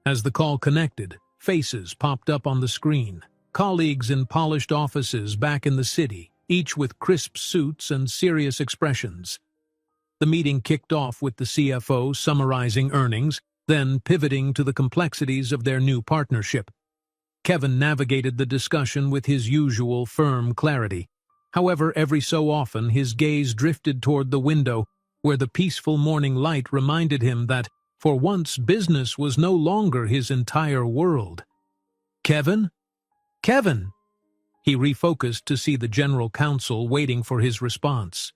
As the call connected, faces popped up on the screen, colleagues in polished offices back in the city, each with crisp suits and serious expressions. The meeting kicked off with the CFO summarizing earnings, then pivoting to the complexities of their new partnership. Kevin navigated the discussion with his usual firm clarity. However, every so often his gaze drifted toward the window, where the peaceful morning light reminded him that, for once, business was no longer his entire world. "Kevin? Kevin!" He refocused to see the general counsel waiting for his response.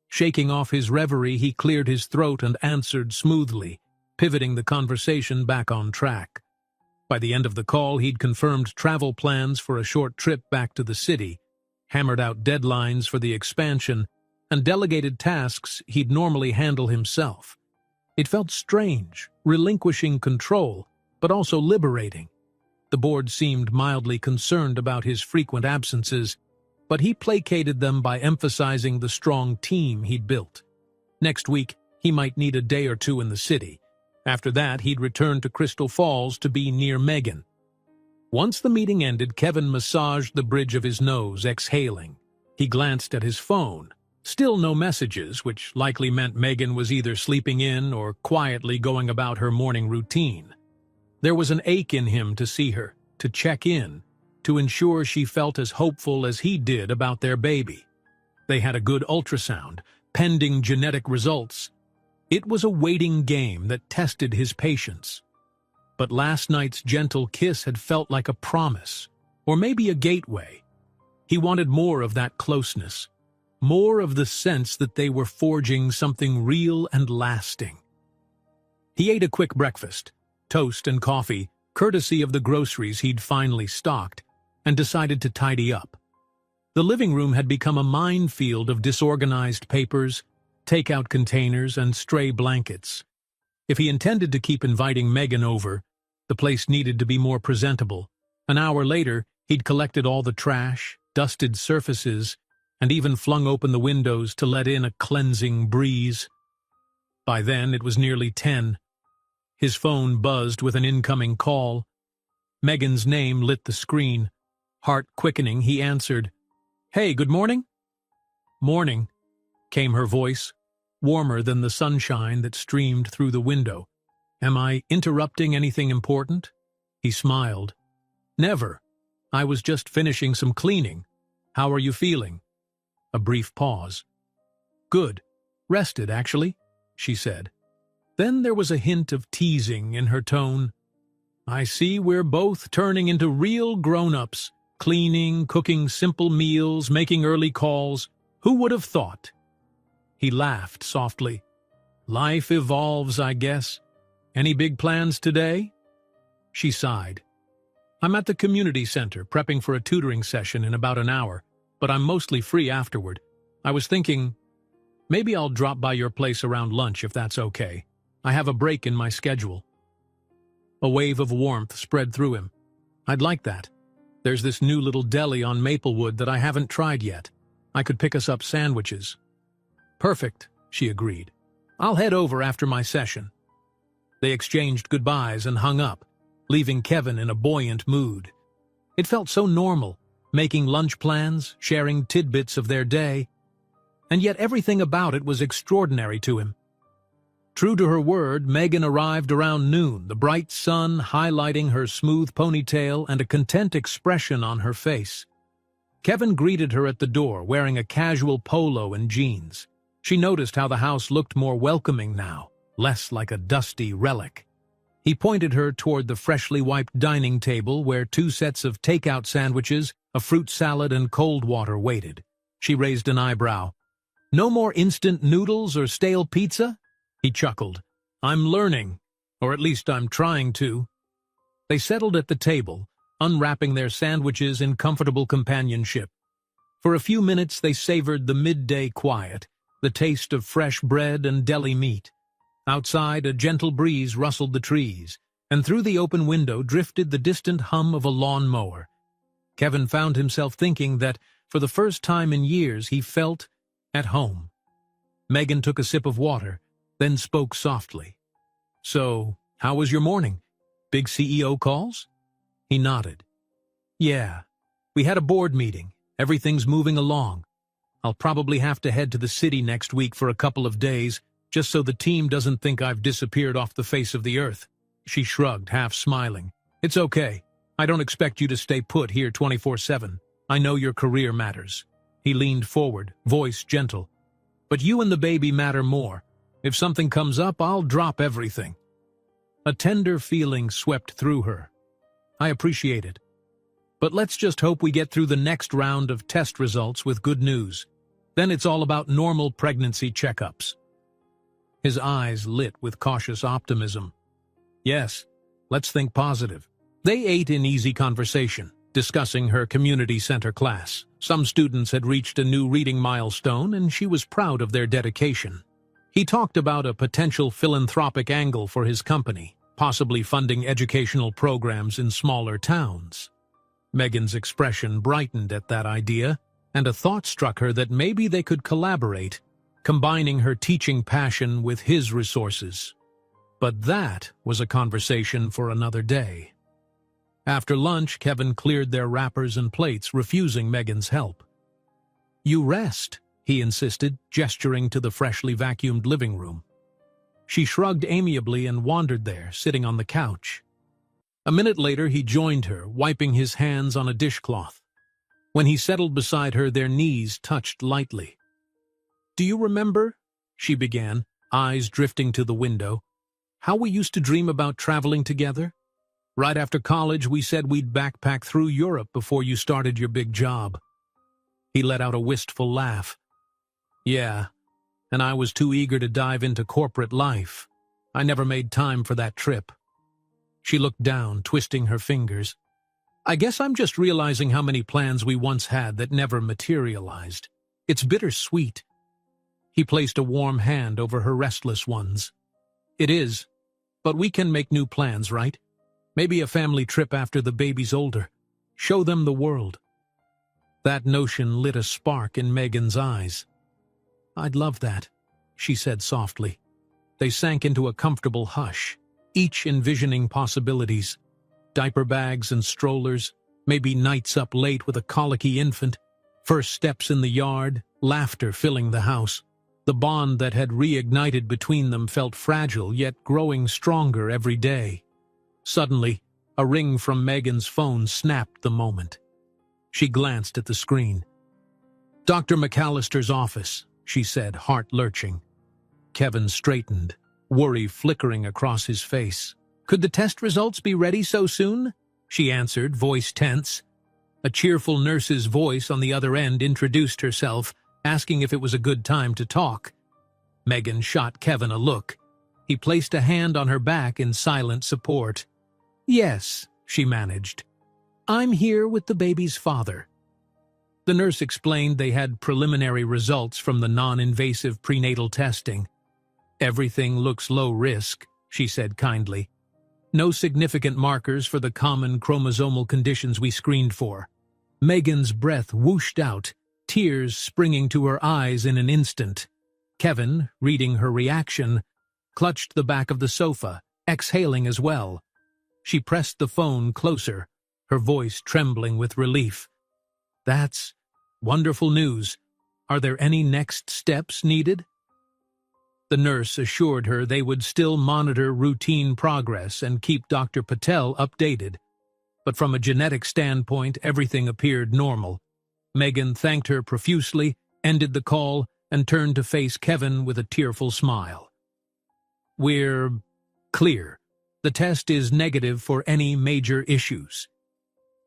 Shaking off his reverie, he cleared his throat and answered smoothly, pivoting the conversation back on track. By the end of the call, he'd confirmed travel plans for a short trip back to the city, hammered out deadlines for the expansion, and delegated tasks he'd normally handle himself. It felt strange, relinquishing control, but also liberating. The board seemed mildly concerned about his frequent absences, but he placated them by emphasizing the strong team he'd built. Next week, he might need a day or two in the city. After that, he'd return to Crystal Falls to be near Megan. Once the meeting ended, Kevin massaged the bridge of his nose, exhaling. He glanced at his phone. Still no messages, which likely meant Megan was either sleeping in or quietly going about her morning routine. There was an ache in him to see her, to check in, to ensure she felt as hopeful as he did about their baby. They had a good ultrasound, pending genetic results. It was a waiting game that tested his patience. But last night's gentle kiss had felt like a promise, or maybe a gateway. He wanted more of that closeness, more of the sense that they were forging something real and lasting. He ate a quick breakfast, toast and coffee, courtesy of the groceries he'd finally stocked, and decided to tidy up. The living room had become a minefield of disorganized papers, takeout containers, and stray blankets. If he intended to keep inviting Megan over, the place needed to be more presentable. An hour later, he'd collected all the trash, dusted surfaces, and even flung open the windows to let in a cleansing breeze. By then, it was nearly 10. His phone buzzed with an incoming call. Megan's name lit the screen. Heart quickening, he answered. "Hey, good morning?" "Morning," came her voice, warmer than the sunshine that streamed through the window. "Am I interrupting anything important?" He smiled. "Never. I was just finishing some cleaning. How are you feeling?" A brief pause. "Good. Rested, actually," she said. Then there was a hint of teasing in her tone. "I see we're both turning into real grown-ups. Cleaning, cooking simple meals, making early calls. Who would have thought?" He laughed softly. "Life evolves, I guess. Any big plans today?" She sighed. "I'm at the community center, prepping for a tutoring session in about an hour, but I'm mostly free afterward. I was thinking, maybe I'll drop by your place around lunch if that's okay. I have a break in my schedule." A wave of warmth spread through him. "I'd like that. There's this new little deli on Maplewood that I haven't tried yet. I could pick us up sandwiches." "Perfect," she agreed. "I'll head over after my session." They exchanged goodbyes and hung up, leaving Kevin in a buoyant mood. It felt so normal, making lunch plans, sharing tidbits of their day, and yet everything about it was extraordinary to him. True to her word, Megan arrived around noon, the bright sun highlighting her smooth ponytail and a content expression on her face. Kevin greeted her at the door, wearing a casual polo and jeans. She noticed how the house looked more welcoming now, less like a dusty relic. He pointed her toward the freshly wiped dining table where 2 sets of takeout sandwiches, a fruit salad, and cold water waited. She raised an eyebrow. "No more instant noodles or stale pizza?" He chuckled. "I'm learning. Or at least I'm trying to. They settled at the table, unwrapping their sandwiches in comfortable companionship. For a few minutes they savored the midday quiet, the taste of fresh bread and deli meat. Outside, a gentle breeze rustled the trees, and through the open window drifted the distant hum of a lawn mower. Kevin found himself thinking that, for the first time in years, he felt at home. Megan took a sip of water, then spoke softly. "So, how was your morning? Big CEO calls?" He nodded. "Yeah, we had a board meeting. Everything's moving along. I'll probably have to head to the city next week for a couple of days, just so the team doesn't think I've disappeared off the face of the earth." She shrugged, half smiling. "It's okay. I don't expect you to stay put here 24/7. I know your career matters." He leaned forward, voice gentle. "But you and the baby matter more. If something comes up, I'll drop everything." A tender feeling swept through her. "I appreciate it. But let's just hope we get through the next round of test results with good news. Then it's all about normal pregnancy checkups." His eyes lit with cautious optimism. "Yes, let's think positive." They ate in easy conversation, discussing her community center class. Some students had reached a new reading milestone, and she was proud of their dedication. He talked about a potential philanthropic angle for his company, possibly funding educational programs in smaller towns. Megan's expression brightened at that idea, and a thought struck her that maybe they could collaborate, combining her teaching passion with his resources. But that was a conversation for another day. After lunch, Kevin cleared their wrappers and plates, refusing Megan's help. "You rest," he insisted, gesturing to the freshly vacuumed living room. She shrugged amiably and wandered there, sitting on the couch. A minute later, he joined her, wiping his hands on a dishcloth. When he settled beside her, their knees touched lightly. "Do you remember," she began, eyes drifting to the window, "how we used to dream about traveling together? Right after college, we said we'd backpack through Europe before you started your big job." He let out a wistful laugh. "Yeah, and I was too eager to dive into corporate life. I never made time for that trip." She looked down, twisting her fingers. "I guess I'm just realizing how many plans we once had that never materialized. It's bittersweet." He placed a warm hand over her restless ones. "It is, but we can make new plans, right? Maybe a family trip after the baby's older. Show them the world." That notion lit a spark in Megan's eyes. "I'd love that," she said softly. They sank into a comfortable hush, each envisioning possibilities. Diaper bags and strollers, maybe nights up late with a colicky infant, first steps in the yard, laughter filling the house. The bond that had reignited between them felt fragile yet growing stronger every day. Suddenly, a ring from Megan's phone snapped the moment. She glanced at the screen. "Dr. McAllister's office," she said, heart lurching. Kevin straightened, worry flickering across his face. "Could the test results be ready so soon?" she answered, voice tense. A cheerful nurse's voice on the other end introduced herself, asking if it was a good time to talk. Megan shot Kevin a look. He placed a hand on her back in silent support. "Yes," she managed. "I'm here with the baby's father." The nurse explained they had preliminary results from the non-invasive prenatal testing. "Everything looks low risk," she said kindly. "No significant markers for the common chromosomal conditions we screened for." Megan's breath whooshed out, tears springing to her eyes in an instant. Kevin, reading her reaction, clutched the back of the sofa, exhaling as well. She pressed the phone closer, her voice trembling with relief. "That's wonderful news. Are there any next steps needed?" The nurse assured her they would still monitor routine progress and keep Dr. Patel updated. But from a genetic standpoint, everything appeared normal. Megan thanked her profusely, ended the call, and turned to face Kevin with a tearful smile. "We're clear. The test is negative for any major issues."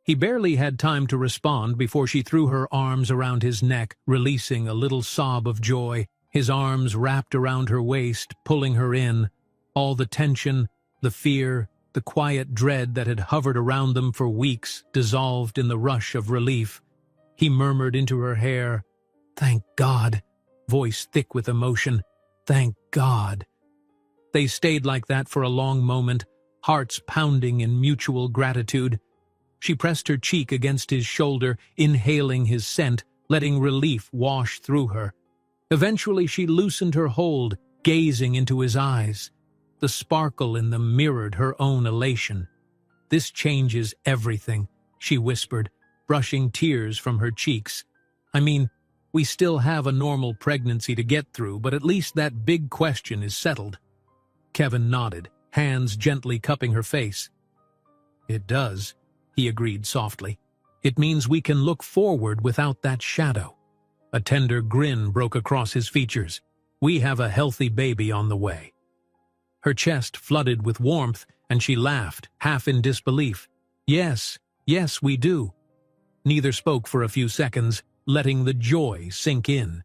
He barely had time to respond before she threw her arms around his neck, releasing a little sob of joy, his arms wrapped around her waist, pulling her in, all the tension, The fear, the quiet dread that had hovered around them for weeks, dissolved in the rush of relief. He murmured into her hair, "Thank God," voice thick with emotion, "Thank God." They stayed like that for a long moment, hearts pounding in mutual gratitude. She pressed her cheek against his shoulder, inhaling his scent, letting relief wash through her. Eventually she loosened her hold, gazing into his eyes. The sparkle in them mirrored her own elation. "This changes everything," she whispered, brushing tears from her cheeks. "I mean, we still have a normal pregnancy to get through, but at least that big question is settled." Kevin nodded, hands gently cupping her face. "It does," he agreed softly. "It means we can look forward without that shadow." A tender grin broke across his features. "We have a healthy baby on the way." Her chest flooded with warmth, and she laughed, half in disbelief. Yes, we do." Neither spoke for a few seconds, letting the joy sink in.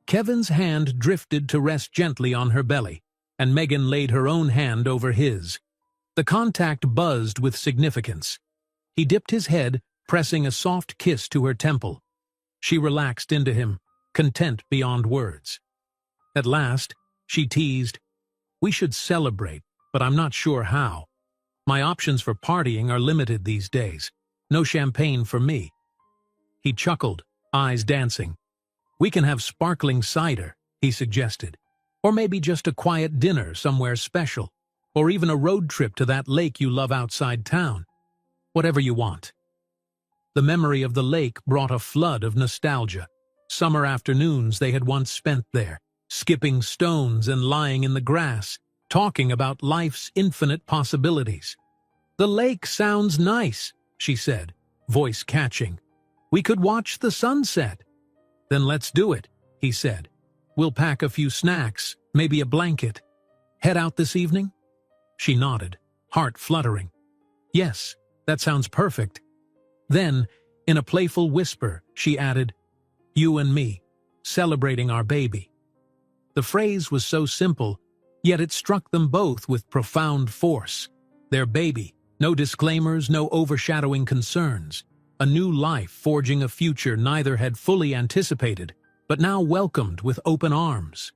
Kevin's hand drifted to rest gently on her belly, and Megan laid her own hand over his. The contact buzzed with significance. He dipped his head, pressing a soft kiss to her temple. She relaxed into him, content beyond words. At last, she teased, "We should celebrate, but I'm not sure how. My options for partying are limited these days. No champagne for me." He chuckled, eyes dancing. "We can have sparkling cider," he suggested. "Or maybe just a quiet dinner somewhere special. Or even a road trip to that lake you love outside town. Whatever you want." The memory of the lake brought a flood of nostalgia. Summer afternoons they had once spent there, skipping stones and lying in the grass, talking about life's infinite possibilities. "The lake sounds nice," she said, voice catching. "We could watch the sunset." "Then let's do it," he said. "We'll pack a few snacks, maybe a blanket. Head out this evening?" She nodded, heart fluttering. "Yes, that sounds perfect." Then, in a playful whisper, she added, "You and me, celebrating our baby." The phrase was so simple, yet it struck them both with profound force. Their baby, no disclaimers, no overshadowing concerns. A new life forging a future neither had fully anticipated, but now welcomed with open arms.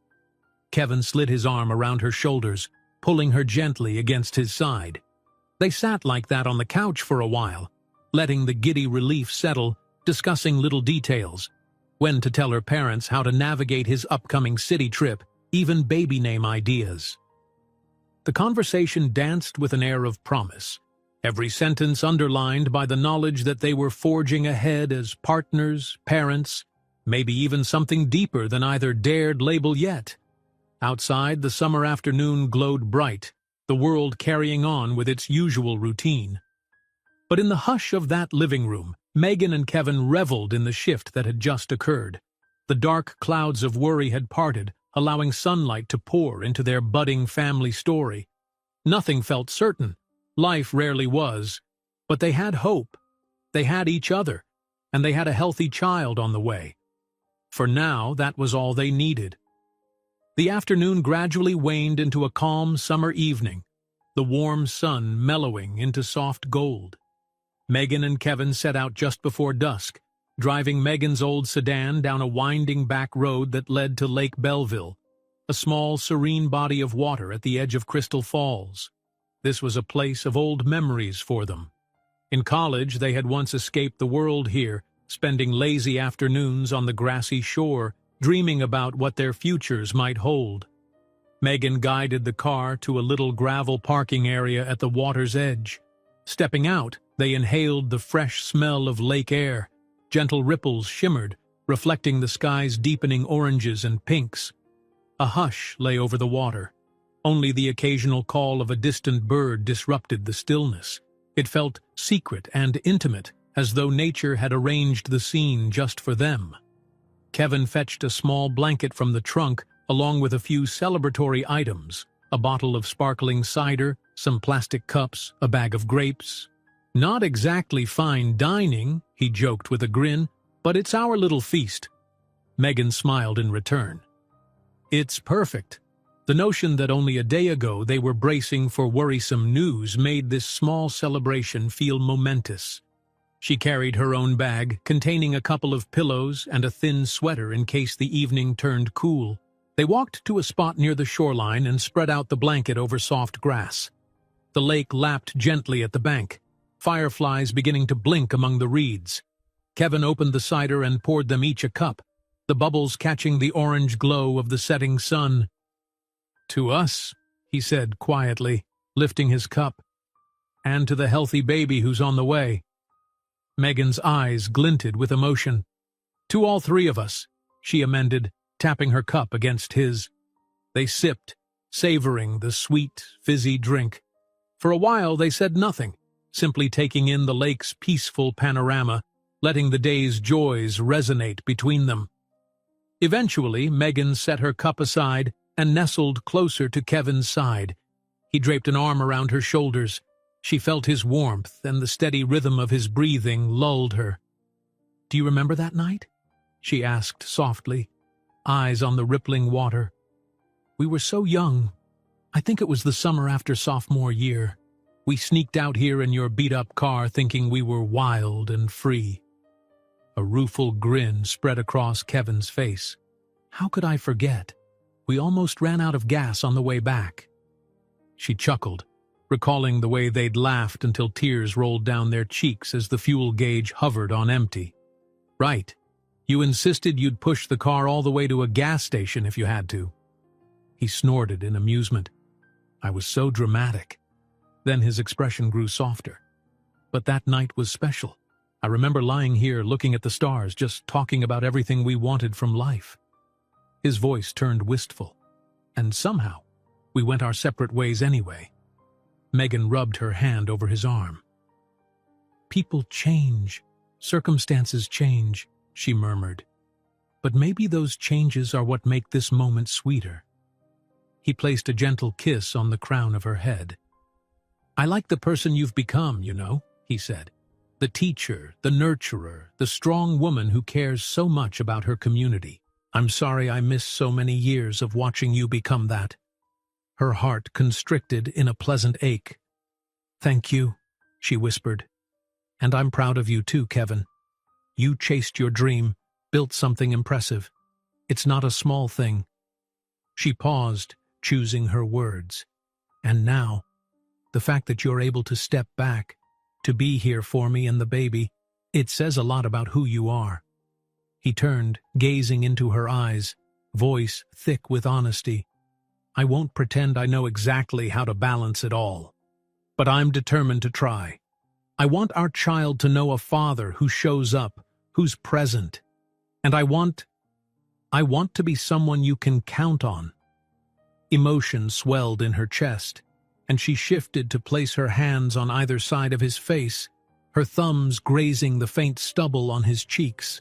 Kevin slid his arm around her shoulders, pulling her gently against his side. They sat like that on the couch for a while, letting the giddy relief settle, discussing little details, when to tell her parents how to navigate his upcoming city trip, even baby name ideas. The conversation danced with an air of promise, every sentence underlined by the knowledge that they were forging ahead as partners, parents, maybe even something deeper than either dared label yet. Outside, the summer afternoon glowed bright, the world carrying on with its usual routine. But in the hush of that living room, Megan and Kevin reveled in the shift that had just occurred. The dark clouds of worry had parted, allowing sunlight to pour into their budding family story. Nothing felt certain. Life rarely was. But they had hope. They had each other. And they had a healthy child on the way. For now, that was all they needed. The afternoon gradually waned into a calm summer evening, the warm sun mellowing into soft gold. Megan and Kevin set out just before dusk, driving Megan's old sedan down a winding back road that led to Lake Belleville, a small, serene body of water at the edge of Crystal Falls. This was a place of old memories for them. In college, they had once escaped the world here, spending lazy afternoons on the grassy shore, dreaming about what their futures might hold. Megan guided the car to a little gravel parking area at the water's edge. Stepping out, they inhaled the fresh smell of lake air. Gentle ripples shimmered, reflecting the sky's deepening oranges and pinks. A hush lay over the water. Only the occasional call of a distant bird disrupted the stillness. It felt secret and intimate, as though nature had arranged the scene just for them. Kevin fetched a small blanket from the trunk, along with a few celebratory items, a bottle of sparkling cider, some plastic cups, a bag of grapes. "Not exactly fine dining," he joked with a grin, "but it's our little feast." Megan smiled in return. "It's perfect." The notion that only a day ago they were bracing for worrisome news made this small celebration feel momentous. She carried her own bag, containing a couple of pillows and a thin sweater in case the evening turned cool. They walked to a spot near the shoreline and spread out the blanket over soft grass. The lake lapped gently at the bank, fireflies beginning to blink among the reeds. Kevin opened the cider and poured them each a cup, the bubbles catching the orange glow of the setting sun. "To us," he said quietly, lifting his cup, "and to the healthy baby who's on the way." Megan's eyes glinted with emotion. "To all three of us," she amended, tapping her cup against his. They sipped, savoring the sweet, fizzy drink. For a while they said nothing, simply taking in the lake's peaceful panorama, letting the day's joys resonate between them. Eventually, Megan set her cup aside and nestled closer to Kevin's side. He draped an arm around her shoulders. She felt his warmth, and the steady rhythm of his breathing lulled her. "Do you remember that night?" she asked softly, eyes on the rippling water. "We were so young. I think it was the summer after sophomore year. We sneaked out here in your beat-up car thinking we were wild and free." A rueful grin spread across Kevin's face. "How could I forget? We almost ran out of gas on the way back." She chuckled, recalling the way they'd laughed until tears rolled down their cheeks as the fuel gauge hovered on empty. "Right. You insisted you'd push the car all the way to a gas station if you had to." He snorted in amusement. "I was so dramatic." Then his expression grew softer. "But that night was special. I remember lying here looking at the stars, just talking about everything we wanted from life." His voice turned wistful. "And somehow, we went our separate ways anyway." Megan rubbed her hand over his arm. "People change. Circumstances change," she murmured. "But maybe those changes are what make this moment sweeter." He placed a gentle kiss on the crown of her head. "I like the person you've become, you know," he said. "The teacher, the nurturer, the strong woman who cares so much about her community. I'm sorry I missed so many years of watching you become that." Her heart constricted in a pleasant ache. "Thank you," she whispered. "And I'm proud of you too, Kevin. You chased your dream, built something impressive. It's not a small thing." She paused, choosing her words. "And now, the fact that you're able to step back, to be here for me and the baby, it says a lot about who you are." He turned, gazing into her eyes, voice thick with honesty. "I won't pretend I know exactly how to balance it all. But I'm determined to try. I want our child to know a father who shows up, who's present. And I want to be someone you can count on." Emotion swelled in her chest, and she shifted to place her hands on either side of his face, her thumbs grazing the faint stubble on his cheeks.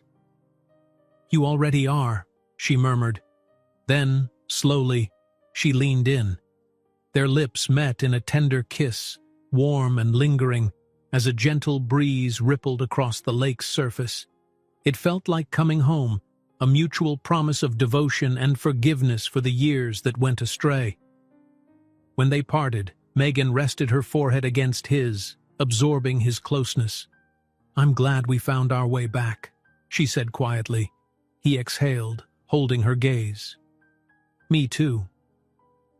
"You already are," she murmured. Then, slowly, she leaned in. Their lips met in a tender kiss, warm and lingering, as a gentle breeze rippled across the lake's surface. It felt like coming home, a mutual promise of devotion and forgiveness for the years that went astray. When they parted, Megan rested her forehead against his, absorbing his closeness. "I'm glad we found our way back," she said quietly. He exhaled, holding her gaze. "Me too."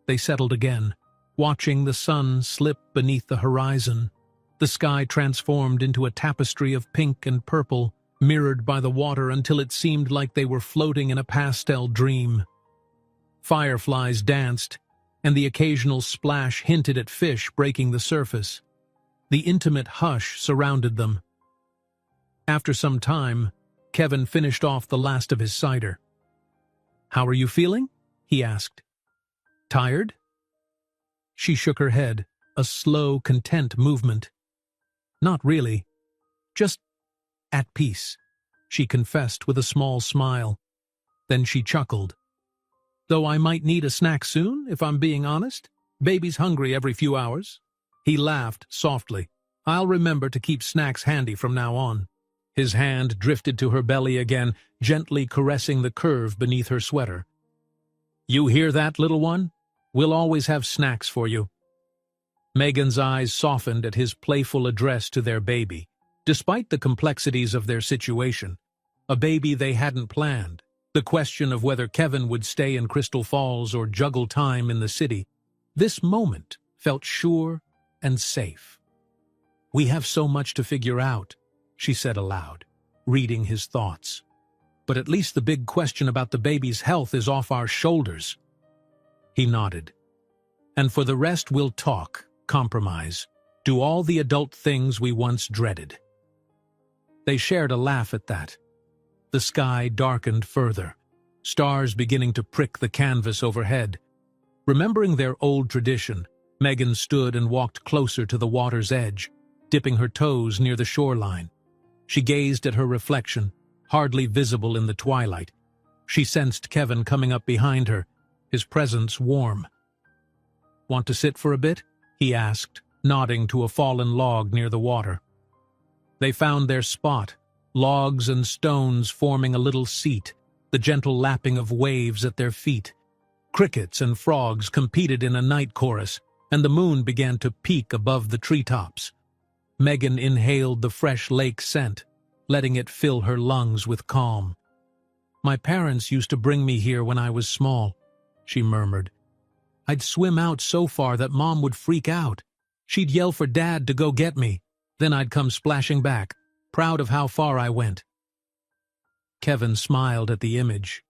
They settled again, watching the sun slip beneath the horizon. The sky transformed into a tapestry of pink and purple, mirrored by the water until it seemed like they were floating in a pastel dream. Fireflies danced, and the occasional splash hinted at fish breaking the surface. The intimate hush surrounded them. After some time, Kevin finished off the last of his cider. "How are you feeling?" he asked. "Tired?" She shook her head, a slow, content movement. "Not really. Just at peace," she confessed with a small smile. Then she chuckled. "Though I might need a snack soon, if I'm being honest. Baby's hungry every few hours." He laughed softly. "I'll remember to keep snacks handy from now on." His hand drifted to her belly again, gently caressing the curve beneath her sweater. "You hear that, little one? We'll always have snacks for you." Megan's eyes softened at his playful address to their baby. Despite the complexities of their situation, a baby they hadn't planned, the question of whether Kevin would stay in Crystal Falls or juggle time in the city, this moment felt sure and safe. "We have so much to figure out," she said aloud, reading his thoughts. "But at least the big question about the baby's health is off our shoulders." He nodded. "And for the rest we'll talk, compromise, do all the adult things we once dreaded." They shared a laugh at that. The sky darkened further, stars beginning to prick the canvas overhead. Remembering their old tradition, Megan stood and walked closer to the water's edge, dipping her toes near the shoreline. She gazed at her reflection, hardly visible in the twilight. She sensed Kevin coming up behind her, his presence warm. "Want to sit for a bit?" he asked, nodding to a fallen log near the water. They found their spot, logs and stones forming a little seat, the gentle lapping of waves at their feet. Crickets and frogs competed in a night chorus, and the moon began to peak above the treetops. Megan inhaled the fresh lake scent, letting it fill her lungs with calm. "My parents used to bring me here when I was small," she murmured. "I'd swim out so far that Mom would freak out. She'd yell for Dad to go get me. Then I'd come splashing back, proud of how far I went." Kevin smiled at the image.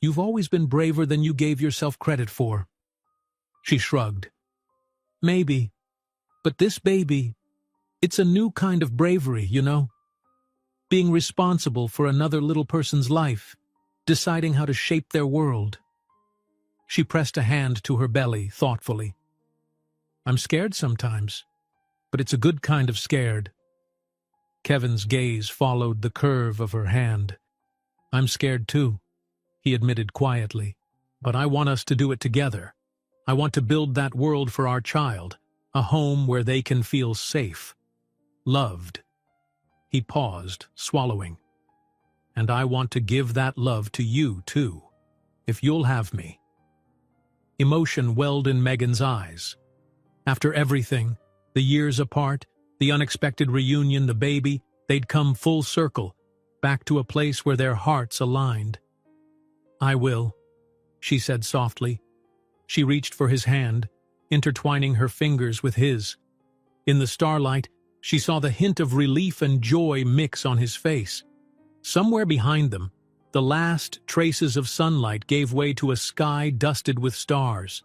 "You've always been braver than you gave yourself credit for." She shrugged. "Maybe. But this baby, it's a new kind of bravery, you know? Being responsible for another little person's life, deciding how to shape their world." She pressed a hand to her belly thoughtfully. "I'm scared sometimes, but it's a good kind of scared." Kevin's gaze followed the curve of her hand. "I'm scared too," he admitted quietly, "but I want us to do it together. I want to build that world for our child, a home where they can feel safe, loved." He paused, swallowing. "And I want to give that love to you too, if you'll have me." Emotion welled in Megan's eyes. After everything, the years apart, the unexpected reunion, the baby, they'd come full circle, back to a place where their hearts aligned. "I will," she said softly. She reached for his hand, intertwining her fingers with his. In the starlight, she saw the hint of relief and joy mix on his face. Somewhere behind them, the last traces of sunlight gave way to a sky dusted with stars.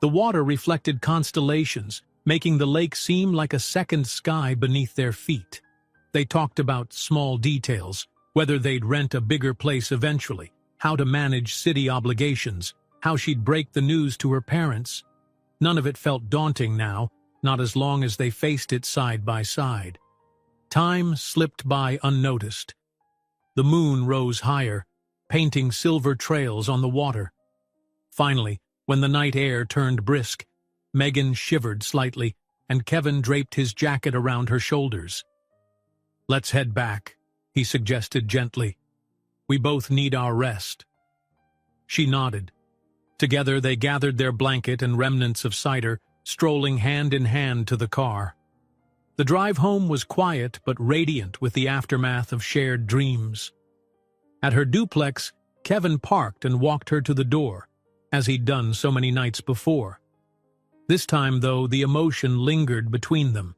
The water reflected constellations, making the lake seem like a second sky beneath their feet. They talked about small details, whether they'd rent a bigger place eventually, how to manage city obligations, how she'd break the news to her parents. None of it felt daunting now, not as long as they faced it side by side. Time slipped by unnoticed. The moon rose higher, painting silver trails on the water. Finally, when the night air turned brisk, Megan shivered slightly, and Kevin draped his jacket around her shoulders. "Let's head back," he suggested gently. "We both need our rest." She nodded. Together they gathered their blanket and remnants of cider, strolling hand in hand to the car. The drive home was quiet but radiant with the aftermath of shared dreams. At her duplex, Kevin parked and walked her to the door, as he'd done so many nights before. This time, though, the emotion lingered between them,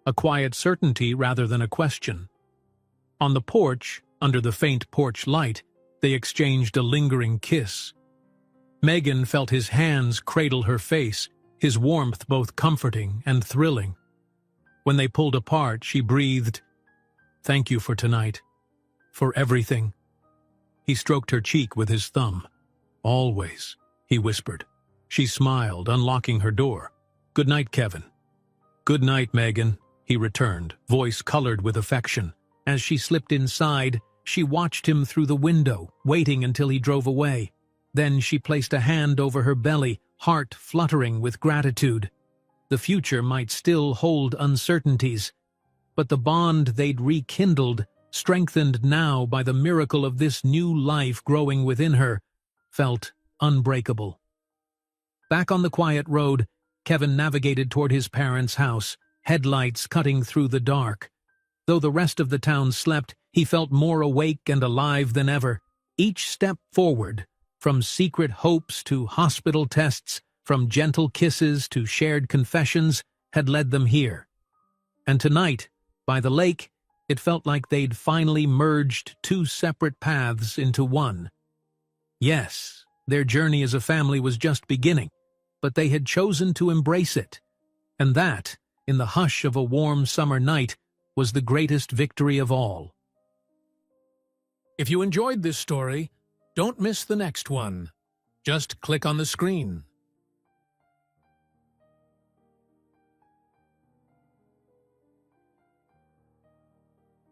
a quiet certainty rather than a question. On the porch, under the faint porch light, they exchanged a lingering kiss. Megan felt his hands cradle her face, his warmth both comforting and thrilling. When they pulled apart, she breathed, "Thank you for tonight. For everything." He stroked her cheek with his thumb. "Always," he whispered. She smiled, unlocking her door. "Good night, Kevin." "Good night, Megan," he returned, voice colored with affection. As she slipped inside, she watched him through the window, waiting until he drove away. Then she placed a hand over her belly, heart fluttering with gratitude. The future might still hold uncertainties, but the bond they'd rekindled, strengthened now by the miracle of this new life growing within her, felt unbreakable. Back on the quiet road, Kevin navigated toward his parents' house, headlights cutting through the dark. Though the rest of the town slept, he felt more awake and alive than ever. Each step forward, from secret hopes to hospital tests, from gentle kisses to shared confessions, had led them here. And tonight, by the lake, it felt like they'd finally merged two separate paths into one. Yes, their journey as a family was just beginning, but they had chosen to embrace it. And that, in the hush of a warm summer night, was the greatest victory of all. If you enjoyed this story, don't miss the next one. Just click on the screen.